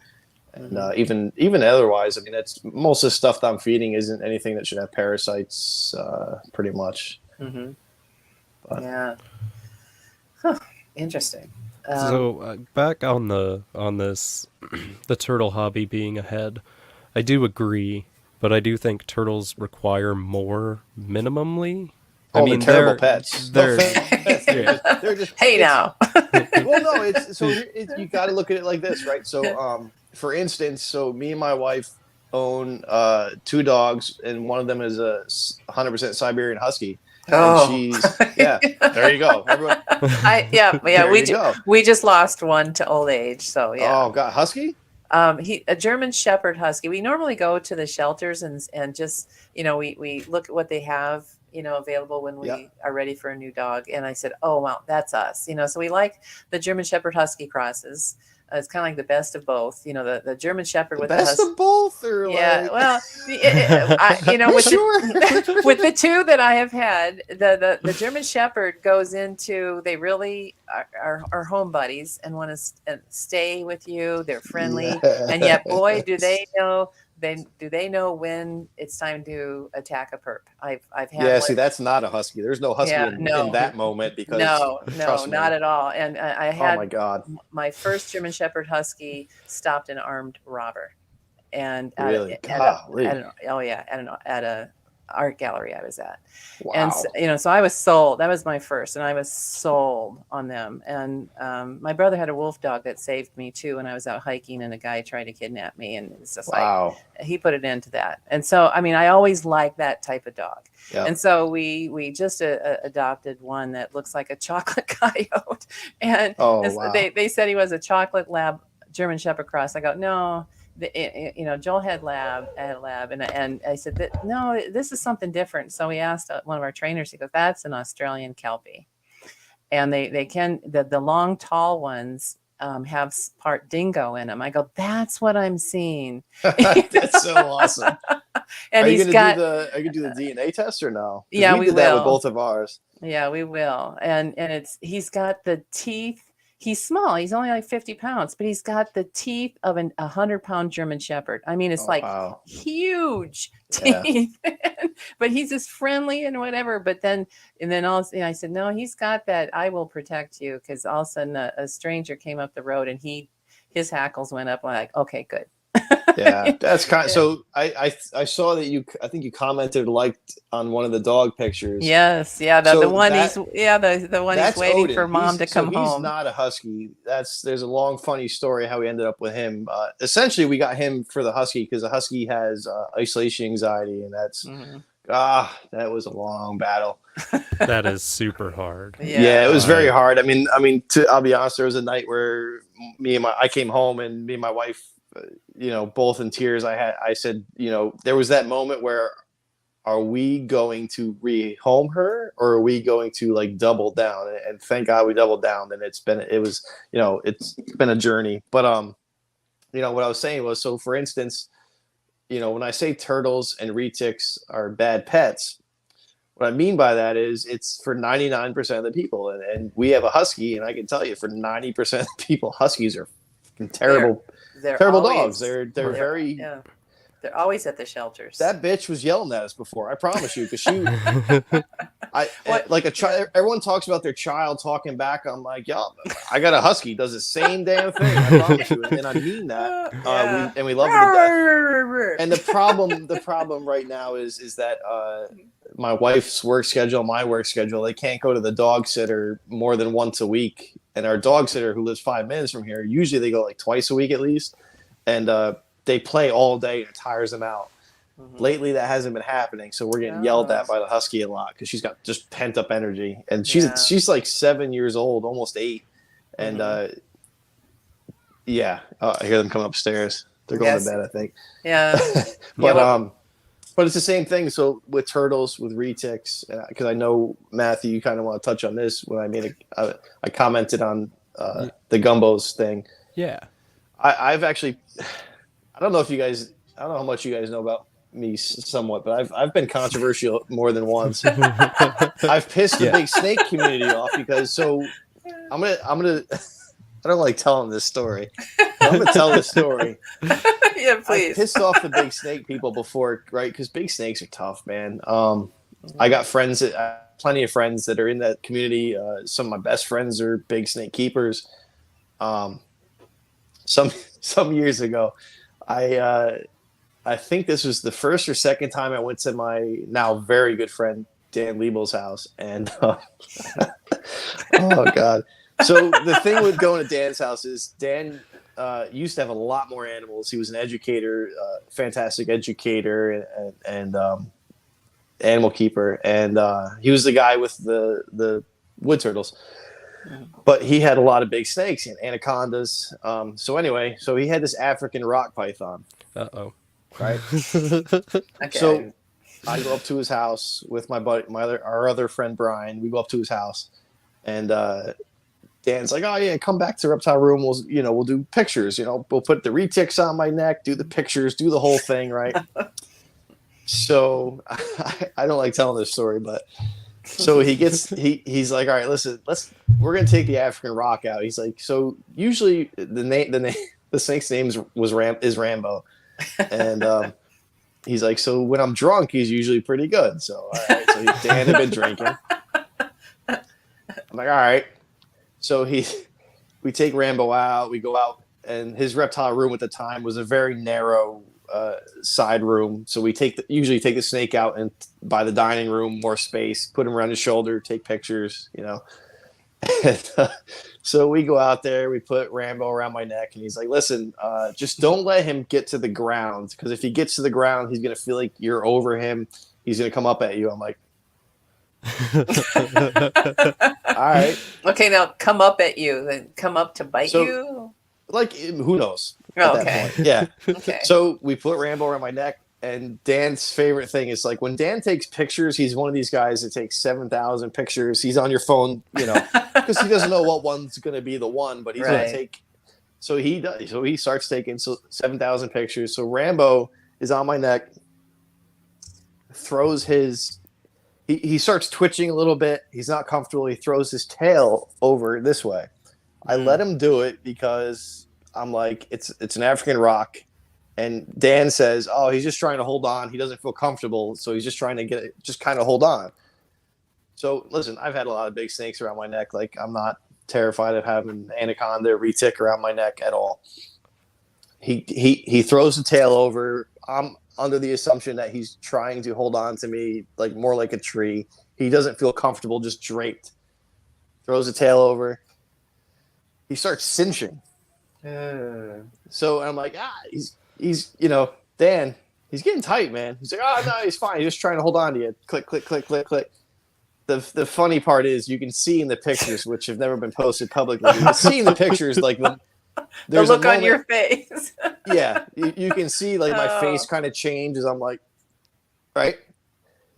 Speaker 3: And even otherwise, I mean, that's most of the stuff that I'm feeding isn't anything that should have parasites, pretty much. But,
Speaker 2: Yeah. Huh. Interesting.
Speaker 1: So back on this, the turtle hobby being ahead, I do agree, but I do think turtles require more minimally. I
Speaker 3: oh,
Speaker 1: mean,
Speaker 3: they're terrible pets.
Speaker 1: They're
Speaker 3: Yeah. They're just
Speaker 2: Hey now.
Speaker 3: well, no, you got to look at it like this, right? So, for instance, so me and my wife own two dogs, and one of them is a 100% Siberian Husky.
Speaker 2: Oh.
Speaker 3: And there you go. Everyone, there you go.
Speaker 2: We just lost one to old age, so yeah.
Speaker 3: Oh God, Husky?
Speaker 2: A German Shepherd Husky. We normally go to the shelters and just we look at what they have available when we are ready for a new dog. And I said, oh wow, that's us. So we like the German Shepherd Husky crosses. It's kind of like the best of both. The German Shepherd with
Speaker 3: best
Speaker 2: the
Speaker 3: of both, or
Speaker 2: yeah.
Speaker 3: like...
Speaker 2: Well,
Speaker 3: with
Speaker 2: with the two that I have had, the German Shepherd goes into, they really are home buddies and want to stay with you. They're friendly, and yet, boy, do they know. Do they know when it's time to attack a perp? I've had
Speaker 3: see, that's not a Husky. There's no Husky in that moment because
Speaker 2: no, not at all. And I had
Speaker 3: oh my God,
Speaker 2: my first German Shepherd Husky stopped an armed robber, and
Speaker 3: really,
Speaker 2: at a art gallery I was at.
Speaker 3: Wow.
Speaker 2: And so I was sold. That was my first, and I was sold on them. And my brother had a wolf dog that saved me too when I was out hiking, and a guy tried to kidnap me, and it's just like he put an end to that. And so I mean, I always liked that type of dog. Yep. And so we just adopted one that looks like a chocolate coyote, and they said he was a chocolate lab German Shepherd cross. I go, no. Joel had lab, and I said no, this is something different. So we asked one of our trainers. He goes, "That's an Australian Kelpie," and they can the long tall ones have part dingo in them. I go, "That's what I'm seeing."
Speaker 3: That's so awesome.
Speaker 2: And
Speaker 3: are you gonna do the DNA test or no?
Speaker 2: Yeah,
Speaker 3: we did that with both of ours.
Speaker 2: Yeah, we will. And he's got the teeth. He's small. He's only like 50 pounds, but he's got the teeth of a 100-pound German Shepherd. I mean, it's huge teeth, but he's just friendly and whatever. But then I said, no, he's got that. I will protect you. Cause all of a sudden a stranger came up the road and his hackles went up. I'm like, okay, good.
Speaker 3: Yeah, that's kind of, so I saw that I think you commented, liked on one of the dog pictures.
Speaker 2: Yes, yeah, the one he's waiting
Speaker 3: Odin.
Speaker 2: for mom to come home.
Speaker 3: He's not a Husky. There's a long funny story how we ended up with him. Essentially we got him for the Husky because the Husky has isolation anxiety, and that's that was a long battle.
Speaker 1: That is super hard.
Speaker 3: Yeah, it was very hard. I mean, I'll be honest, there was a night where I came home and me and my wife both in tears. I said, there was that moment where, are we going to rehome her, or are we going to like double down? And thank God we doubled down. And it's been a journey. But what I was saying was, so for instance, when I say turtles and retics are bad pets, what I mean by that is it's for 99% of the people. And we have a husky, and I can tell you, for 90% of the people, huskies are terrible,
Speaker 2: they're
Speaker 3: terrible
Speaker 2: always,
Speaker 3: dogs. They're very.
Speaker 2: Yeah. They're always at the shelters.
Speaker 3: That bitch was yelling at us before. I promise you, because like a child. Everyone talks about their child talking back. I'm like, yo, I got a husky. Does the same damn thing. I promise you, and I mean that. We love it to death. And the problem right now is that my wife's work schedule, my work schedule, they can't go to the dog sitter more than once a week. And our dog sitter, who lives 5 minutes from here, usually they go like twice a week at least. And they play all day and it tires them out. Mm-hmm. Lately, that hasn't been happening, so we're getting yelled at by the husky a lot because she's got just pent up energy, and she's like 7 years old, almost 8, and I hear them coming upstairs. They're going to bed, I think. Yeah, but it's the same thing. So with turtles, with retics, because I know Matthew, you kind of want to touch on this when I made I commented on the gumbos thing.
Speaker 1: Yeah,
Speaker 3: I've actually. I don't know how much you guys know about me somewhat, but I've been controversial more than once. I've pissed the big snake community off because I'm gonna I don't like telling this story. I'm gonna tell this story.
Speaker 2: Yeah, please.
Speaker 3: I pissed off the big snake people before, right? Because big snakes are tough, man. I got plenty of friends that are in that community. Some of my best friends are big snake keepers. Some years ago, I think this was the first or second time I went to my now very good friend Dan Liebel's house, and oh god. So the thing with going to Dan's house is Dan used to have a lot more animals. He was an educator, fantastic educator, and animal keeper, and he was the guy with the wood turtles. But he had a lot of big snakes and anacondas. So he had this African rock python.
Speaker 1: Uh-oh.
Speaker 3: Right?
Speaker 2: Okay.
Speaker 3: So I go up to his house with my buddy, our other friend Brian. We go up to his house, and Dan's like, "Oh yeah, come back to the reptile room. We'll do pictures. We'll put the retics on my neck, do the pictures, do the whole thing, right?" So I don't like telling this story, but. So he's like, all right, listen, we're gonna take the African rock out. He's like, so usually the snake's name is Rambo, and he's like, so when I'm drunk, he's usually pretty good. So all right, so Dan had been drinking. I'm like, all right, so we take Rambo out, we go out, and his reptile room at the time was a very narrow side room, so we usually take the snake out and by the dining room, more space, put him around his shoulder, take pictures, And, so we go out there, we put Rambo around my neck, and he's like, listen, just don't let him get to the ground, because if he gets to the ground, he's gonna feel like you're over him, he's gonna come up at you. I'm like, all right,
Speaker 2: okay, now come up at you, then come up to bite you,
Speaker 3: like, who knows.
Speaker 2: That
Speaker 3: point. Yeah.
Speaker 2: Okay.
Speaker 3: So we put Rambo around my neck, and Dan's favorite thing is like when Dan takes pictures, he's one of these guys that takes 7,000 pictures. He's on your phone, because he doesn't know what one's going to be the one, but he's going to take. So he does. So he starts taking 7,000 pictures. So Rambo is on my neck, throws his. He starts twitching a little bit. He's not comfortable. He throws his tail over this way. I let him do it because I'm like, it's an African rock, and Dan says, oh, he's just trying to hold on. He doesn't feel comfortable, so he's just trying to just kind of hold on. So listen, I've had a lot of big snakes around my neck. Like, I'm not terrified of having anaconda or retic around my neck at all. He throws the tail over. I'm under the assumption that he's trying to hold on to me, like more like a tree. He doesn't feel comfortable, just draped. Throws the tail over. He starts cinching. So I'm like, he's Dan, he's getting tight, man. He's like, oh no, he's fine. He's just trying to hold on to you. Click, click, click, click, click. The funny part is you can see in the pictures, which have never been posted publicly. You can see in the pictures like
Speaker 2: The
Speaker 3: there's a
Speaker 2: look on
Speaker 3: moment,
Speaker 2: your face.
Speaker 3: yeah, you can see like my
Speaker 2: Oh.
Speaker 3: face kind of change as I'm like, right.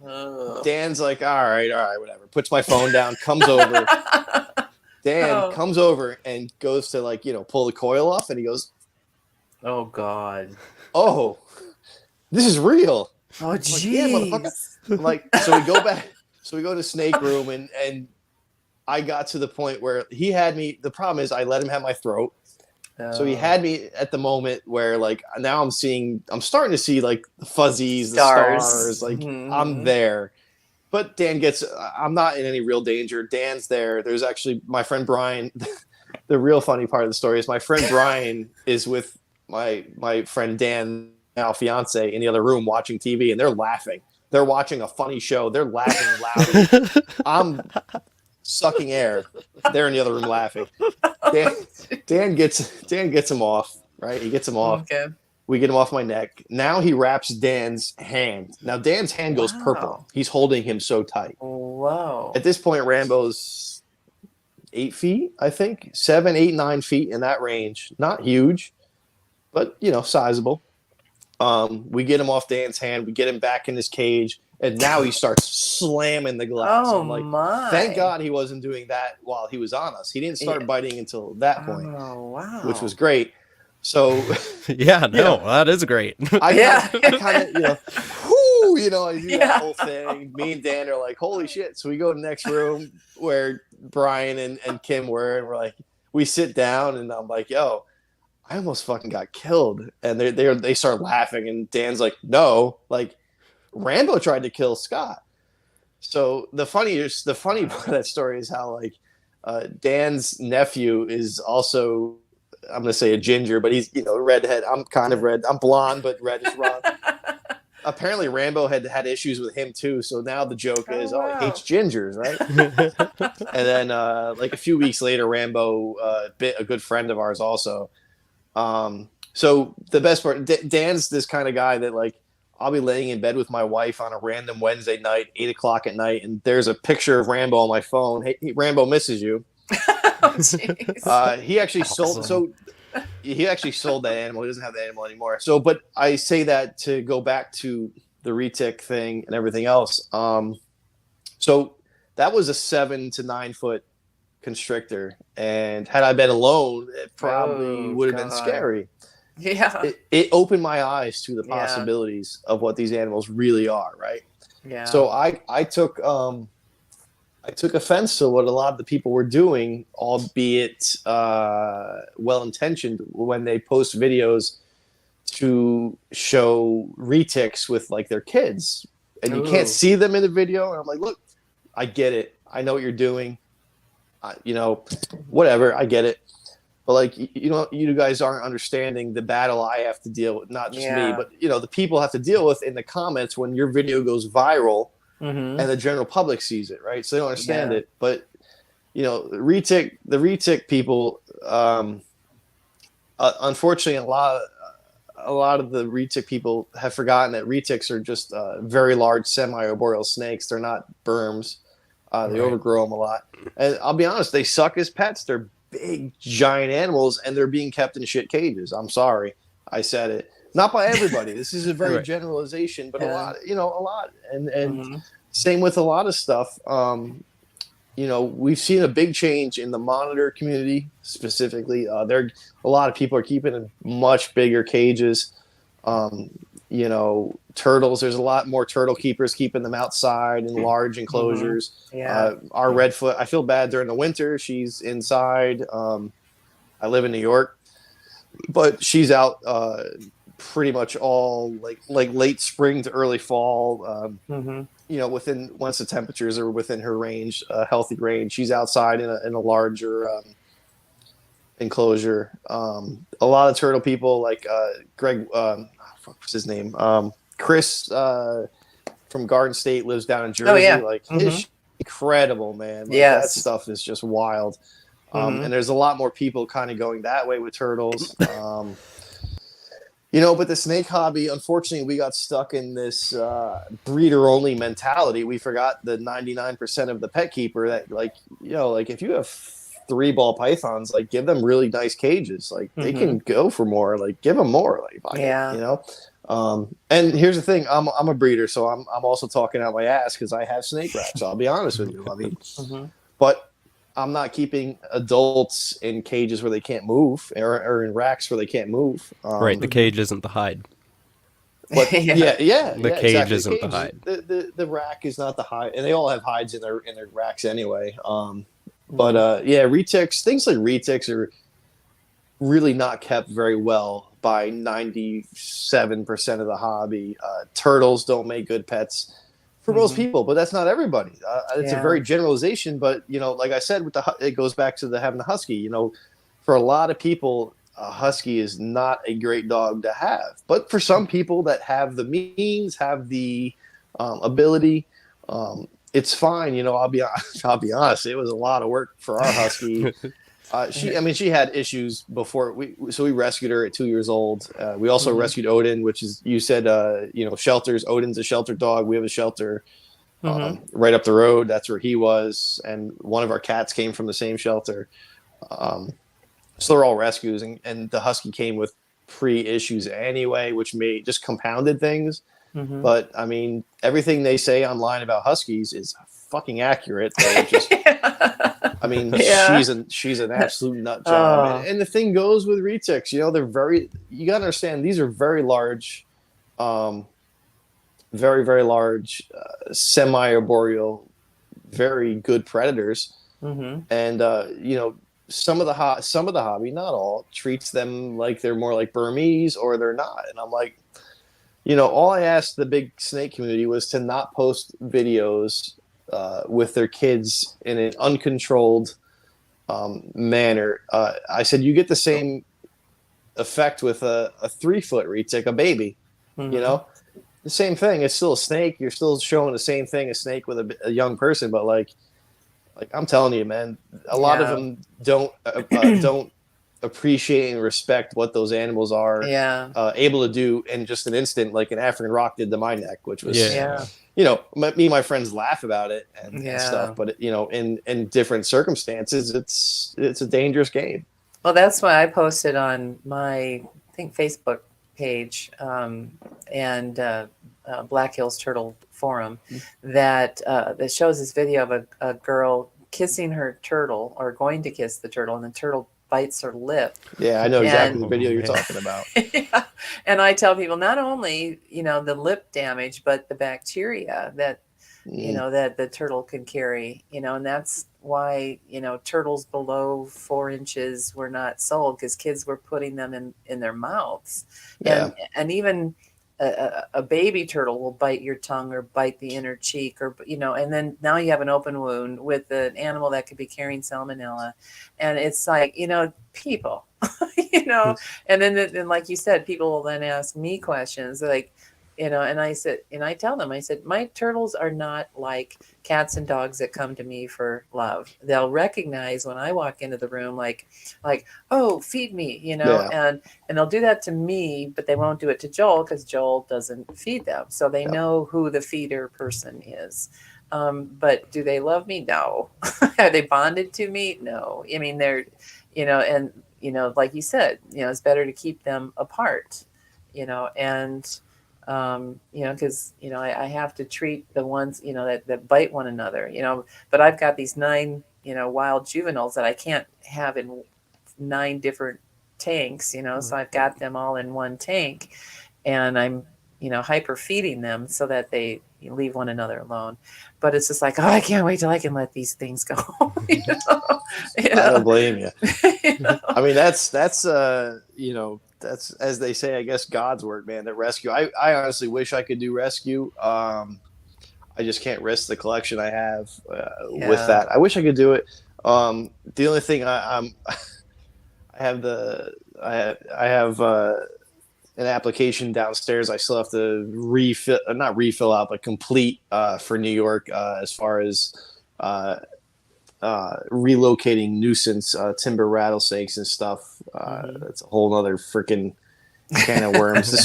Speaker 2: Oh.
Speaker 3: Dan's like, all right, whatever. Puts my phone down, comes over. Dan
Speaker 2: Oh.
Speaker 3: comes over and goes to like, pull the coil off, and he goes,
Speaker 2: Oh God.
Speaker 3: "Oh, this is real."
Speaker 2: Oh
Speaker 3: I'm like, "Yeah, motherfucker."
Speaker 2: jeez.
Speaker 3: I'm like, so we go back, so we go to snake room, and I got to the point where he had me. The problem is I let him have my throat. So he had me at the moment where like now I'm starting to see like the fuzzies, the stars, like I'm
Speaker 2: Mhm.
Speaker 3: there. But I'm not in any real danger. Dan's there. There's actually my friend Brian. The real funny part of the story is my friend Brian is with my friend Dan, now fiance, in the other room watching TV, and they're laughing. They're watching a funny show. They're laughing loudly. I'm sucking air. They're in the other room laughing. Dan, Dan gets him off. Right, he gets him off.
Speaker 2: Okay.
Speaker 3: We get him off my neck. Now he wraps Dan's hand. Now Dan's hand goes purple.
Speaker 2: Wow.
Speaker 3: He's holding him so tight.
Speaker 2: Whoa.
Speaker 3: At this point, Rambo's 8 feet, I think, 7, 8, 9 feet in that range. Not huge, but sizable. We get him off Dan's hand. We get him back in his cage, and now he starts slamming the glass.
Speaker 2: Oh
Speaker 3: I'm like,
Speaker 2: my.
Speaker 3: thank God he wasn't doing that while he was on us. He didn't start biting until that point,
Speaker 2: Oh wow.
Speaker 3: which was great. So
Speaker 1: Yeah, no, that is great.
Speaker 3: I kind of, whoo, I do
Speaker 2: Yeah.
Speaker 3: that whole thing. Me and Dan are like, holy shit. So we go to the next room where Brian and Kim were, and we're like, we sit down, and I'm like, yo, I almost fucking got killed. And they start laughing, and Dan's like, no, like Rambo tried to kill Scott. So the funny part of that story is how like Dan's nephew is also, I'm gonna say a ginger, but he's redhead. I'm kind of red. I'm blonde, but reddish blonde. Apparently, Rambo had issues with him too. So now the joke is,
Speaker 2: wow.
Speaker 3: he hates gingers, right? And then like a few weeks later, Rambo bit a good friend of ours also. So the best part, Dan's this kind of guy that like I'll be laying in bed with my wife on a random Wednesday night, 8 o'clock at night, and there's a picture of Rambo on my phone. Hey, Rambo misses you.
Speaker 2: Oh, jeez.
Speaker 3: He actually sold. So he actually sold that animal. He doesn't have the animal anymore. So, but I say that to go back to the retic thing and everything else. So that was a 7 to 9 foot constrictor, and had I been alone, it probably would have been scary.
Speaker 2: Yeah.
Speaker 3: It opened my eyes to the possibilities of what these animals really are. Right.
Speaker 2: Yeah.
Speaker 3: So I took offense to what a lot of the people were doing, albeit well-intentioned, when they post videos to show retics with like their kids, and you can't see them in the video. And I'm like, look, I get it. I know what you're doing. Whatever. I get it. But like, you guys aren't understanding the battle I have to deal with. Not just me, but the people have to deal with in the comments when your video goes viral.
Speaker 2: Mm-hmm.
Speaker 3: And the general public sees it, right? So they don't understand it. But the retic people, unfortunately, a lot of the retic people have forgotten that retics are just very large semi-arboreal snakes. They're not berms. They overgrow them a lot. And I'll be honest, they suck as pets. They're big, giant animals, and they're being kept in shit cages. I'm sorry, I said it. Not by everybody. This is a very generalization, but a lot. And same with a lot of stuff. We've seen a big change in the monitor community specifically. A lot of people are keeping in much bigger cages. Turtles. There's a lot more turtle keepers keeping them outside in large enclosures.
Speaker 2: Mm-hmm. Yeah.
Speaker 3: Our Redfoot. I feel bad during the winter. She's inside. I live in New York, but she's out pretty much all like late spring to early fall. Once the temperatures are within her range, healthy range, she's outside in a larger enclosure. A lot of turtle people like Greg, what's his name? Chris from Garden State lives down in Jersey.
Speaker 2: Oh, yeah.
Speaker 3: Like his incredible, man. Like,
Speaker 2: yes.
Speaker 3: That stuff is just wild. And there's a lot more people kind of going that way with turtles. But the snake hobby, unfortunately, we got stuck in this breeder-only mentality. We forgot the 99% of the pet keeper that, like if you have 3 ball pythons, like give them really nice cages. Like they can go for more. Like give them more. Like fuck it,
Speaker 2: Yeah.
Speaker 3: you know. And here's the thing: I'm a breeder, so I'm also talking out my ass because I have snake racks. I'll be honest with you. I mean, but I'm not keeping adults in cages where they can't move, or in racks where they can't move.
Speaker 1: Right, the cage isn't the hide.
Speaker 3: But
Speaker 2: Yeah.
Speaker 1: The cage
Speaker 3: exactly.
Speaker 1: isn't the hide.
Speaker 3: The rack is not the hide, and they all have hides in their racks anyway. But yeah, retics, things like retics are really not kept very well by 97% of the hobby. Turtles don't make good pets for most people, but that's not everybody. It's a
Speaker 2: Yeah.
Speaker 3: very generalization, but you know, like I said, with it goes back to having the husky. You know, for a lot of people, a husky is not a great dog to have, but for some people that have the means, have the ability, it's fine. You know, I'll be honest. It was a lot of work for our husky. She had issues before we rescued her at 2 years old. We also rescued Odin, which is, you said, shelters. Odin's a shelter dog. We have a shelter right up the road. That's where he was. And one of our cats came from the same shelter. So they're all rescues, and the husky came with pre-issues anyway, which just compounded things. But I mean, everything they say online about huskies is fucking accurate. I mean, she's an absolute nut job. And the thing goes with retics, you know, you gotta understand, these are very large, very, very large, semi-arboreal, very good predators. And, you know, some of the hobby, not all, treats them like they're more like Burmese, or they're not. And I'm like, you know, all I asked the big snake community was to not post videos with their kids in an uncontrolled manner. I said, you get the same effect with a 3-foot retic, a baby. You know, the same thing. It's still a snake. You're still showing the same thing, a snake with a young person. But like I'm telling you, man, a lot of them don't appreciate and respect what those animals are able to do in just an instant, like an African rock did to my neck, which was, you know, me and my friends laugh about it and stuff, but you know, in different circumstances, it's a dangerous game.
Speaker 2: Well, that's why I posted on my, I think, Facebook page and Black Hills Turtle Forum that shows this video of a girl kissing her turtle, or going to kiss the turtle, and the turtle bites her lip.
Speaker 3: Yeah, I know exactly the video you're talking about.
Speaker 2: And I tell people, not only, you know, the lip damage, but the bacteria that, you know, that the turtle can carry, you know, and that's why, you know, turtles below 4 inches were not sold, because kids were putting them in their mouths. And even a baby turtle will bite your tongue or bite the inner cheek, or, you know, and then now you have an open wound with an animal that could be carrying salmonella. And it's like, you know, people, you know, and then like you said, people will then ask me questions like, you know, and I tell them, I said, my turtles are not like cats and dogs that come to me for love. They'll recognize when I walk into the room, like, oh, feed me, you know, and they'll do that to me, but they won't do it to Joel, because Joel doesn't feed them. So they know who the feeder person is. But do they love me? No. Are they bonded to me? No. I mean, they're, you know, and, you know, like you said, you know, it's better to keep them apart, you know, and, you know, because, you know, I have to treat the ones, you know, that bite one another, you know, but I've got these 9, you know, wild juveniles that I can't have in 9 different tanks, you know, so I've got them all in one tank, and I'm, you know, hyper feeding them so that they leave one another alone. But it's just like, oh, I can't wait till I can let these things go. You know?
Speaker 3: I don't blame you. You know? I mean, that's you know, that's, as they say, I guess, God's work, man. That rescue. I honestly wish I could do rescue. I just can't risk the collection I have with that. I wish I could do it. The only thing I have an application downstairs I still have to not refill out, but complete for New York as far as relocating nuisance timber rattlesnakes and stuff. That's a whole other freaking can of worms. The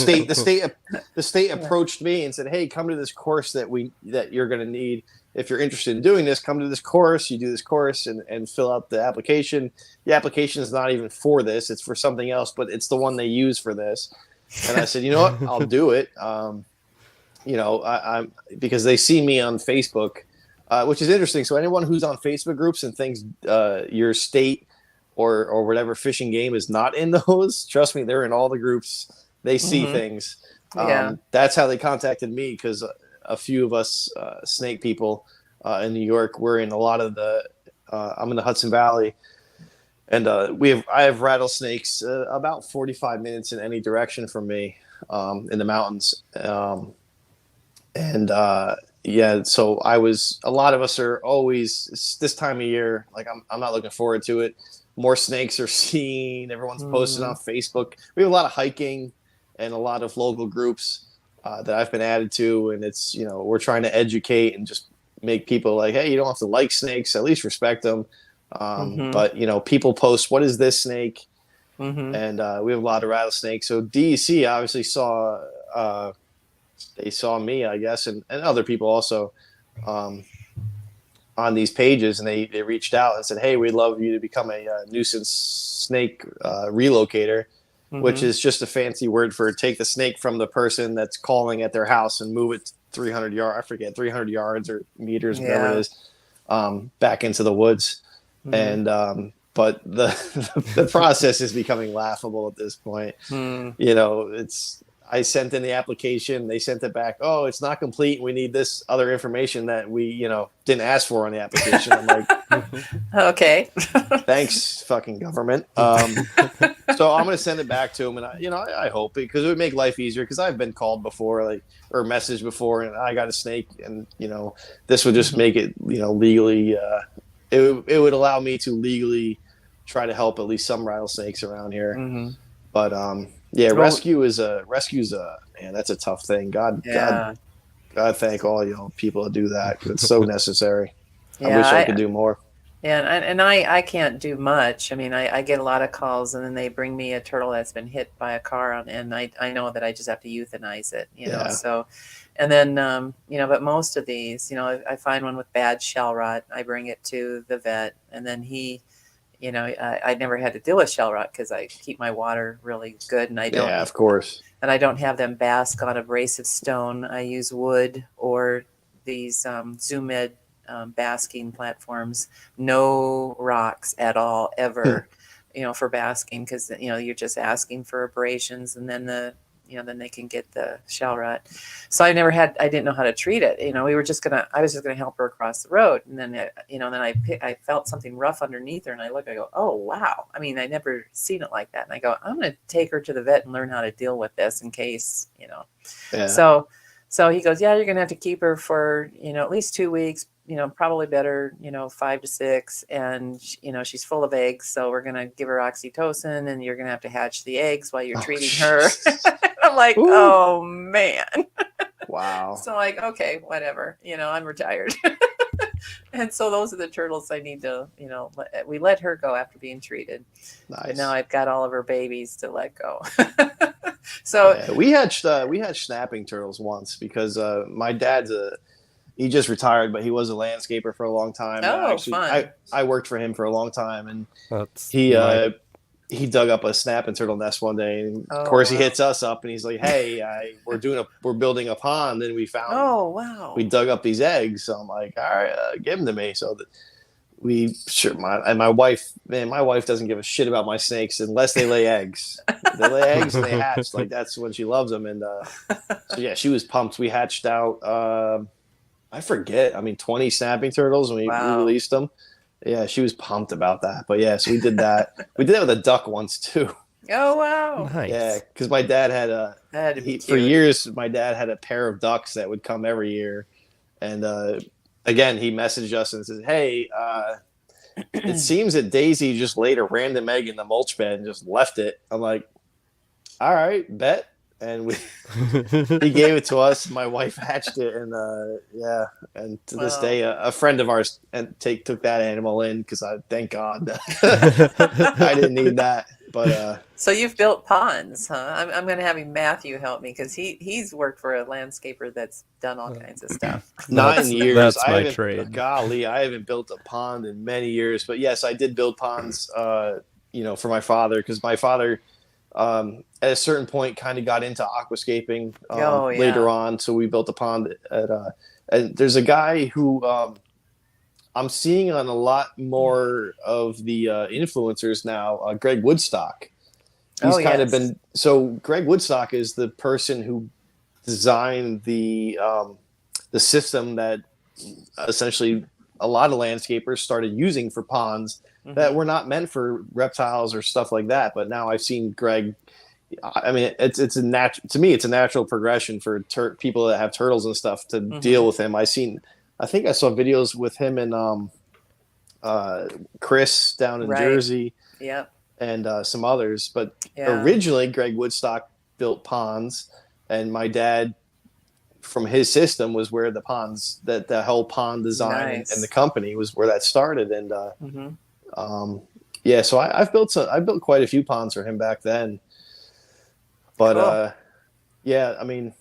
Speaker 3: state
Speaker 2: Yeah.
Speaker 3: approached me and said, "Hey, come to this course that you're going to need if you're interested in doing this. Come to this course. You do this course and fill out the application. The application is not even for this; it's for something else, but it's the one they use for this." And I said, "You know what? I'll do it." I'm because they see me on Facebook, which is interesting. So anyone who's on Facebook groups and thinks your state or whatever fishing game is not in those, trust me, they're in all the groups. They see
Speaker 2: Mm-hmm.
Speaker 3: things.
Speaker 2: Yeah.
Speaker 3: That's how they contacted me because a few of us snake people in New York, we're in a lot of the. I'm in the Hudson Valley, and I have rattlesnakes about 45 minutes in any direction from me in the mountains. Yeah, so a lot of us are always this time of year, like I'm not looking forward to it. More snakes are seen. Everyone's posting
Speaker 2: Mm-hmm.
Speaker 3: on Facebook. We have a lot of hiking and a lot of local groups that I've been added to. And it's, we're trying to educate and just make people like, hey, you don't have to like snakes, at least respect them.
Speaker 2: Mm-hmm.
Speaker 3: But, people post, what is this snake?
Speaker 2: Mm-hmm.
Speaker 3: And we have a lot of rattlesnakes. So DEC obviously they saw me, I guess, and other people also on these pages, and they reached out and said, "Hey, we'd love you to become a nuisance snake relocator," which
Speaker 2: Mm-hmm.
Speaker 3: is just a fancy word for take the snake from the person that's calling at their house and move it 300 yards. I forget 300 yards or meters, whatever it
Speaker 2: Yeah.
Speaker 3: is, back into the woods.
Speaker 2: Mm-hmm.
Speaker 3: And but the process is becoming laughable at this point.
Speaker 2: Mm.
Speaker 3: It's I sent in the application, they sent it back. Oh, it's not complete. We need this other information that we, didn't ask for on the application. I'm like,
Speaker 2: Okay.
Speaker 3: thanks, fucking government. So I'm gonna send it back to them, and I hope because it would make life easier. Because I've been called before, or messaged before, and I got a snake, and this would just make it, legally. It would allow me to legally try to help at least some rattlesnakes around here.
Speaker 2: Mm-hmm.
Speaker 3: But yeah,
Speaker 2: Well,
Speaker 3: rescue's man, that's a tough thing.
Speaker 2: yeah.
Speaker 3: God, thank all people that do that. It's so necessary. I
Speaker 2: Yeah.
Speaker 3: wish I could do more.
Speaker 2: And I can't do much. I mean, I get a lot of calls, and then they bring me a turtle that's been hit by a car, and I know that I just have to euthanize it,
Speaker 3: Yeah.
Speaker 2: So, and then, but most of these, I find one with bad shell rot. I bring it to the vet, and then I never had to deal with shell rot because I keep my water really good, and
Speaker 3: Yeah, of course.
Speaker 2: I don't have them bask on abrasive stone. I use wood or these Zoom Ed basking platforms. No rocks at all ever, for basking because you're just asking for abrasions, and then then they can get the shell rot. So I didn't know how to treat it. I was just gonna help her across the road, and then I felt something rough underneath her, and I go, oh wow. I mean, I never seen it like that, and I go, I'm gonna take her to the vet and learn how to deal with this in case.
Speaker 3: Yeah.
Speaker 2: So he goes, yeah, you're gonna have to keep her for at least 2 weeks. Probably better, 5 to 6, and she's full of eggs, so we're gonna give her oxytocin, and you're gonna have to hatch the eggs while you're treating her. I'm like,
Speaker 3: Ooh.
Speaker 2: oh man.
Speaker 3: Wow.
Speaker 2: So like, okay, whatever. I'm retired. And so those are the turtles I need to, we let her go after being treated.
Speaker 3: Nice.
Speaker 2: But now I've got all of her babies to let go. So
Speaker 3: yeah, we had snapping turtles once because my dad's he just retired, but he was a landscaper for a long time.
Speaker 2: Oh, fun.
Speaker 3: I worked for him for a long time, and
Speaker 1: That's
Speaker 3: he dug up a snapping turtle nest one day, and of
Speaker 2: Oh,
Speaker 3: course he
Speaker 2: wow.
Speaker 3: hits us up, and he's like, "Hey, we're building a pond, and we dug up these eggs." So I'm like, "All right, give them to me." So my wife doesn't give a shit about my snakes unless they lay eggs. They lay eggs and they hatch. Like that's when she loves them, and so yeah, she was pumped. We hatched out. I forget. 20 snapping turtles, and we released them. Yeah, she was pumped about that. But yeah, so we did that. We did that with a duck once too.
Speaker 2: Oh wow.
Speaker 1: nice.
Speaker 3: Yeah, because my dad had
Speaker 2: That had to be
Speaker 3: for
Speaker 2: cute.
Speaker 3: years. My dad had a pair of ducks that would come every year, and again, he messaged us and says, "Hey, it seems that Daisy just laid a random egg in the mulch bed and just left it." I'm like, "All right, bet." And he gave it to us. My wife hatched it, and yeah. And to this day, a friend of ours took that animal in because thank God, I didn't need that. But
Speaker 2: So you've built ponds, huh? I'm going to have Matthew help me because he's worked for a landscaper that's done all kinds of stuff.
Speaker 3: not in years.
Speaker 1: That's
Speaker 3: I
Speaker 1: my
Speaker 3: haven't.
Speaker 1: trade.
Speaker 3: Golly, I haven't built a pond in many years. But yes, I did build ponds. For my father, because my father, at a certain point, kind of got into aquascaping
Speaker 2: Oh
Speaker 3: later
Speaker 2: yeah.
Speaker 3: on. So we built a pond at. And there's a guy who I'm seeing on a lot more of the influencers now. Greg Woodstock.
Speaker 2: Oh
Speaker 3: He's kind of
Speaker 2: yes.
Speaker 3: been so. Greg Woodstock is the person who designed the system that essentially a lot of landscapers started using for ponds that
Speaker 2: Hmm.
Speaker 3: were not meant for reptiles or stuff like that. But now I've seen Greg. I mean, it's a natural to me. It's a natural progression for people that have turtles and stuff to deal
Speaker 2: Hmm.
Speaker 3: with him. I think I saw videos with him and Chris down in
Speaker 2: Right.
Speaker 3: Jersey
Speaker 2: Yep.
Speaker 3: and some others. But
Speaker 2: Yeah.
Speaker 3: originally, Greg Woodstock built ponds, and my dad, from his system, was where that the whole pond design and the
Speaker 2: Nice.
Speaker 3: company was where that started. And
Speaker 2: Hmm.
Speaker 3: um, yeah, so I've built quite a few ponds for him back then. But
Speaker 2: Cool.
Speaker 3: yeah, I mean,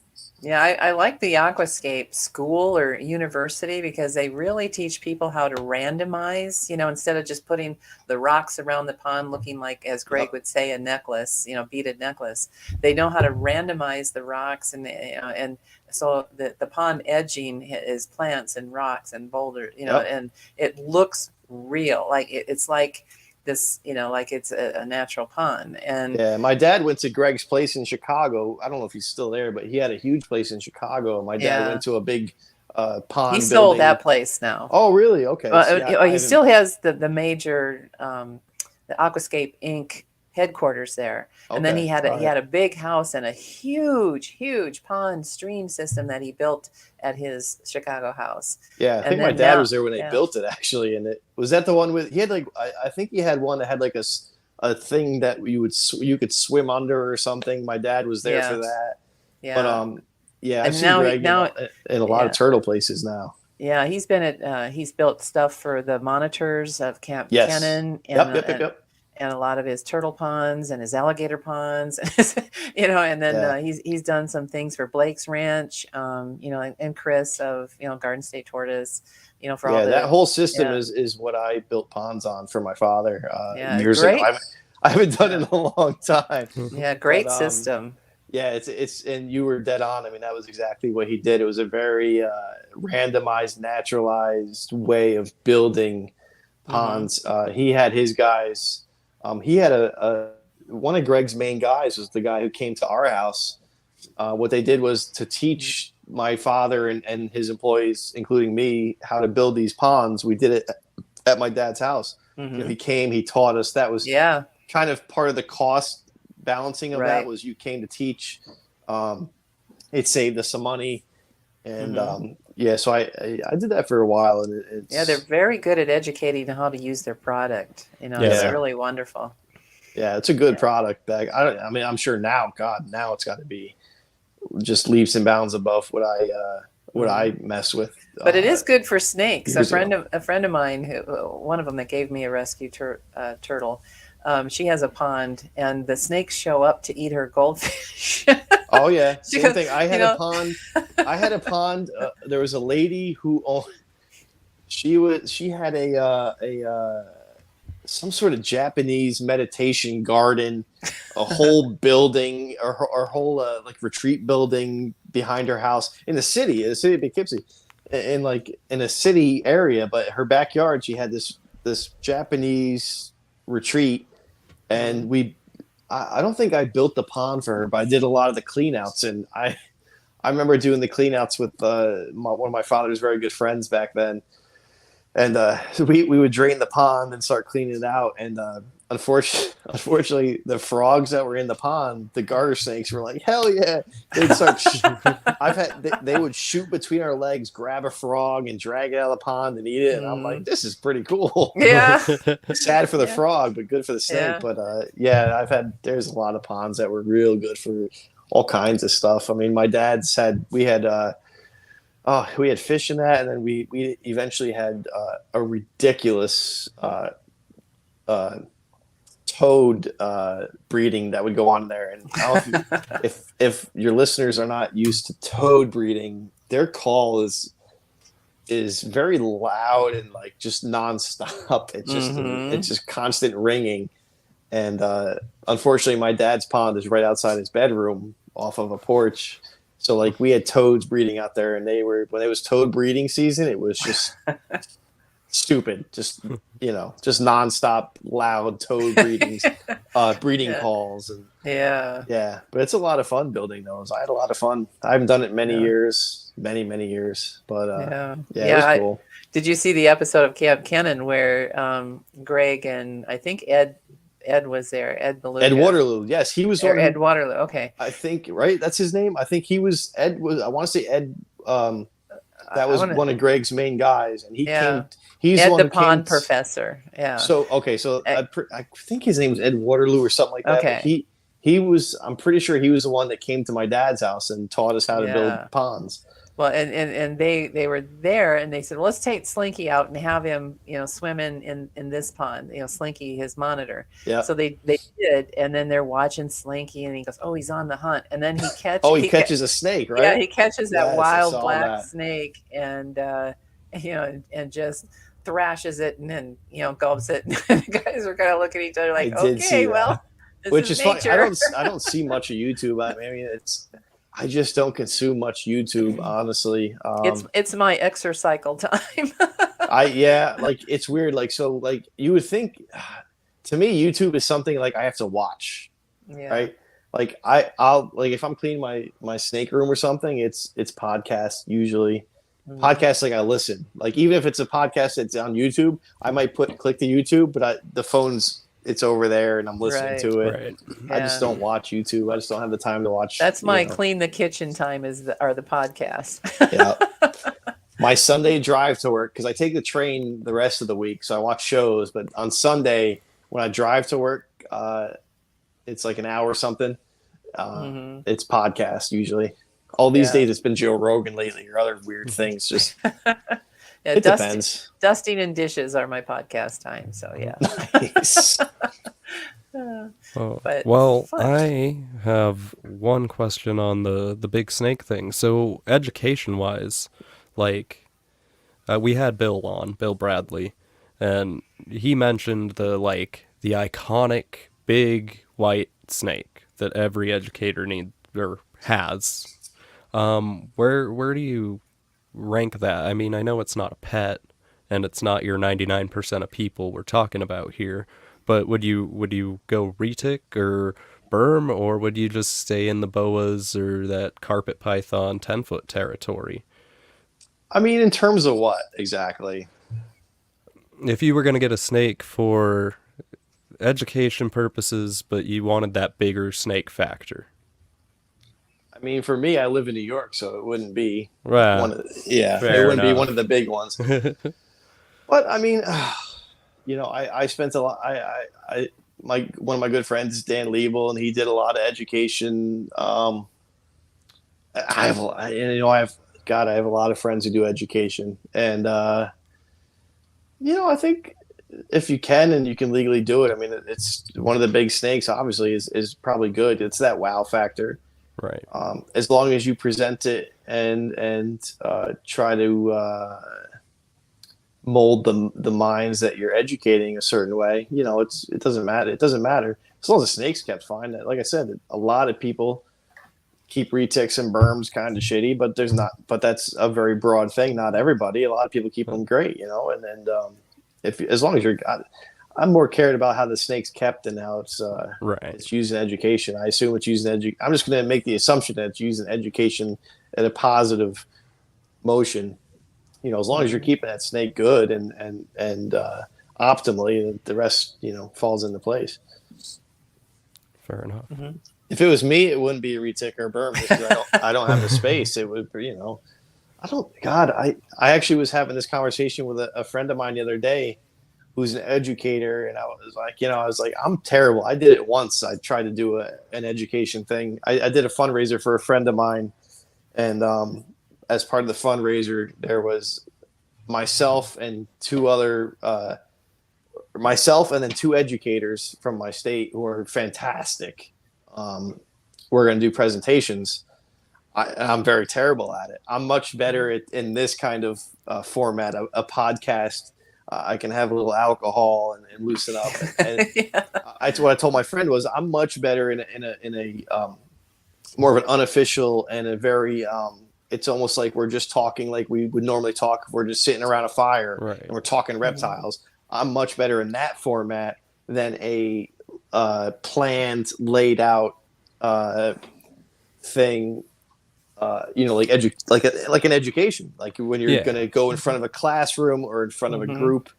Speaker 2: Yeah, I like the Aquascape school or university because they really teach people how to randomize, instead of just putting the rocks around the pond looking like, as Greg
Speaker 3: yep,
Speaker 2: would say, a necklace, beaded necklace. They know how to randomize the rocks and so the pond edging is plants and rocks and boulders,
Speaker 3: yep.
Speaker 2: and it looks real. Like it's like this, like it's a natural pond. And
Speaker 3: Yeah, my dad went to Greg's place in Chicago. I don't know if he's still there, but he had a huge place in Chicago. And my dad
Speaker 2: yeah,
Speaker 3: went to a big
Speaker 2: he
Speaker 3: pond
Speaker 2: sold
Speaker 3: building.
Speaker 2: that place now.
Speaker 3: Oh, really? Okay. So yeah, I
Speaker 2: He
Speaker 3: haven't.
Speaker 2: still has the major the Aquascape Inc. headquarters there, and then
Speaker 3: Okay, all
Speaker 2: he
Speaker 3: right.
Speaker 2: had a big house and a huge pond stream system that he built at his Chicago house,
Speaker 3: Yeah, I
Speaker 2: and
Speaker 3: think my
Speaker 2: then
Speaker 3: dad
Speaker 2: now
Speaker 3: was there when they
Speaker 2: yeah
Speaker 3: built it actually, and it was that the one with he had like I think he had one that had like a thing that you could swim under or something. My dad was there for
Speaker 2: yeah
Speaker 3: that, but
Speaker 2: yeah,
Speaker 3: yeah, I've
Speaker 2: and
Speaker 3: seen
Speaker 2: now
Speaker 3: Greg
Speaker 2: now
Speaker 3: in a lot of
Speaker 2: yeah.
Speaker 3: turtle places now.
Speaker 2: Yeah, he's been at he's built stuff for the monitors of Camp
Speaker 3: Yes.
Speaker 2: Kennan
Speaker 3: Yep. Yep. Yep. Yep.
Speaker 2: and a lot of his turtle ponds and his alligator ponds, and then
Speaker 3: Yeah.
Speaker 2: he's done some things for Blake's Ranch, and Chris of Garden State Tortoise, for all
Speaker 3: Yeah. That
Speaker 2: the
Speaker 3: whole system
Speaker 2: yeah
Speaker 3: is what I built ponds on for my father
Speaker 2: yeah
Speaker 3: years ago.
Speaker 2: great
Speaker 3: I haven't done it
Speaker 2: yeah
Speaker 3: in a long time,
Speaker 2: yeah
Speaker 3: but
Speaker 2: great system.
Speaker 3: yeah, it's and you were dead on. I mean, that was exactly what he did. It was a very randomized, naturalized way of building
Speaker 2: Hmm.
Speaker 3: ponds. He had his guys. He had a one of Greg's main guys was the guy who came to our house. What they did was to teach my father and his employees, including me, how to build these ponds. We did it at my dad's house.
Speaker 2: Hmm.
Speaker 3: He came, he taught us. That was
Speaker 2: Yeah,
Speaker 3: kind of part of the cost balancing of that
Speaker 2: right.
Speaker 3: was you came to teach. Um, it saved us some money, and
Speaker 2: Hmm.
Speaker 3: yeah, so I did that for a while, and
Speaker 2: Yeah, they're
Speaker 3: it's
Speaker 2: very good at educating how to use their product. It's
Speaker 1: Yeah.
Speaker 3: yeah,
Speaker 2: really wonderful.
Speaker 3: yeah, it's a good
Speaker 2: Yeah.
Speaker 3: product. Back, I mean, I'm sure now, God, now it's got to be just leaps and bounds above what
Speaker 2: Hmm.
Speaker 3: I mess with
Speaker 2: But it is good for snakes.
Speaker 3: years ago.
Speaker 2: A friend of mine, one of them that gave me a rescue turtle, she has a pond, and the snakes show up to eat her goldfish.
Speaker 3: Oh yeah,
Speaker 2: She
Speaker 3: same
Speaker 2: goes,
Speaker 3: thing. I
Speaker 2: you
Speaker 3: had a
Speaker 2: know,
Speaker 3: pond. I had a pond. There was a lady who owned. She had a some sort of Japanese meditation garden, a whole building or whole like retreat building behind her house in the city of Poughkeepsie, in like in a city area. But her backyard, she had this Japanese retreat, and
Speaker 2: Mhm.
Speaker 3: I don't think I built the pond for her, but I did a lot of the clean outs, and I remember doing the clean outs with one of my father's very good friends back then, and so we would drain the pond and start cleaning it out. And unfortunately, the frogs that were in the pond, the garter snakes, were like, "Hell yeah!" They'd start. They would shoot between our legs, grab a frog, and drag it out of the pond and eat it. And I'm like,
Speaker 2: Mhm.
Speaker 3: "This is pretty cool."
Speaker 2: Yeah,
Speaker 3: Sad for the
Speaker 2: yeah,
Speaker 3: frog, but good for the snake.
Speaker 2: yeah.
Speaker 3: But yeah, there's a lot of ponds that were real good for all kinds of stuff. I mean, my dad's had we had. Oh, we had fish in that, and then we eventually had a ridiculous toad breeding that would go on there. And I don't know if your listeners are not used to toad breeding, their call is very loud and like just nonstop. It's just constant ringing. And unfortunately, my dad's pond is right outside his bedroom, off of a porch. So like we had toads breeding out there, and when it was toad breeding season, it was just stupid, just just nonstop loud toad breeding calls, and yeah. But it's a lot of fun building those. I had a lot of fun. I haven't done it many years, many years, but it was cool.
Speaker 2: Did you see the episode of Camp Cannon where Greg and I think Ed was there? Ed Beluga.
Speaker 3: Ed Waterloo. Yes, he was.
Speaker 2: Ed Waterloo. Okay.
Speaker 3: I think right. That's his name. I think he was Ed. I want to say Ed. That was one of Greg's main guys, and he came. He's
Speaker 2: Ed
Speaker 3: the one
Speaker 2: the pond professor. Yeah.
Speaker 3: So okay, so I think his name was Ed Waterloo or something like that. Okay. He was. I'm pretty sure he was the one that came to my dad's house and taught us how to build ponds.
Speaker 2: Well, and they were there, and they said, well, let's take Slinky out and have him, swim in this pond. Slinky, his monitor. Yeah. So they did, and then they're watching Slinky, and he goes, oh, he's on the hunt, and then he
Speaker 3: catches a snake, right?
Speaker 2: Yeah, he catches that wild black snake, and and just thrashes it, and then gulps it. And the guys were kind of looking at each other like, okay, well,
Speaker 3: which is funny. I don't see much of YouTube. I mean, I just don't consume much YouTube, honestly.
Speaker 2: It's my exercise time.
Speaker 3: Like it's weird. Like so, like you would think, to me, YouTube is something like I have to watch, right? Like I'll like if I'm cleaning my snake room or something, it's podcasts usually. Podcasts like I listen. Like even if it's a podcast that's on YouTube, I might click the YouTube, but the phone's. It's over there and I'm listening to it. Right. I just don't watch YouTube. I just don't have the time to watch.
Speaker 2: That's my clean the kitchen time are the podcasts.
Speaker 3: Yeah. My Sunday drive to work, because I take the train the rest of the week, so I watch shows. But on Sunday, when I drive to work, it's like an hour or something. It's podcast usually. All these days, it's been Joe Rogan lately or other weird things. Just it depends.
Speaker 2: Dusting and dishes are my podcast time. So yeah.
Speaker 3: Nice.
Speaker 1: Well, I have one question on the big snake thing. So education wise, like we had Bill Bradley, and he mentioned the iconic big white snake that every educator needs or has. Where do you rank that? I mean, I know it's not a pet and it's not your 99% of people we're talking about here, but would you go retic or berm, or would you just stay in the boas or that carpet python 10-foot territory?
Speaker 3: I mean, in terms of what exactly?
Speaker 1: If you were going to get a snake for education purposes, but you wanted that bigger snake factor.
Speaker 3: I mean, for me, I live in New York, so it wouldn't be
Speaker 1: be one
Speaker 3: of the big ones. But I mean, I spent a lot. One of my good friends is Dan Liebel, and he did a lot of education. I have a lot of friends who do education, and I think if you can and you can legally do it, I mean, it's one of the big snakes. Obviously, is probably good. It's that wow factor.
Speaker 1: Right.
Speaker 3: As long as you present it and try to mold the minds that you're educating a certain way, it doesn't matter. It doesn't matter as long as the snake's kept fine. Like I said, a lot of people keep retics and berms kind of shitty, but that's a very broad thing. Not everybody. A lot of people keep them great, as long as I'm more cared about how the snake's kept and how it's used in education. I assume it's used in I'm just going to make the assumption that it's used in education in a positive motion. As long as you're keeping that snake good and optimally, the rest, falls into place.
Speaker 1: Fair enough.
Speaker 2: Mm-hmm.
Speaker 3: If it was me, it wouldn't be a retic or a berm because I don't have the space. It would, I actually was having this conversation with a friend of mine the other day who's an educator, and I was like, I'm terrible. I did it once. I tried to do an education thing. I did a fundraiser for a friend of mine, and as part of the fundraiser, there was myself and two other myself and then two educators from my state who are fantastic. We're going to do presentations. I'm very terrible at it. I'm much better in this kind of format, a podcast. I can have a little alcohol and loosen up. And
Speaker 2: Yeah.
Speaker 3: what I told my friend was I'm much better in a more of an unofficial and a very it's almost like we're just talking like we would normally talk if we're just sitting around a fire
Speaker 1: Right.
Speaker 3: and we're talking reptiles. I'm much better in that format than a planned, laid out thing. Like an education, like when you're going to go in front of a classroom or in front of a group.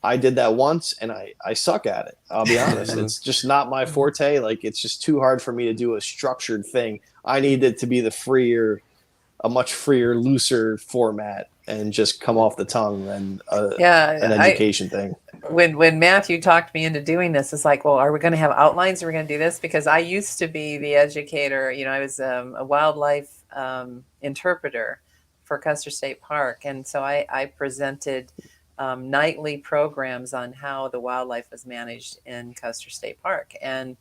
Speaker 3: I did that once and I suck at it. I'll be honest. It's just not my forte. Like it's just too hard for me to do a structured thing. I need it to be a much freer, looser format and just come off the tongue than an education thing.
Speaker 2: When Matthew talked me into doing this, it's like, well, are we going to have outlines? Are we going to do this? Because I used to be the educator. I was a wildlife interpreter for Custer State Park. And so I presented nightly programs on how the wildlife was managed in Custer State Park. And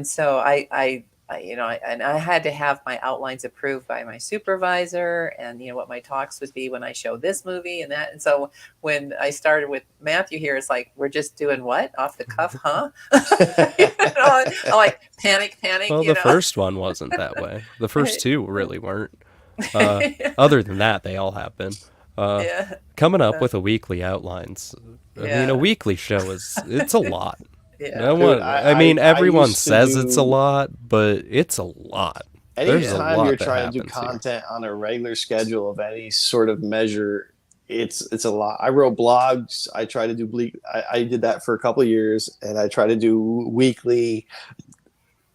Speaker 2: so I had to have my outlines approved by my supervisor and, what my talks would be when I show this movie and that. And so when I started with Matthew here, it's like, we're just doing what? Off the cuff, huh? I like panic.
Speaker 1: Well, the first one wasn't that way. The first two really weren't. Other than that, they all have been. Coming up with a weekly outlines. I mean, a weekly show it's a lot.
Speaker 2: Yeah.
Speaker 1: Everyone says it's a lot, but it's a lot.
Speaker 3: Anytime you're trying to do content on a regular schedule of any sort of measure, it's a lot. I wrote blogs. I try to do I did that for a couple of years, and I try to do weekly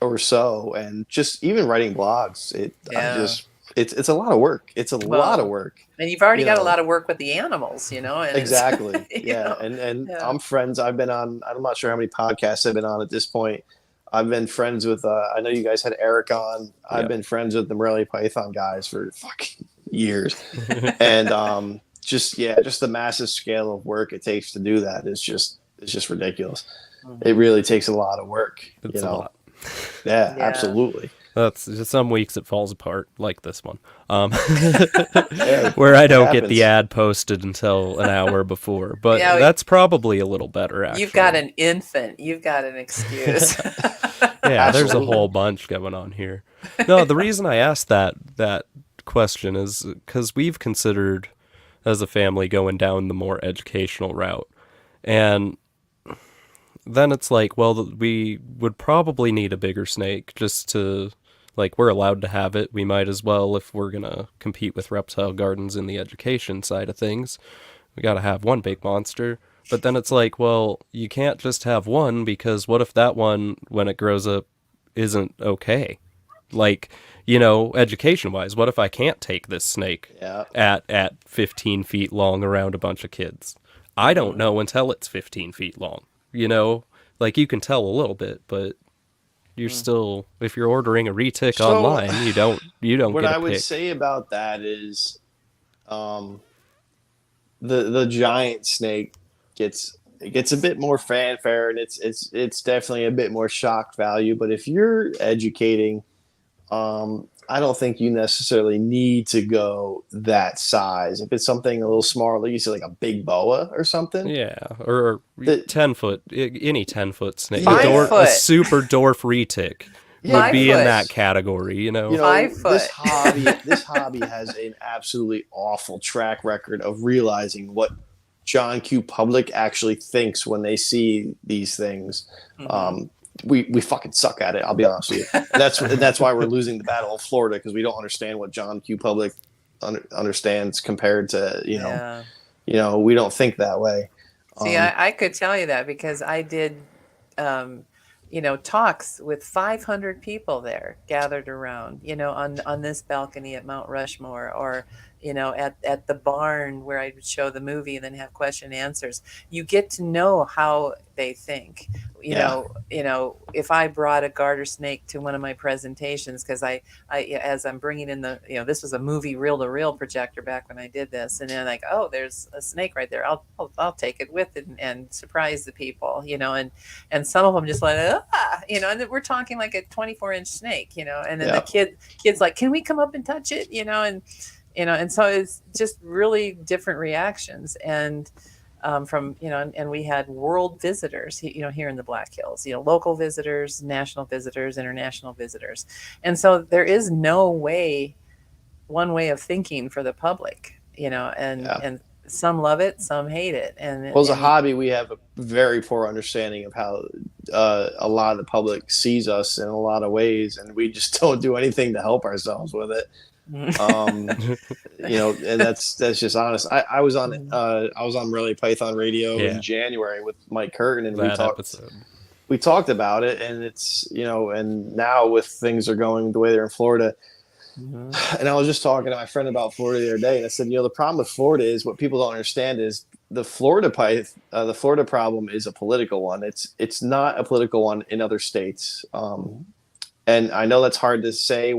Speaker 3: or so. And just even writing blogs, it's a lot of work. It's a lot of work.
Speaker 2: And you've already got a lot of work with the animals, And
Speaker 3: exactly. And I'm friends. I've been on, I'm not sure how many podcasts I've been on at this point. I've been friends with, I know you guys had Eric on. I've been friends with the Morelia Python guys for fucking years. And just the massive scale of work it takes to do that is just ridiculous. It really takes a lot of work.
Speaker 1: It's a lot.
Speaker 3: Yeah, absolutely.
Speaker 1: That's just some weeks it falls apart, like this one, where I don't get the ad posted until an hour before. But that's probably a little better, actually.
Speaker 2: You've got an infant. You've got an excuse.
Speaker 1: There's a whole bunch going on here. No, the reason I asked that question is because we've considered, as a family, going down the more educational route. And then it's like, well, we would probably need a bigger snake just to... Like, we're allowed to have it. We might as well if we're going to compete with reptile gardens in the education side of things. We got to have one big monster. But then it's like, well, you can't just have one because what if that one, when it grows up, isn't okay? Like, education-wise, what if I can't take this snake at 15 feet long around a bunch of kids? I don't know until it's 15 feet long. Like, you can tell a little bit, but... You're still, if you're ordering a retic online, you don't
Speaker 3: what
Speaker 1: get a
Speaker 3: I would
Speaker 1: pick.
Speaker 3: say about that is the giant snake gets a bit more fanfare, and it's definitely a bit more shock value. But if you're educating, I don't think you necessarily need to go that size. If it's something a little smaller, like you said, like a big boa or something.
Speaker 1: Yeah, or 10 foot, any 10-foot snake.
Speaker 2: A
Speaker 1: super dwarf retic would be in that category,
Speaker 2: 5 foot.
Speaker 3: This hobby has an absolutely awful track record of realizing what John Q. Public actually thinks when they see these things. We fucking suck at it. I'll be honest with you. That's why we're losing the battle of Florida, because we don't understand what John Q. Public understands compared to we don't think that way.
Speaker 2: See, I could tell you that because I did talks with 500 people there gathered around on this balcony at Mount Rushmore, or at the barn where I would show the movie and then have question and answers. You get to know how they think.
Speaker 3: Yeah.
Speaker 2: If I brought a garter snake to one of my presentations, because as I'm bringing in this was a movie reel to reel projector back when I did this, and then like, oh, there's a snake right there. I'll take it with it and surprise the people, and some of them just like, and then we're talking like a 24-inch snake, and then the
Speaker 3: Yeah.
Speaker 2: kids like, can we come up and touch it, and so it's just really different reactions. And and we had world visitors, here in the Black Hills, local visitors, national visitors, international visitors. And so there is no one way of thinking for the public,
Speaker 3: Yeah.
Speaker 2: and some love it, some hate it.
Speaker 3: Well, as a hobby, we have a very poor understanding of how a lot of the public sees us in a lot of ways, and we just don't do anything to help ourselves with it. Um, and that's just honest. I was on Morelia Python Radio
Speaker 1: Yeah.
Speaker 3: in January with Mike Curtin, and
Speaker 1: That episode.
Speaker 3: we talked about it, and it's and now with things are going the way they're in Florida. And I was just talking to my friend about Florida the other day, and I said, the problem with Florida is what people don't understand is the Florida problem is a political one. It's not a political one in other states. And I know that's hard to say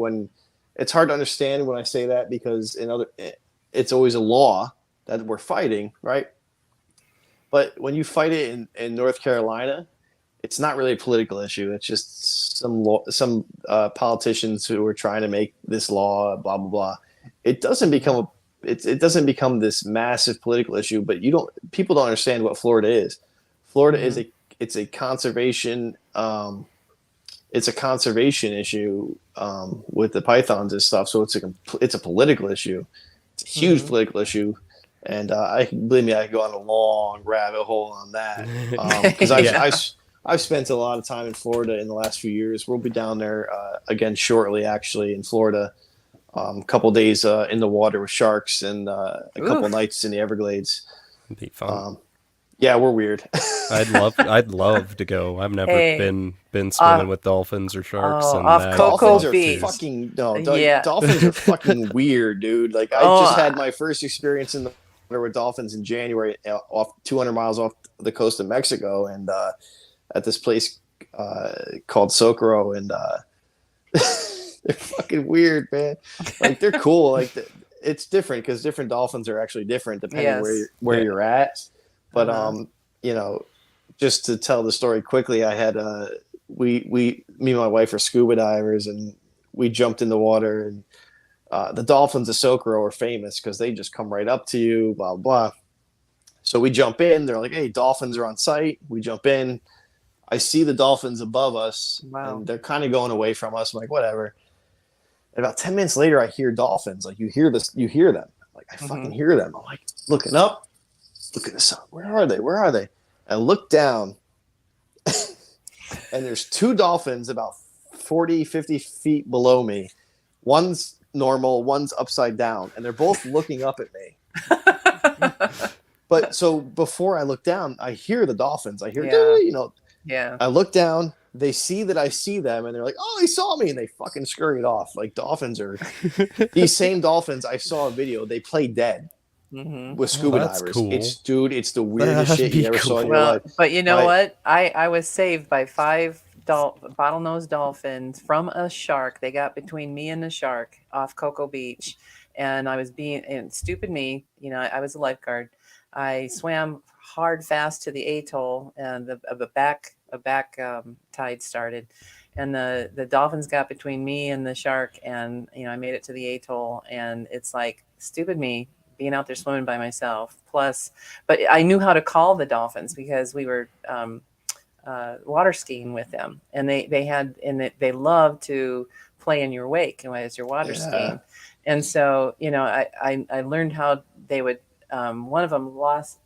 Speaker 3: it's hard to understand when I say that, because it's always a law that we're fighting, right? But when you fight it in North Carolina, it's not really a political issue. It's just some politicians who are trying to make this law, blah blah blah. It doesn't become this massive political issue. But people don't understand what Florida is. Florida is a conservation. It's a conservation issue with the pythons and stuff. So it's a political issue. It's a huge political issue. And believe me, I could go on a long rabbit hole on that, because I've spent a lot of time in Florida in the last few years. We'll be down there again shortly, actually, in Florida. A couple days in the water with sharks, and a couple nights in the Everglades.
Speaker 1: It'd be fun.
Speaker 3: Yeah, we're weird.
Speaker 1: I'd love to go. I've never been swimming with dolphins or sharks.
Speaker 2: Off Cocoa Beach.
Speaker 3: Dolphins are fucking weird, dude. Like I just had my first experience in the water with dolphins in January, off 200 miles off the coast of Mexico, and at this place called Socorro, and they're fucking weird, man. Like they're cool. Like it's different because different dolphins are actually different depending where you're at. But just to tell the story quickly, I had me and my wife are scuba divers, and we jumped in the water, and the dolphins of Socorro are famous because they just come right up to you, blah blah. So we jump in. They're like, "Hey, dolphins are on site." We jump in. I see the dolphins above us, and they're kind of going away from us. I'm like, whatever. And about 10 minutes later, I hear dolphins. Like you hear them. Like I fucking hear them. I'm like looking up. Look at this. Where are they? Where are they? I look down, and there's two dolphins about 40, 50 feet below me. One's normal, one's upside down, and they're both looking up at me. But so before I look down, I hear the dolphins. I hear,
Speaker 2: Yeah.
Speaker 3: I look down. They see that I see them, and they're like, "Oh, they saw me!" And they fucking scurried off. Like dolphins are these same dolphins. I saw a video. They play dead. With scuba divers.
Speaker 1: Cool.
Speaker 3: It's the weirdest shit you ever saw in your life.
Speaker 2: But you know what? I was saved by 5 bottlenose dolphins from a shark. They got between me and the shark off Cocoa Beach, and stupid me, I was a lifeguard. I swam hard fast to the atoll, and a back tide started, and the dolphins got between me and the shark, and I made it to the atoll, and it's like stupid me being out there swimming by myself. But I knew how to call the dolphins because we were water skiing with them, and they love to play in your wake as you're water skiing. And so I learned how they would. One of them lost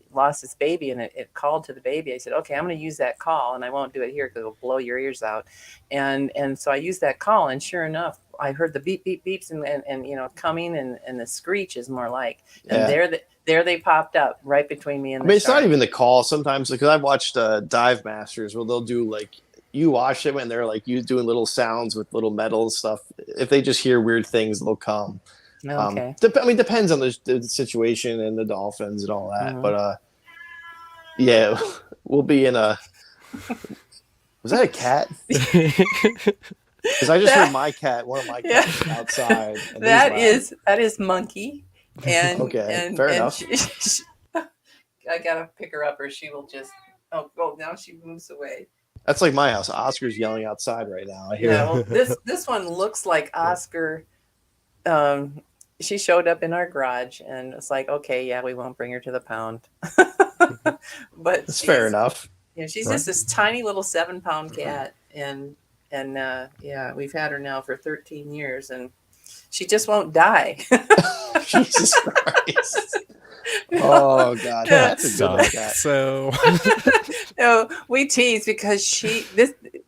Speaker 2: its baby, and it called to the baby. I said, okay, I'm going to use that call, and I won't do it here because it'll blow your ears out. And so I used that call, and sure enough, I heard the beep, beep, beeps and coming, and the screech is more like, and there they popped up right between me and the
Speaker 3: it's
Speaker 2: shark.
Speaker 3: not even the call sometimes, because I've watched dive masters where they'll do like, you watch them and they're like you doing little sounds with little metal stuff. If they just hear weird things, they'll come.
Speaker 2: Okay.
Speaker 3: Depends on the situation and the dolphins and all that. But we'll be in Was that a cat? Because I just heard
Speaker 2: That,
Speaker 3: one of my
Speaker 2: yeah,
Speaker 3: cats outside, and he's loud.
Speaker 2: that is Monkey, and
Speaker 3: Okay, fair enough.
Speaker 2: I gotta pick her up, or she will just. Oh, now she moves away.
Speaker 3: That's like my house. Oscar's yelling outside right now. I hear
Speaker 2: Yeah,
Speaker 3: him.
Speaker 2: well, this one looks like Oscar. Um, she showed up in our garage, and it's like, okay, yeah, we won't bring her to the pound, but
Speaker 3: That's fair enough.
Speaker 2: she's
Speaker 1: Right.
Speaker 2: just this tiny little 7-pound cat, and yeah, we've had her now for 13 years, and she just won't die.
Speaker 3: Jesus Christ.
Speaker 2: No,
Speaker 3: Oh God,
Speaker 1: That
Speaker 3: that's a good one, cat.
Speaker 1: sucks. So,
Speaker 2: no, we tease because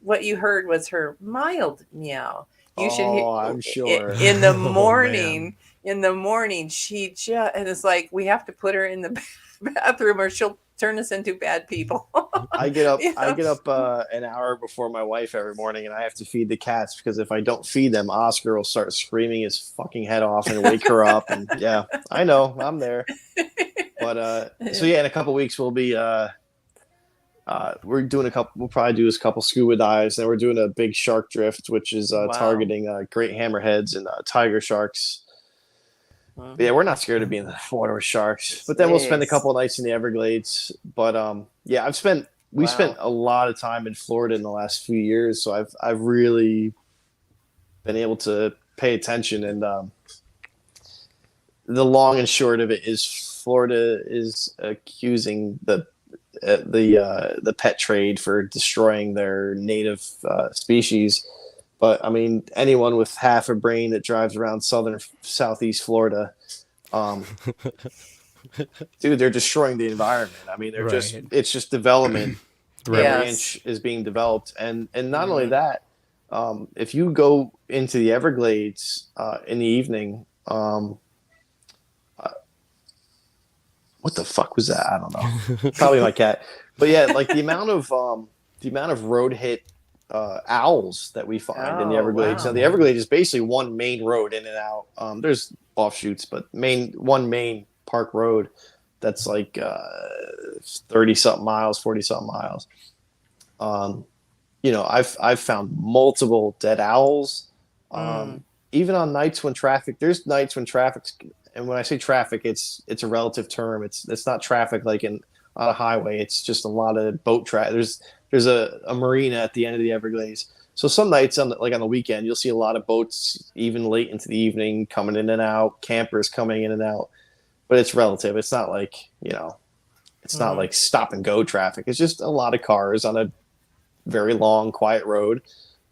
Speaker 2: what you heard was her mild meow. You should hear
Speaker 3: Oh, I'm sure.
Speaker 2: in the
Speaker 1: oh man.
Speaker 2: morning. In the morning, she just and it's like we have to put her in the bathroom or she'll turn us into bad people.
Speaker 3: I get up.
Speaker 2: You
Speaker 3: I
Speaker 2: know?
Speaker 3: get up an hour before my wife every morning, and I have to feed the cats because if I don't feed them, Oscar will start screaming his fucking head off and wake her up. And yeah, I know I'm there. But so yeah, in a couple weeks we'll be we're doing a couple. We'll probably do a couple scuba dives, and we're doing a big shark drift, which is
Speaker 2: Wow.
Speaker 3: targeting great hammerheads and tiger sharks.
Speaker 2: Mhm.
Speaker 3: But yeah, we're not scared of being in the water with sharks. But then we'll spend a
Speaker 2: Yes.
Speaker 3: couple of nights in the Everglades. But yeah, we spent a lot of time in Florida in the last few years, so I've really been able to pay attention. And the long and short of it is, Florida is accusing the pet trade for destroying their native species. But I mean, anyone with half a brain that drives around southeast Florida, um, dude, they're destroying the environment. I mean,
Speaker 1: Right.
Speaker 3: it's just development.
Speaker 1: Right.
Speaker 3: Every
Speaker 2: Yes.
Speaker 3: inch is being developed, and not only
Speaker 2: Mhm.
Speaker 3: that, if you go into the Everglades in the evening, what the fuck was that? I don't know. Probably my cat. But yeah, like the amount of road hit owls that we find in the
Speaker 2: Oh,
Speaker 3: Everglades.
Speaker 2: wow.
Speaker 3: Now the Everglades is basically one main road in and out. There's offshoots, but one main park road that's like 30 something miles, 40 something miles. Um, I've found multiple dead owls. Even on nights when there's nights when traffic's, and when I say traffic, it's a relative term. It's not traffic like on a highway. It's just a lot of boat traffic. There's a marina at the end of the Everglades. So some nights on the weekend, you'll see a lot of boats even late into the evening coming in and out, campers coming in and out. But it's relative. It's not like, it's not like stop and go traffic. It's just a lot of cars on a very long, quiet road.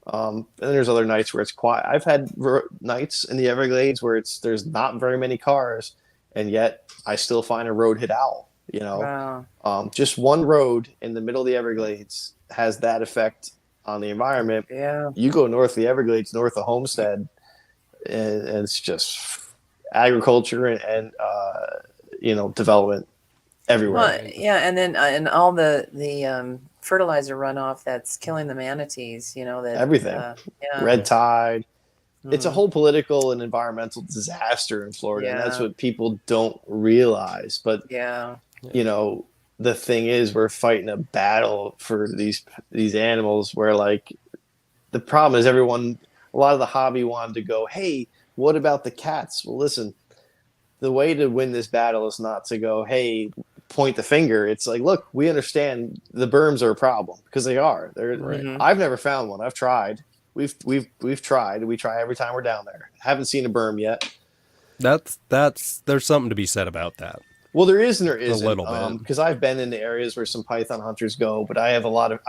Speaker 3: And there's other nights where it's quiet. I've had nights in the Everglades where there's not very many cars, and yet I still find a road hit owl.
Speaker 2: Wow.
Speaker 3: Just one road in the middle of the Everglades has that effect on the environment.
Speaker 2: Yeah.
Speaker 3: You go north of the Everglades, north of Homestead, and it's just agriculture and development everywhere.
Speaker 2: Well, yeah, and then and all the fertilizer runoff that's killing the manatees. That
Speaker 3: Everything.
Speaker 2: yeah.
Speaker 3: Red tide. It's a
Speaker 2: Mm.
Speaker 3: whole political and environmental disaster in Florida, and that's
Speaker 2: Yeah.
Speaker 3: what people don't realize. But
Speaker 2: Yeah.
Speaker 3: the thing is, we're fighting a battle for these animals. Where like the problem is, a lot of the hobby wanted to go, hey, what about the cats? Well, listen, the way to win this battle is not to go, hey, point the finger. It's like, look, we understand the berms are a problem because they are.
Speaker 1: Right.
Speaker 3: I've never found one. I've tried. We've tried. We try every time we're down there. Haven't seen a berm yet.
Speaker 1: There's something to be said about that.
Speaker 3: Well, there is and there
Speaker 1: A
Speaker 3: isn't.
Speaker 1: little bit.
Speaker 3: Because I've been in the areas where some python hunters go, but I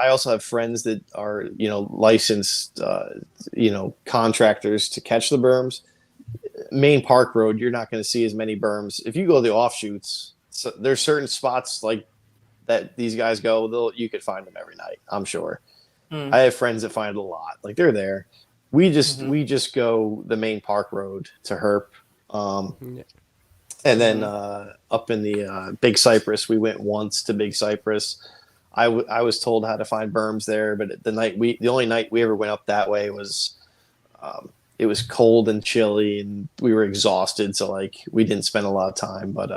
Speaker 3: also have friends that are licensed contractors to catch the berms. Main Park Road, you're not going to see as many berms. If you go to the offshoots, so there's certain spots like that these guys go. You could find them every night, I'm sure. I have friends that find it a lot. Like they're there. We just go the Main Park Road to Herp, and then up in the Big Cypress. We went once to Big Cypress. I was told how to find berms there, but the only night we ever went up that way was. It was cold and chilly, and we were exhausted, so like we didn't spend a lot of time. But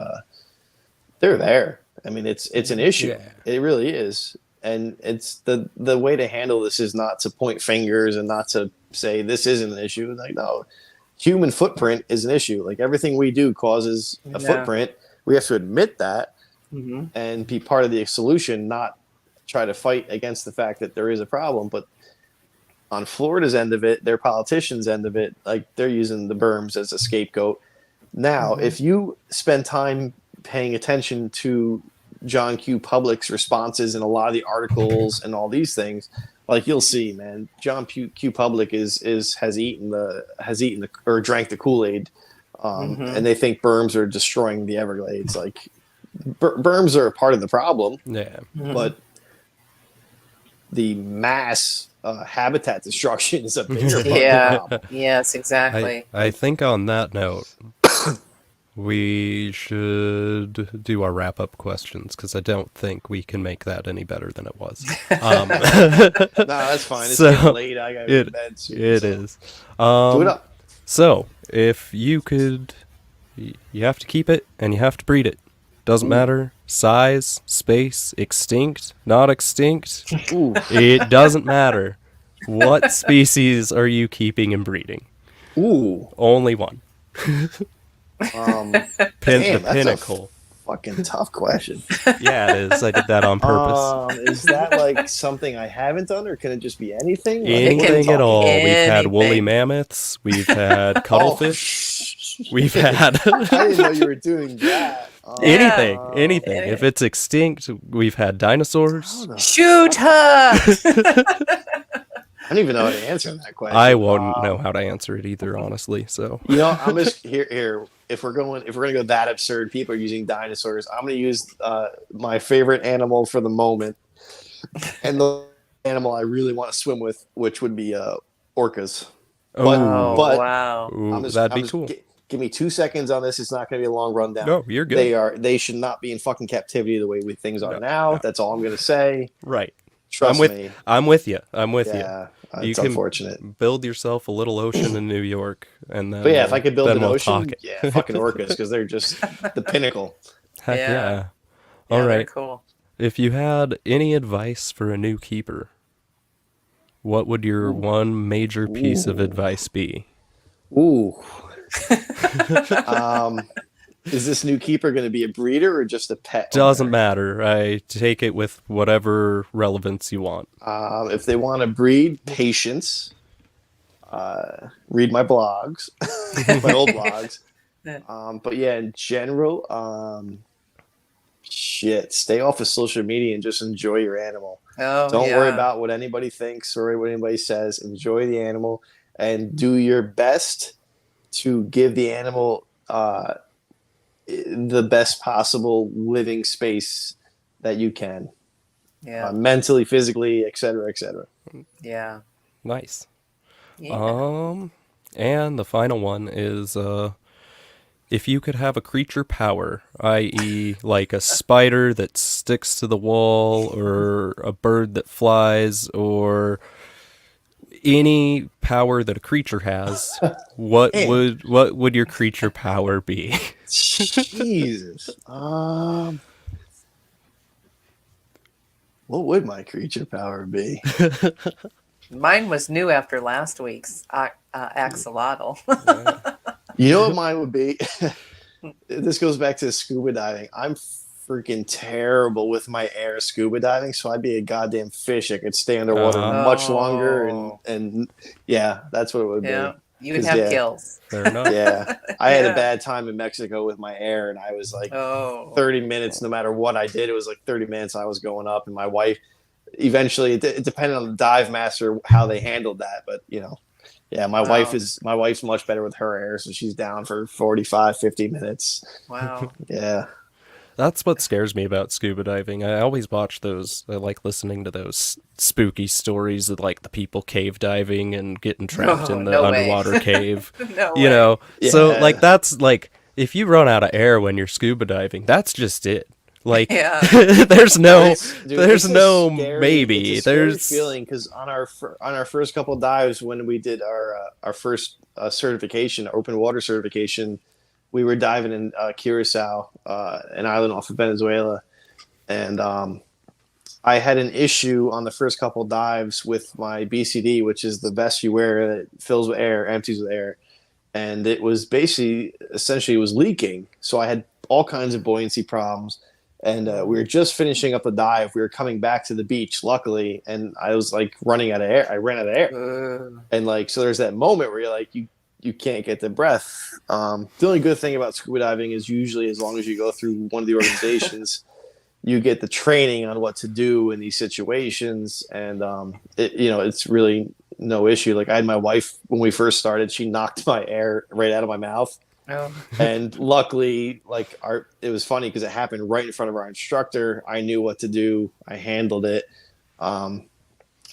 Speaker 3: they're there. I mean, it's an issue.
Speaker 1: Yeah.
Speaker 3: It really is. And it's the way to handle this is not to point fingers and not to say this isn't an issue. Like, no, human footprint is an issue. Like, everything we do causes a footprint. We have to admit that and be part of the solution, not try to fight against the fact that there is a problem. But on Florida's end of it, their politicians' end of it, like, they're using the berms as a scapegoat. Now, if you spend time paying attention to John Q. Public's responses in a lot of the articles and all these things, like, you'll see, man, John Q. Public has eaten the or drank the Kool-Aid, and they think berms are destroying the Everglades. Like, berms are a part of the problem, but the mass habitat destruction is a bigger problem.
Speaker 2: Yes, exactly.
Speaker 1: I think on that note, we should do our wrap-up questions, because I don't think we can make that any better than it was.
Speaker 3: No, that's fine. It's getting late. I gotta go to bed soon.
Speaker 1: It is.
Speaker 3: Do it up.
Speaker 1: So, if you could, you have to keep it and you have to breed it. Doesn't matter. Size, space, extinct, not extinct. It doesn't matter. What species are you keeping and breeding? Only one.
Speaker 3: Damn,
Speaker 1: the pinnacle.
Speaker 3: Fucking tough question.
Speaker 1: Yeah, it is. I did that on purpose.
Speaker 3: Is that like something I haven't done, or can it just be anything? Like,
Speaker 1: anything at all.
Speaker 2: anything.
Speaker 1: We've had woolly mammoths. We've had cuttlefish. We've had.
Speaker 3: I didn't know you were doing that.
Speaker 1: Anything. If it's extinct, we've had dinosaurs.
Speaker 2: Shoot her!
Speaker 3: I don't even know how to answer that question.
Speaker 1: I won't know how to answer it either, honestly. So
Speaker 3: I'm just here. If we're gonna go that absurd, people are using dinosaurs. I'm gonna use my favorite animal for the moment, and the animal I really want to swim with, which would be orcas. But
Speaker 2: Wow!
Speaker 1: That'd be cool.
Speaker 3: Give me 2 seconds on this. It's not going to be a long rundown.
Speaker 1: No, you're good.
Speaker 3: They should not be in fucking captivity the way things are now. No. That's all I'm going to say.
Speaker 1: Right.
Speaker 3: Trust me.
Speaker 1: I'm with you.
Speaker 3: It's unfortunate.
Speaker 1: Build yourself a little ocean in New York, and then.
Speaker 3: But yeah, if I could build an
Speaker 1: we'll
Speaker 3: ocean, fucking orcas, because they're just the pinnacle.
Speaker 1: Heck yeah. All right.
Speaker 2: Cool.
Speaker 1: If you had any advice for a new keeper, what would your one major piece of advice be?
Speaker 3: Is this new keeper going to be a breeder or just a pet?
Speaker 1: Doesn't matter. I take it with whatever relevance you want.
Speaker 3: If they want to breed, patience. Read my blogs, my old blogs. But yeah, in general, stay off of social media and just enjoy your animal. Don't worry about what anybody thinks or what anybody says. Enjoy the animal and do your best to give the animal the best possible living space that you can. Mentally, physically, etc., etc.
Speaker 2: Yeah.
Speaker 1: Nice.
Speaker 2: Yeah.
Speaker 1: And the final one is if you could have a creature power, i.e. like a spider that sticks to the wall or a bird that flies or any power that a creature has, what would your creature power be?
Speaker 3: Jesus. What would my creature power be?
Speaker 2: Mine was new after last week's axolotl.
Speaker 3: You know what mine would be? This goes back to scuba diving. I'm freaking terrible with my air scuba diving, so I'd be a goddamn fish. I could stay underwater much longer, and yeah, that's what it would be.
Speaker 2: You would have gills.
Speaker 1: Fair enough.
Speaker 3: Yeah, I had a bad time in Mexico with my air, and I was like 30 minutes. No matter what I did, it was like 30 minutes. I was going up, and my wife. Eventually, it depended on the dive master how they handled that, but yeah, my wife's much better with her air, so she's down for 45, 50 minutes.
Speaker 2: Wow.
Speaker 3: Yeah.
Speaker 1: That's what scares me about scuba diving. I always watch those. I like listening to those spooky stories of like the people cave diving and getting trapped in the underwater cave. You know, so like that's like if you run out of air when you're scuba diving, that's just it. Like there's no maybe.
Speaker 3: It's a scary feeling because on our first couple dives when we did our first certification, open water certification. We were diving in Curacao, an island off of Venezuela, and I had an issue on the first couple dives with my BCD, which is the vest you wear that fills with air, empties with air, and it was basically essentially it was leaking. So I had all kinds of buoyancy problems, and we were just finishing up the dive. We were coming back to the beach, luckily, and I was like running out of air. I ran out of air, and like so there's that moment where you're like you can't get the breath. The only good thing about scuba diving is usually as long as you go through one of the organizations, you get the training on what to do in these situations, and it's really no issue. Like I had my wife when we first started, she knocked my air right out of my mouth.
Speaker 2: Oh.
Speaker 3: And luckily, like it was funny because it happened right in front of our instructor. I knew what to do. I handled it.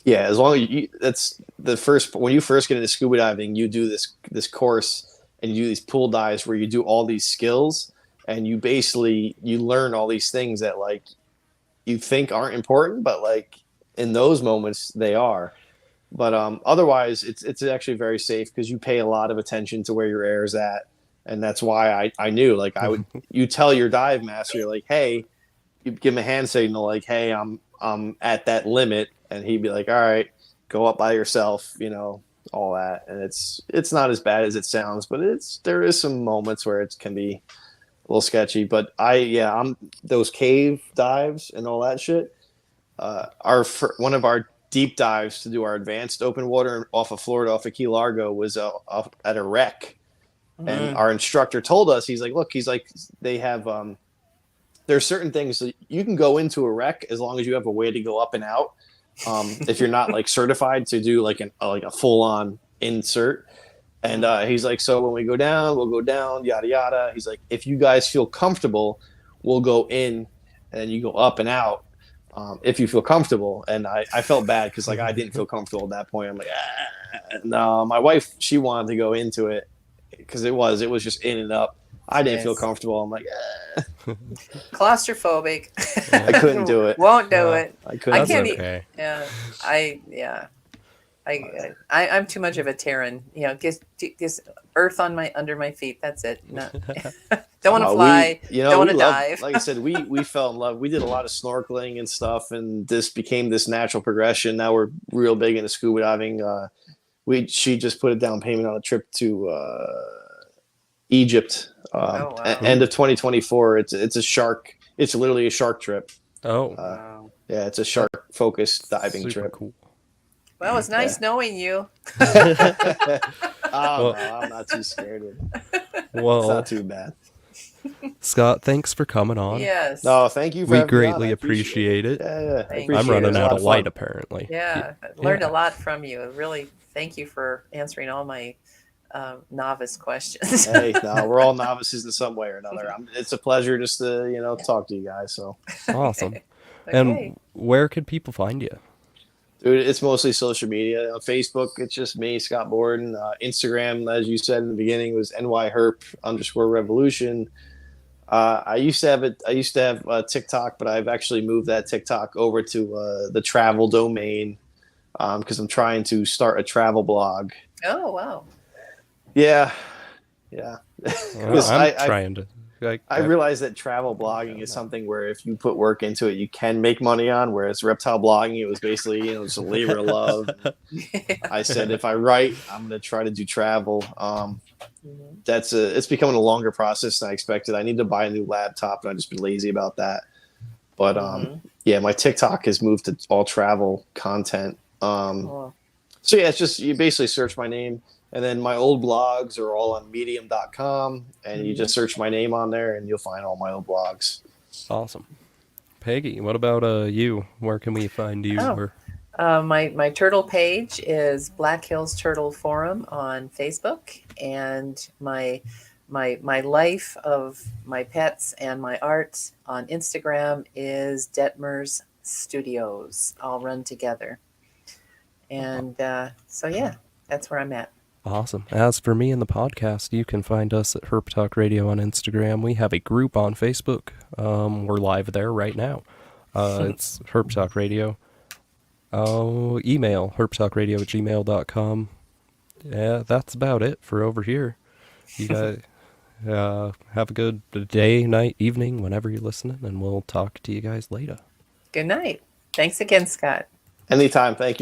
Speaker 3: Yeah, as long as that's the first when you first get into scuba diving, you do this course and you do these pool dives where you do all these skills and you basically you learn all these things that like you think aren't important, but like in those moments they are. But otherwise, it's actually very safe because you pay a lot of attention to where your air is at, and that's why I knew like I would you tell your dive master you're like, hey, you give him a hand signal like, hey, I'm at that limit, and he'd be like, all right, go up by yourself, all that, and it's not as bad as it sounds, but there is some moments where it can be a little sketchy. But I'm those cave dives and all that shit. One of our deep dives to do our advanced open water off of Florida, off of Key Largo, was at a wreck, and our instructor told us he's like they have there's certain things that you can go into a wreck as long as you have a way to go up and out. If you're not like certified to do like a full on insert. And he's like, so when we go down, we'll go down, yada, yada. He's like, if you guys feel comfortable, we'll go in and you go up and out if you feel comfortable. And I felt bad because like I didn't feel comfortable at that point. I'm like, no, my wife, she wanted to go into it because it was just in and up. I didn't feel comfortable. I'm like,
Speaker 2: Claustrophobic.
Speaker 3: I couldn't do it.
Speaker 2: Won't do it.
Speaker 3: I couldn't.
Speaker 2: I can't.
Speaker 1: Okay.
Speaker 2: I'm too much of a Terran. Just earth under my feet. That's it. No. Don't want to fly. Don't want to dive.
Speaker 3: Like I said, we fell in love. We did a lot of snorkeling and stuff, and this became this natural progression. Now we're real big into scuba diving. She just put a down payment on a trip to Egypt.
Speaker 2: Wow.
Speaker 3: End of 2024. It's a shark. It's literally a shark trip.
Speaker 1: Oh,
Speaker 2: Wow.
Speaker 3: Yeah, it's a shark focused diving
Speaker 1: super
Speaker 3: trip.
Speaker 1: cool.
Speaker 2: Well, it's nice knowing you.
Speaker 3: No, I'm not too scared of it.
Speaker 1: Well,
Speaker 3: It's not too bad.
Speaker 1: Scott, thanks for coming on.
Speaker 2: Yes.
Speaker 3: No, thank you for
Speaker 1: We
Speaker 3: having me on.
Speaker 1: greatly
Speaker 3: I
Speaker 1: appreciate it.
Speaker 3: Yeah.
Speaker 2: Thank
Speaker 1: I'm
Speaker 2: you.
Speaker 1: running
Speaker 3: It was a
Speaker 1: out
Speaker 3: lot
Speaker 1: of light,
Speaker 3: fun.
Speaker 1: apparently.
Speaker 2: Yeah, I learned a lot from you. Really, thank you for answering all my novice questions.
Speaker 3: Hey, no, we're all novices in some way or another. It's a pleasure just to talk to you guys. So,
Speaker 1: Awesome.
Speaker 2: Okay.
Speaker 1: And where can people find you?
Speaker 3: dude, it's mostly social media. On Facebook, it's just me, Scott Borden. Instagram, as you said in the beginning, was nyherp_revolution. I used to have it. I used to have TikTok, but I've actually moved that TikTok over to the travel domain because I'm trying to start a travel blog.
Speaker 2: Oh, wow.
Speaker 3: Yeah.
Speaker 1: I'm trying to.
Speaker 3: I realize that travel blogging is something where if you put work into it, you can make money on. Whereas reptile blogging, it was basically just a labor of love. I said if I write, I'm going to try to do travel. It's becoming a longer process than I expected. I need to buy a new laptop, and I've just been lazy about that. But my TikTok has moved to all travel content. So yeah, it's just you basically search my name. And then my old blogs are all on medium.com, and you just search my name on there and you'll find all my old blogs.
Speaker 1: Awesome. Peggy, what about you? Where can we find you?
Speaker 2: My turtle page is Black Hills Turtle Forum on Facebook, and my life of my pets and my art on Instagram is Detmer's Studios, all run together. And so yeah, that's where I'm at.
Speaker 1: Awesome. As for me and the podcast, you can find us at Herp Talk Radio on Instagram. We have a group on Facebook. We're live there right now. It's Herp Talk Radio. Email herptalkradio@gmail.com. Yeah, that's about it for over here. You guys have a good day, night, evening, whenever you're listening, and we'll talk to you guys later.
Speaker 2: Good night. Thanks again, Scott.
Speaker 3: Anytime. Thank you.